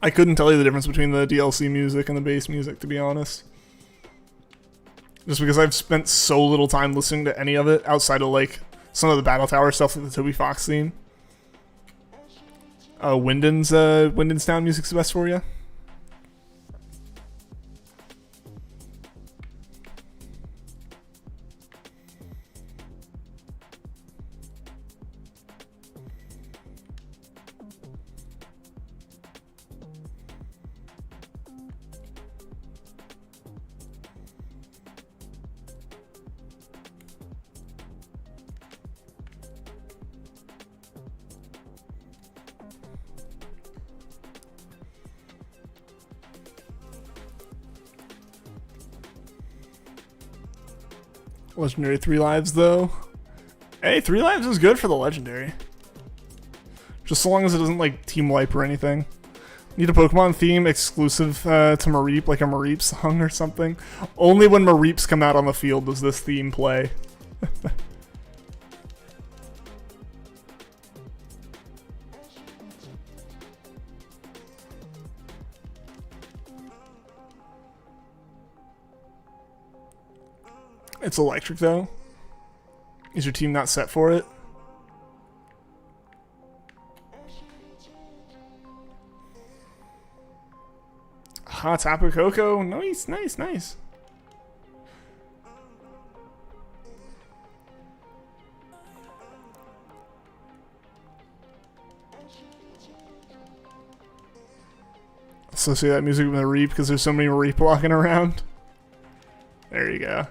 I couldn't tell you the difference between the DLC music and the base music, to be honest. Just because I've spent so little time listening to any of it outside of like some of the Battle Tower stuff like the Toby Fox theme. Wyndon's Town music's the best for you. Legendary 3 lives, though. Hey, 3 lives is good for the legendary. Just so long as it doesn't, like, team wipe or anything. Need a Pokemon theme exclusive to Mareep, like a Mareep song or something. Only when Mareeps come out on the field does this theme play. It's electric, though. Is your team not set for it? Tapu Koko. Nice, nice, nice. Associate that music with a Reap because there's so many Reap walking around. There you go.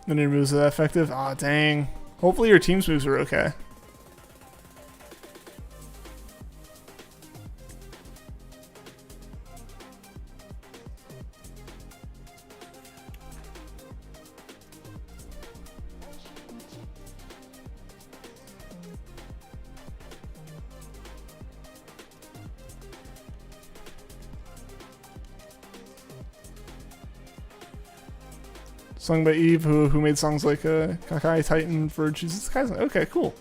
Then your moves are that effective? Aw, dang. Hopefully your team's moves are okay. Sung by Eve, who made songs like Kakai Titan for Jesus Kaisen. Okay, cool.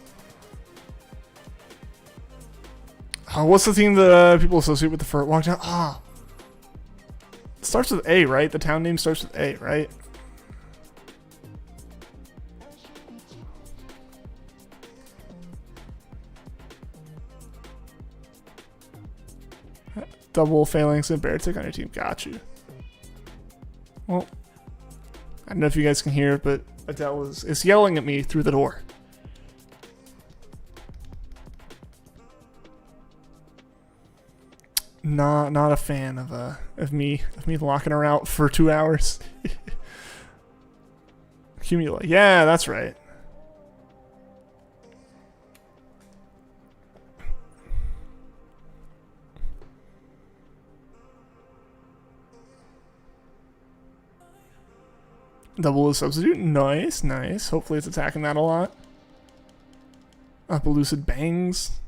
What's the theme that people associate with the fur? Walk down. Ah. It starts with A, right? The town name starts with A, right? Double phalanx and bear tick on your team. Got you. Well, I don't know if you guys can hear it, but Adele is yelling at me through the door. Not a fan of me locking her out for 2 hours. Accumulate. Yeah, that's right. Double is substitute. Nice, nice. Hopefully it's attacking that a lot. Up elusive bangs.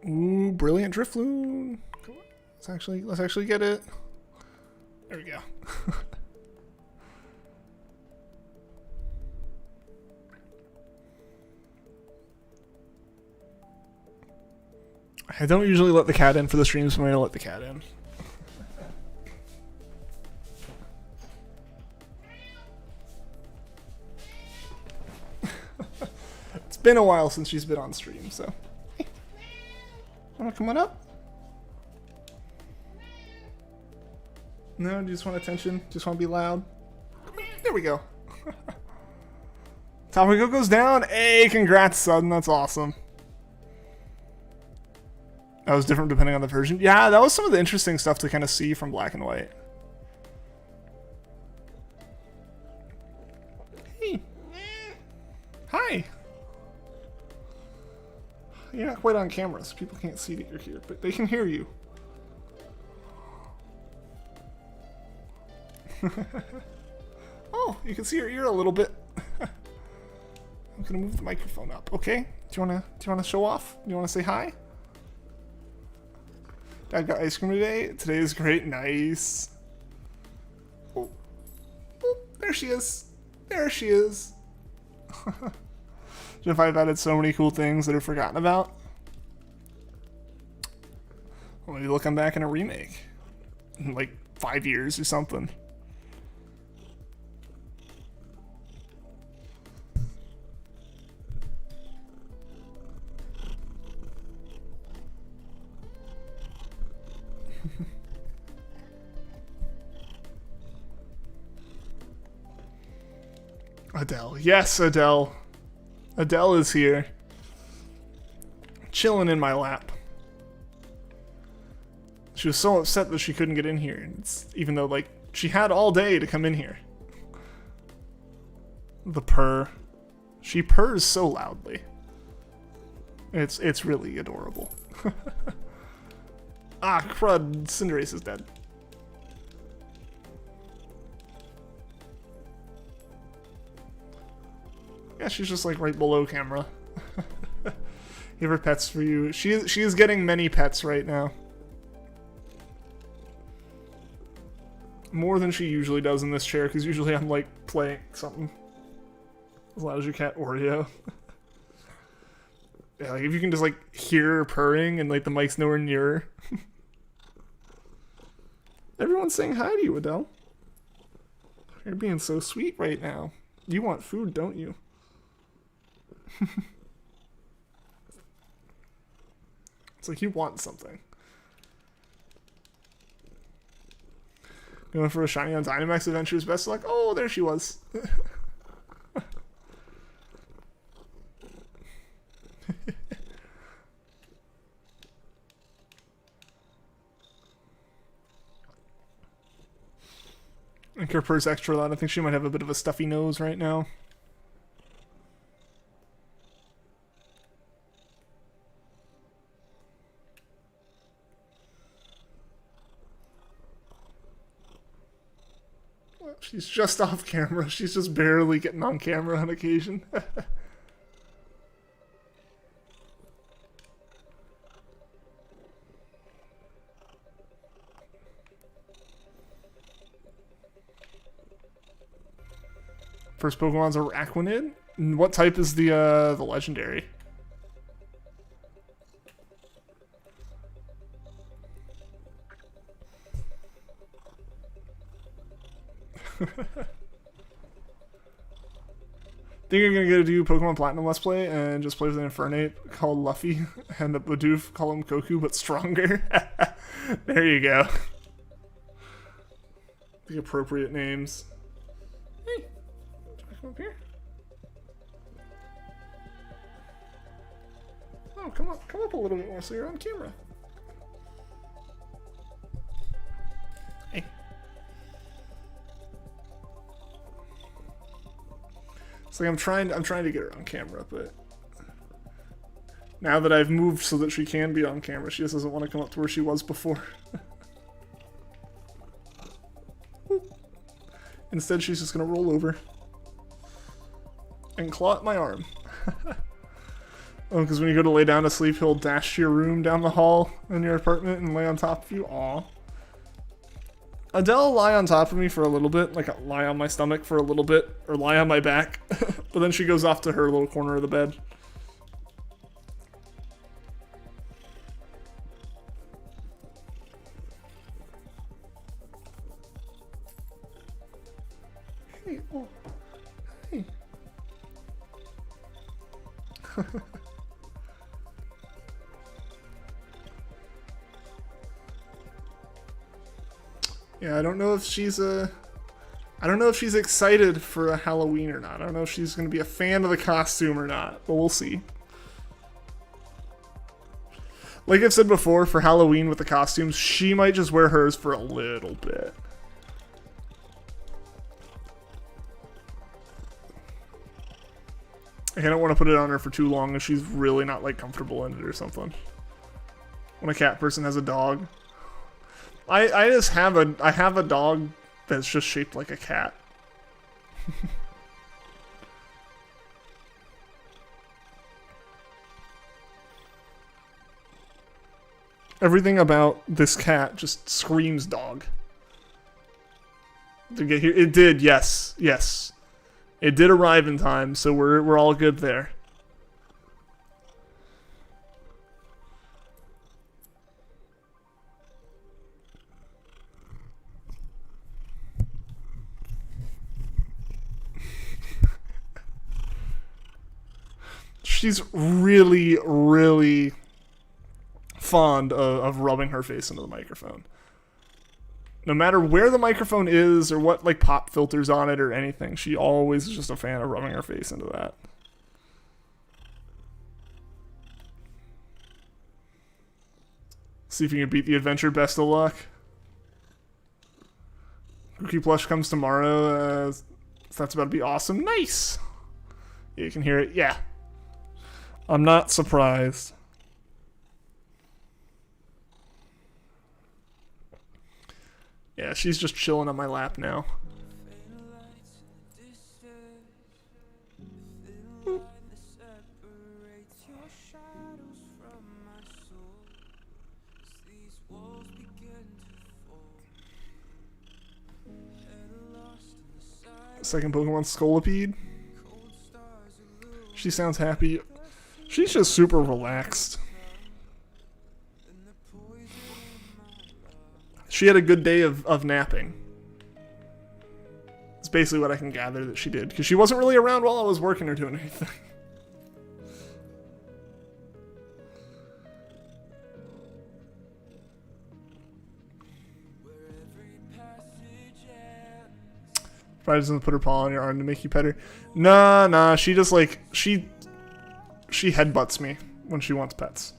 Ooh, brilliant Drifloon. Let's actually get it. There we go. I don't usually let the cat in for the streams, but I'm gonna let the cat in. It's been a while since she's been on stream, so. Hey. Wanna come on up? No, do you just want attention? Just want to be loud? There we go. Topico goes down. Hey, congrats, son. That's awesome. That was different depending on the version. Yeah, that was some of the interesting stuff to kind of see from Black and White. Hey. Hi. You're not quite on camera, so people can't see that you're here, but they can hear you. Oh, you can see your ear a little bit. I'm gonna move the microphone up. Okay. Do you wanna show off? Do you wanna say hi? Dad got ice cream today. Today is great. Nice. Oh. Oh, there she is. There she is. Jeff, I've added so many cool things that I've forgotten about. Well, maybe they'll come back in a remake in like 5 years or something. Adele. Yes, Adele. Adele is here. Chilling in my lap. She was so upset that she couldn't get in here. Even though, like, she had all day to come in here. The purr. She purrs so loudly. It's really adorable. Ah, crud. Cinderace is dead. Yeah, she's just like right below camera. Give her pets for you. She is getting many pets right now. More than she usually does in this chair, because usually I'm like playing something. As loud as your cat Oreo. Yeah, like if you can just like hear her purring and like the mic's nowhere near her. Everyone's saying hi to you, Adele. You're being so sweet right now. You want food, don't you? It's like you want something. Going for a shiny on Dynamax Adventures best luck. Oh, there she was. I think her purr's extra loud. I think she might have a bit of a stuffy nose right now. She's just off camera. She's just barely getting on camera on occasion. First Pokemon's a Araquanid? What type is the legendary? Think you're gonna do Pokemon Platinum Let's Play and just play with an Infernape called Luffy and a Bidoof call him Goku but stronger? There you go. The appropriate names. Hey, come up here. Oh, come up a little bit more so you're on camera. Hey. It's like I'm trying to get her on camera, but now that I've moved so that she can be on camera, she just doesn't want to come up to where she was before. Instead, she's just gonna roll over and claw at my arm. Oh, because when you go to lay down to sleep, he'll dash to your room down the hall in your apartment and lay on top of you. Aw. Adele will lie on top of me for a little bit, like lie on my stomach for a little bit, or lie on my back, but then she goes off to her little corner of the bed. Hey, oh, hey. Yeah, I don't know if she's excited for a Halloween or not. I don't know if she's going to be a fan of the costume or not, but we'll see. Like I've said before, for Halloween with the costumes, she might just wear hers for a little bit. I don't want to put it on her for too long if she's really not like comfortable in it or something. When a cat person has a dog. I have a dog that's just shaped like a cat. Everything about this cat just screams dog. To get here, it did, yes. It did arrive in time, so we're all good there. She's really, really fond of rubbing her face into the microphone. No matter where the microphone is or what like pop filters on it or anything, she always is just a fan of rubbing her face into that. See if you can beat the adventure. Best of luck. Cookie Plush comes tomorrow. So that's about to be awesome. Nice. Yeah, you can hear it. Yeah. I'm not surprised. Yeah, she's just chilling on my lap now. Second Pokemon, Scolipede. She sounds happy. She's just super relaxed. She had a good day of napping. It's basically what I can gather that she did. Because she wasn't really around while I was working or doing anything. Probably doesn't put her paw on your arm to make you pet her. Nah, she just like, she headbutts me when she wants pets.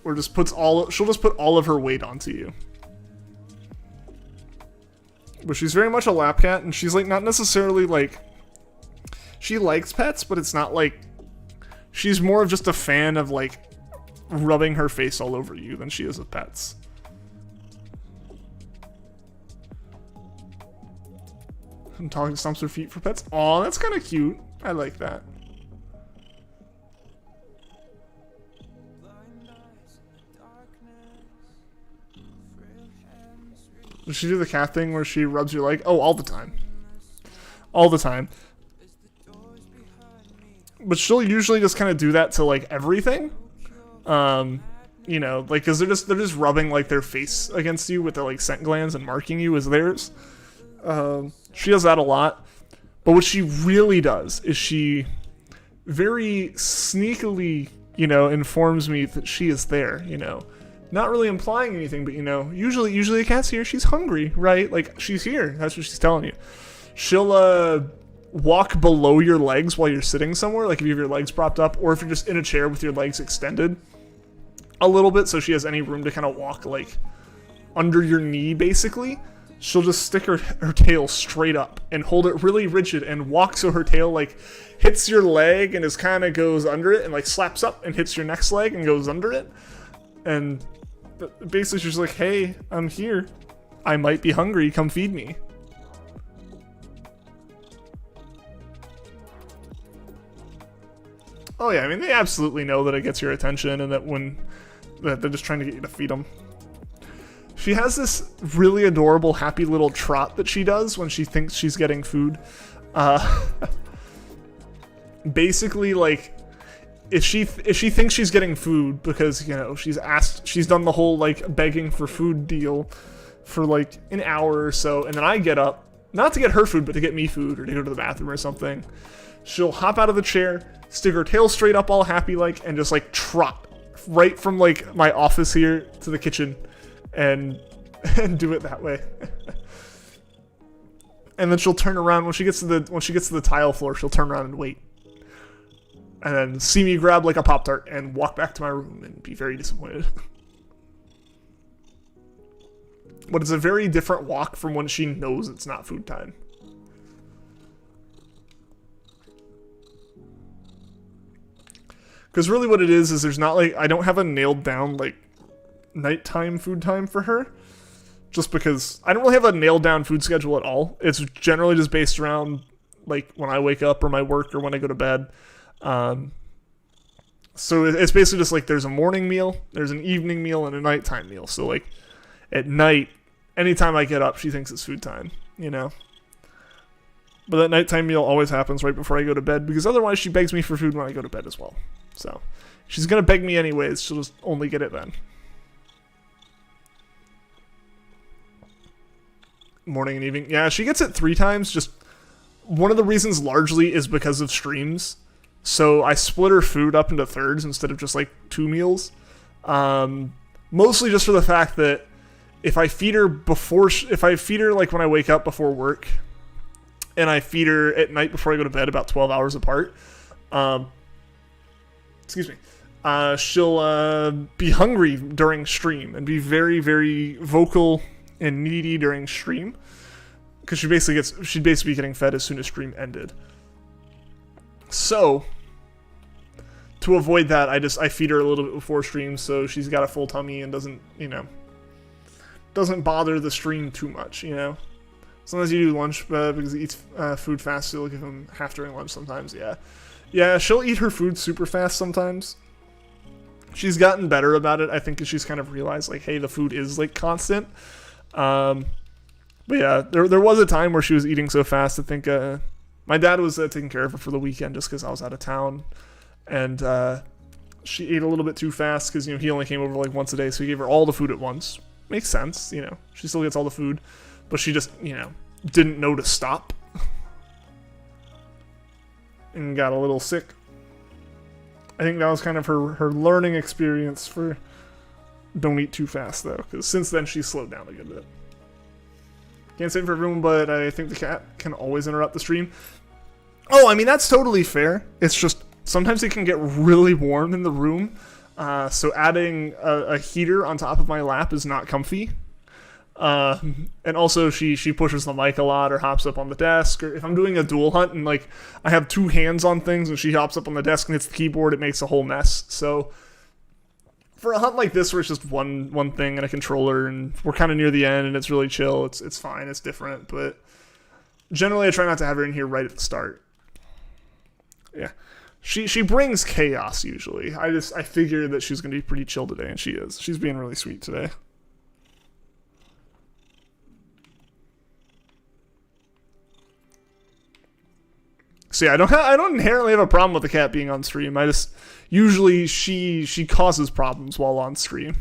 Or just puts she'll just put all of her weight onto you. But she's very much a lap cat, and she's like not necessarily like, she likes pets, but it's not like, she's more of just a fan of like rubbing her face all over you than she is of pets. And talking stomps her feet for pets. Aw, that's kind of cute. I like that. Does she do the cat thing where she rubs your leg? Oh, all the time. All the time. But she'll usually just kind of do that to like everything. You know, like, cause they're just rubbing like their face against you with their like scent glands and marking you as theirs. She does that a lot. But what she really does is she very sneakily, you know, informs me that she is there, you know. Not really implying anything, but, you know, usually a cat's here, she's hungry, right? Like, she's here. That's what she's telling you. She'll walk below your legs while you're sitting somewhere, like if you have your legs propped up, or if you're just in a chair with your legs extended a little bit so she has any room to kind of walk, like, under your knee, basically. She'll just stick her tail straight up and hold it really rigid and walk so her tail, like, hits your leg and just kind of goes under it and, like, slaps up and hits your next leg and goes under it. And basically she's like, hey, I'm here. I might be hungry. Come feed me. Oh, yeah. I mean, they absolutely know that it gets your attention and that they're just trying to get you to feed them. She has this really adorable, happy little trot that she does when she thinks she's getting food. Basically, like, if she thinks she's getting food because, you know, she's done the whole, like, begging for food deal for, like, an hour or so, and then I get up, not to get her food, but to get me food or to go to the bathroom or something. She'll hop out of the chair, stick her tail straight up all happy-like, and just, like, trot right from, like, my office here to the kitchen. And do it that way. And then she'll turn around when she gets to the tile floor. She'll turn around and wait, and then see me grab like a Pop-Tart and walk back to my room and be very disappointed. But it's a very different walk from when she knows it's not food time. Because really what it is there's not like, I don't have a nailed down like nighttime food time for her, just because I don't really have a nailed down food schedule at all. It's generally just based around like when I wake up or my work or when I go to bed. So it's basically just like there's a morning meal, there's an evening meal, and a nighttime meal. So like at night, anytime I get up, she thinks it's food time, you know. But that nighttime meal always happens right before I go to bed, because otherwise she begs me for food when I go to bed as well. So she's gonna beg me anyways, she'll just only get it then. Morning and evening. Yeah, she gets it 3 times. Just one of the reasons largely is because of streams. So I split her food up into thirds instead of just like 2 meals. Mostly just for the fact that if I feed her like when I wake up before work, and I feed her at night before I go to bed about 12 hours apart, she'll be hungry during stream and be very, very vocal and needy during stream, because she'd basically be getting fed as soon as stream ended. So to avoid that, I feed her a little bit before stream, so she's got a full tummy and doesn't bother the stream too much, you know. Sometimes you do lunch because he eats food fast, so you'll give him half during lunch sometimes. Yeah, she'll eat her food super fast sometimes. She's gotten better about it, I think, because she's kind of realized like, hey, the food is like constant. But yeah, there was a time where she was eating so fast. I think my dad was taking care of her for the weekend just because I was out of town, and she ate a little bit too fast because, you know, he only came over like once a day, so he gave her all the food at once. Makes sense, you know. She still gets all the food, but she just, you know, didn't know to stop and got a little sick. I think that was kind of her learning experience for don't eat too fast, though, because since then she's slowed down a good bit. Can't say it for everyone, but I think the cat can always interrupt the stream. Oh, I mean, that's totally fair. It's just sometimes it can get really warm in the room, so adding a heater on top of my lap is not comfy. And also she pushes the mic a lot or hops up on the desk, or if I'm doing a dual hunt and like I have 2 hands on things and she hops up on the desk and hits the keyboard, it makes a whole mess. So for a hunt like this where it's just one thing and a controller and we're kind of near the end and it's really chill, it's fine, it's different. But Generally, I try not to have her in here right at the start. Yeah. She brings chaos usually. I figured that she's going to be pretty chill today, and she is. She's being really sweet today. So yeah, I don't inherently have a problem with the cat being on stream. I just usually she causes problems while on stream.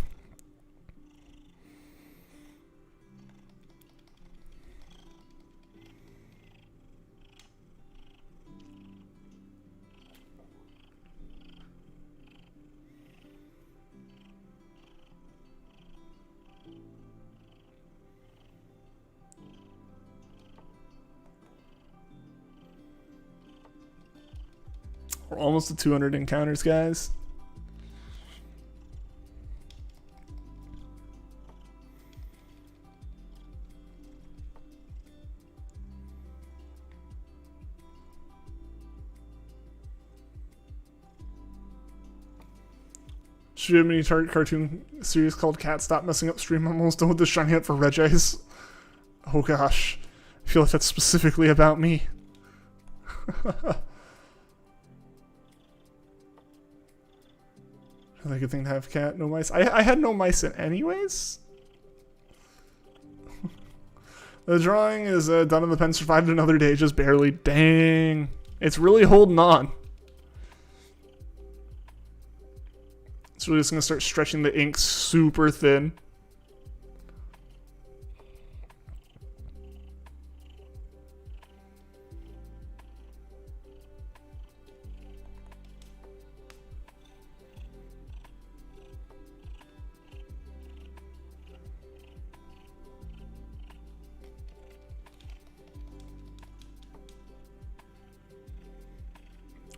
We're almost at 200 encounters, guys. Should we have any cartoon series called Cat Stop Messing Up Stream? I'm almost done with this shiny up for Regice. Oh gosh. I feel like that's specifically about me. Another good thing to have cat, no mice. I had no mice in anyways. The drawing is done and the pen survived another day, just barely. Dang. It's really holding on. It's really just going to start stretching the ink super thin.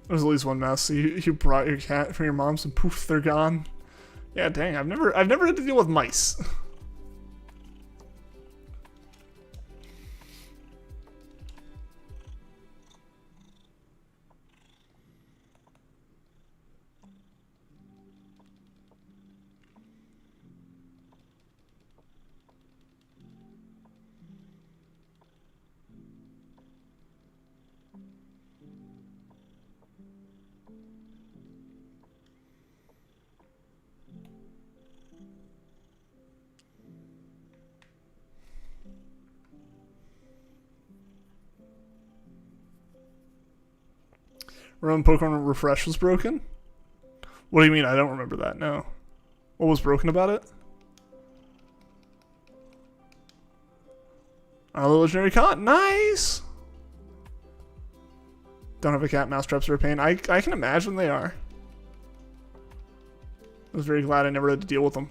There's at least one mouse. So you brought your cat from your mom's and poof, they're gone. Yeah, dang. I've never had to deal with mice. Remember Pokemon Refresh was broken? What do you mean? I don't remember that. No. What was broken about it? Oh, the legendary con. Nice! Don't have a cat. Mouse traps are a pain. I can imagine they are. I was very glad I never had to deal with them.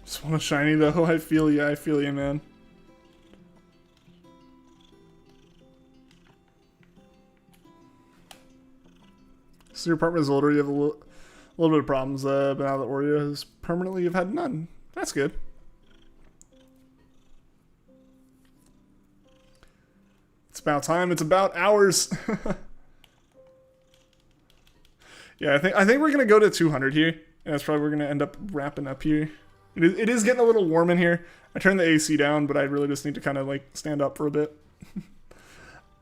Just want a shiny though. I feel you, man. So your apartment is older. You have a little bit of problems, but now that Oreo is permanently, you've had none. That's good. It's about time. It's about hours. Yeah, I think we're gonna go to 200 here, and that's probably we're gonna end up wrapping up here. It is getting a little warm in here. I turned the AC down, but I really just need to kind of like stand up for a bit.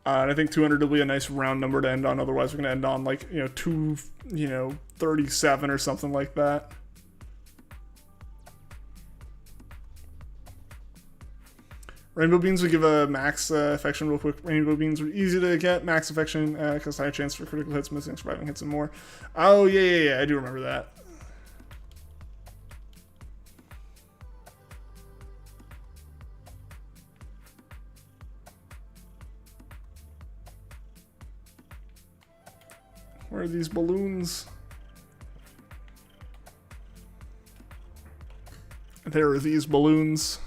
And I think 200 will be a nice round number to end on. Otherwise, we're gonna end on like 237 or something like that. Rainbow beans would give a max affection real quick. Rainbow beans were easy to get. Max affection because higher chance for critical hits, missing, surviving hits, and more. Oh yeah. I do remember that. Where are these balloons? There are these balloons.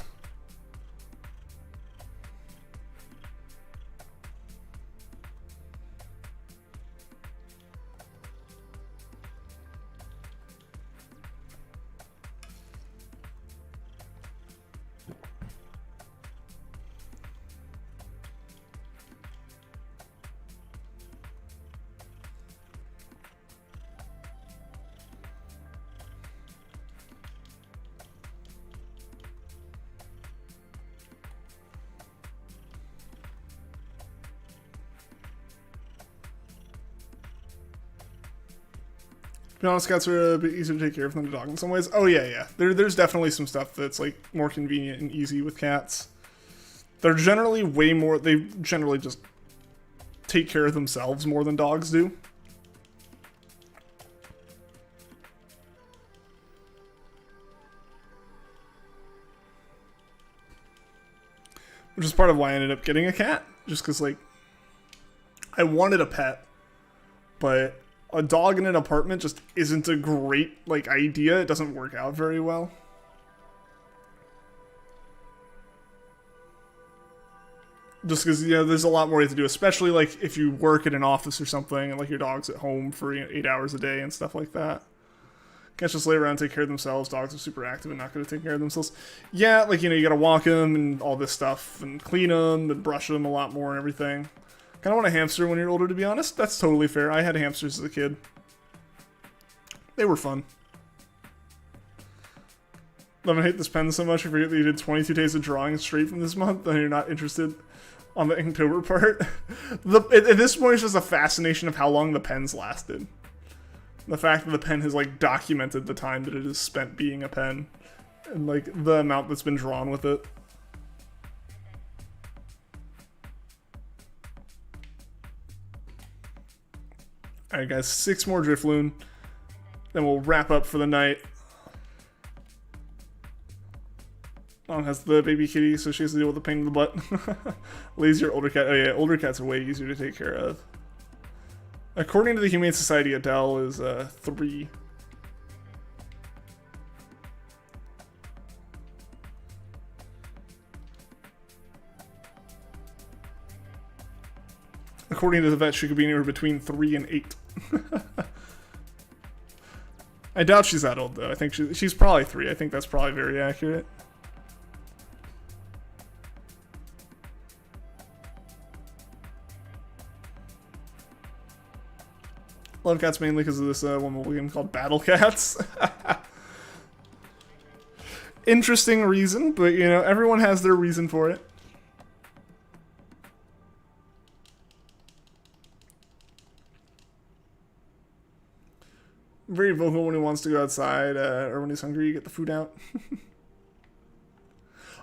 be honest, cats are a bit easier to take care of than a dog in some ways. Oh yeah, yeah. There's definitely some stuff that's like more convenient and easy with cats. They're generally way more. They generally just take care of themselves more than dogs do. Which is part of why I ended up getting a cat. Just because, like, I wanted a pet, but a dog in an apartment just isn't a great, like, idea. It doesn't work out very well. Just because, you know, there's a lot more you have to do, especially, like, if you work in an office or something, and, like, your dog's at home for, 8 hours a day and stuff like that. Cats just lay around and take care of themselves. Dogs are super active and not going to take care of themselves. Yeah, like, you gotta walk them and all this stuff, and clean them and brush them a lot more and everything. Kind of want a hamster when you're older, to be honest. That's totally fair. I had hamsters as a kid. They were fun. Love and hate this pen so much. I forget that you did 22 days of drawing straight from this month, and you're not interested on the Inktober part. At this point, it's just a fascination of how long the pens lasted. The fact that the pen has, like, documented the time that it has spent being a pen. And, like, the amount that's been drawn with it. Alright, guys. 6 more Drifloon. Then we'll wrap up for the night. Mom has the baby kitty, so she has to deal with the pain in the butt. Lazier older cat. Oh, yeah. Older cats are way easier to take care of. According to the Humane Society, Adele is 3. According to the vet, she could be anywhere between 3 and 8. I doubt she's that old, though. I think she's probably 3. I think that's probably very accurate. Love cats mainly because of this one mobile game called Battle Cats. Interesting reason, but everyone has their reason for it. Very vocal when he wants to go outside, or when he's hungry, you get the food out.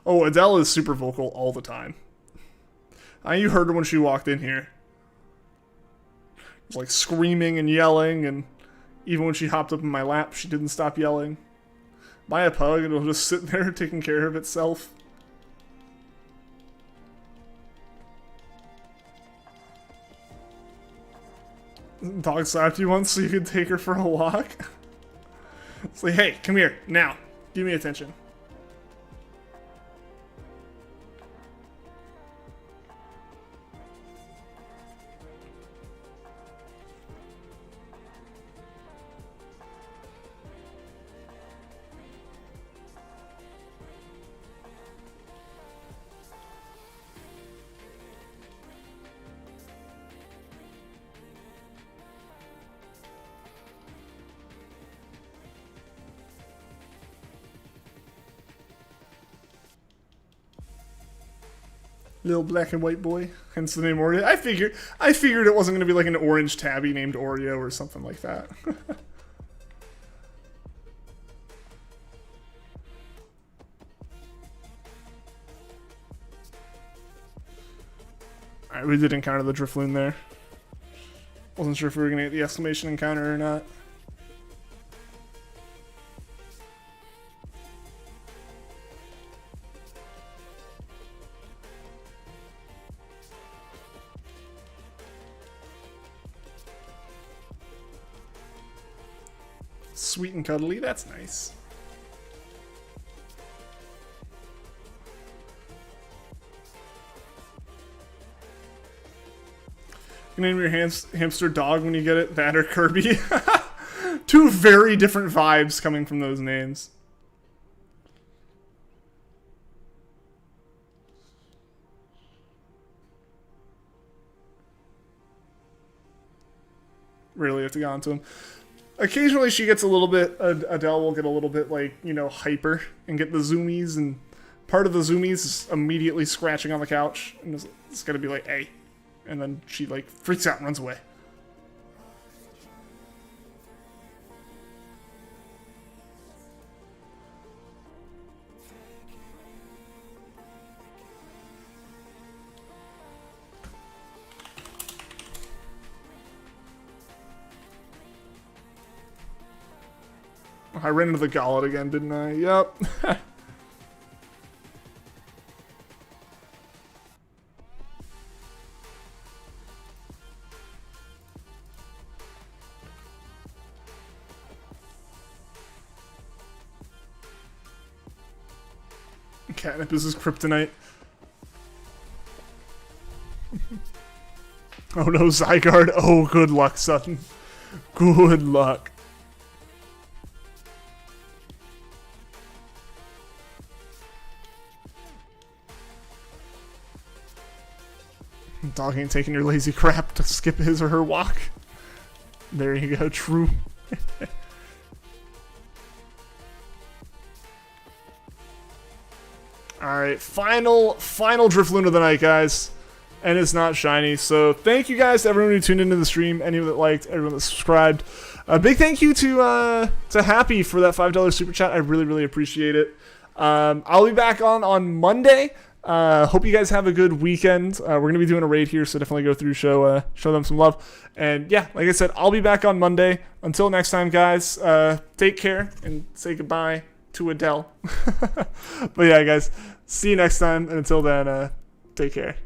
Oh, Adele is super vocal all the time. You heard her when she walked in here. Was like screaming and yelling, and even when she hopped up in my lap, she didn't stop yelling. Buy a pug, and it'll just sit there taking care of itself. Dog slapped you once so you could take her for a walk? It's like, hey, come here, now. Give me attention. Little black and white boy, hence the name Oreo. I figured it wasn't going to be like an orange tabby named Oreo or something like that. Alright, we did encounter the Drifloon there. Wasn't sure if we were going to get the exclamation encounter or not. Sweet and cuddly, that's nice. You name your hamster dog when you get it, that or Kirby. 2 very different vibes coming from those names. Really have to go on to him. Occasionally she gets a little bit, Adele will get a little bit, like, hyper and get the zoomies, and part of the zoomies is immediately scratching on the couch, and it's gonna be like, hey. And then she, like, freaks out and runs away. I ran into the gauntlet again, didn't I? Yep. Catnip is his kryptonite. Oh no, Zygarde. Oh, good luck, Sutton. Good luck. Dog ain't taking your lazy crap to skip his or her walk. There you go, true. Alright, final Drifloon of the night, guys. And it's not shiny. So thank you guys to everyone who tuned into the stream, anyone that liked, everyone that subscribed. A big thank you to Happy for that $5 super chat. I really, really appreciate it. I'll be back on Monday. Hope you guys have a good weekend. We're going to be doing a raid here, so definitely go through, show them some love. And yeah, like I said, I'll be back on Monday. Until next time, guys, take care and say goodbye to Adele. But yeah, guys, see you next time. And until then, take care.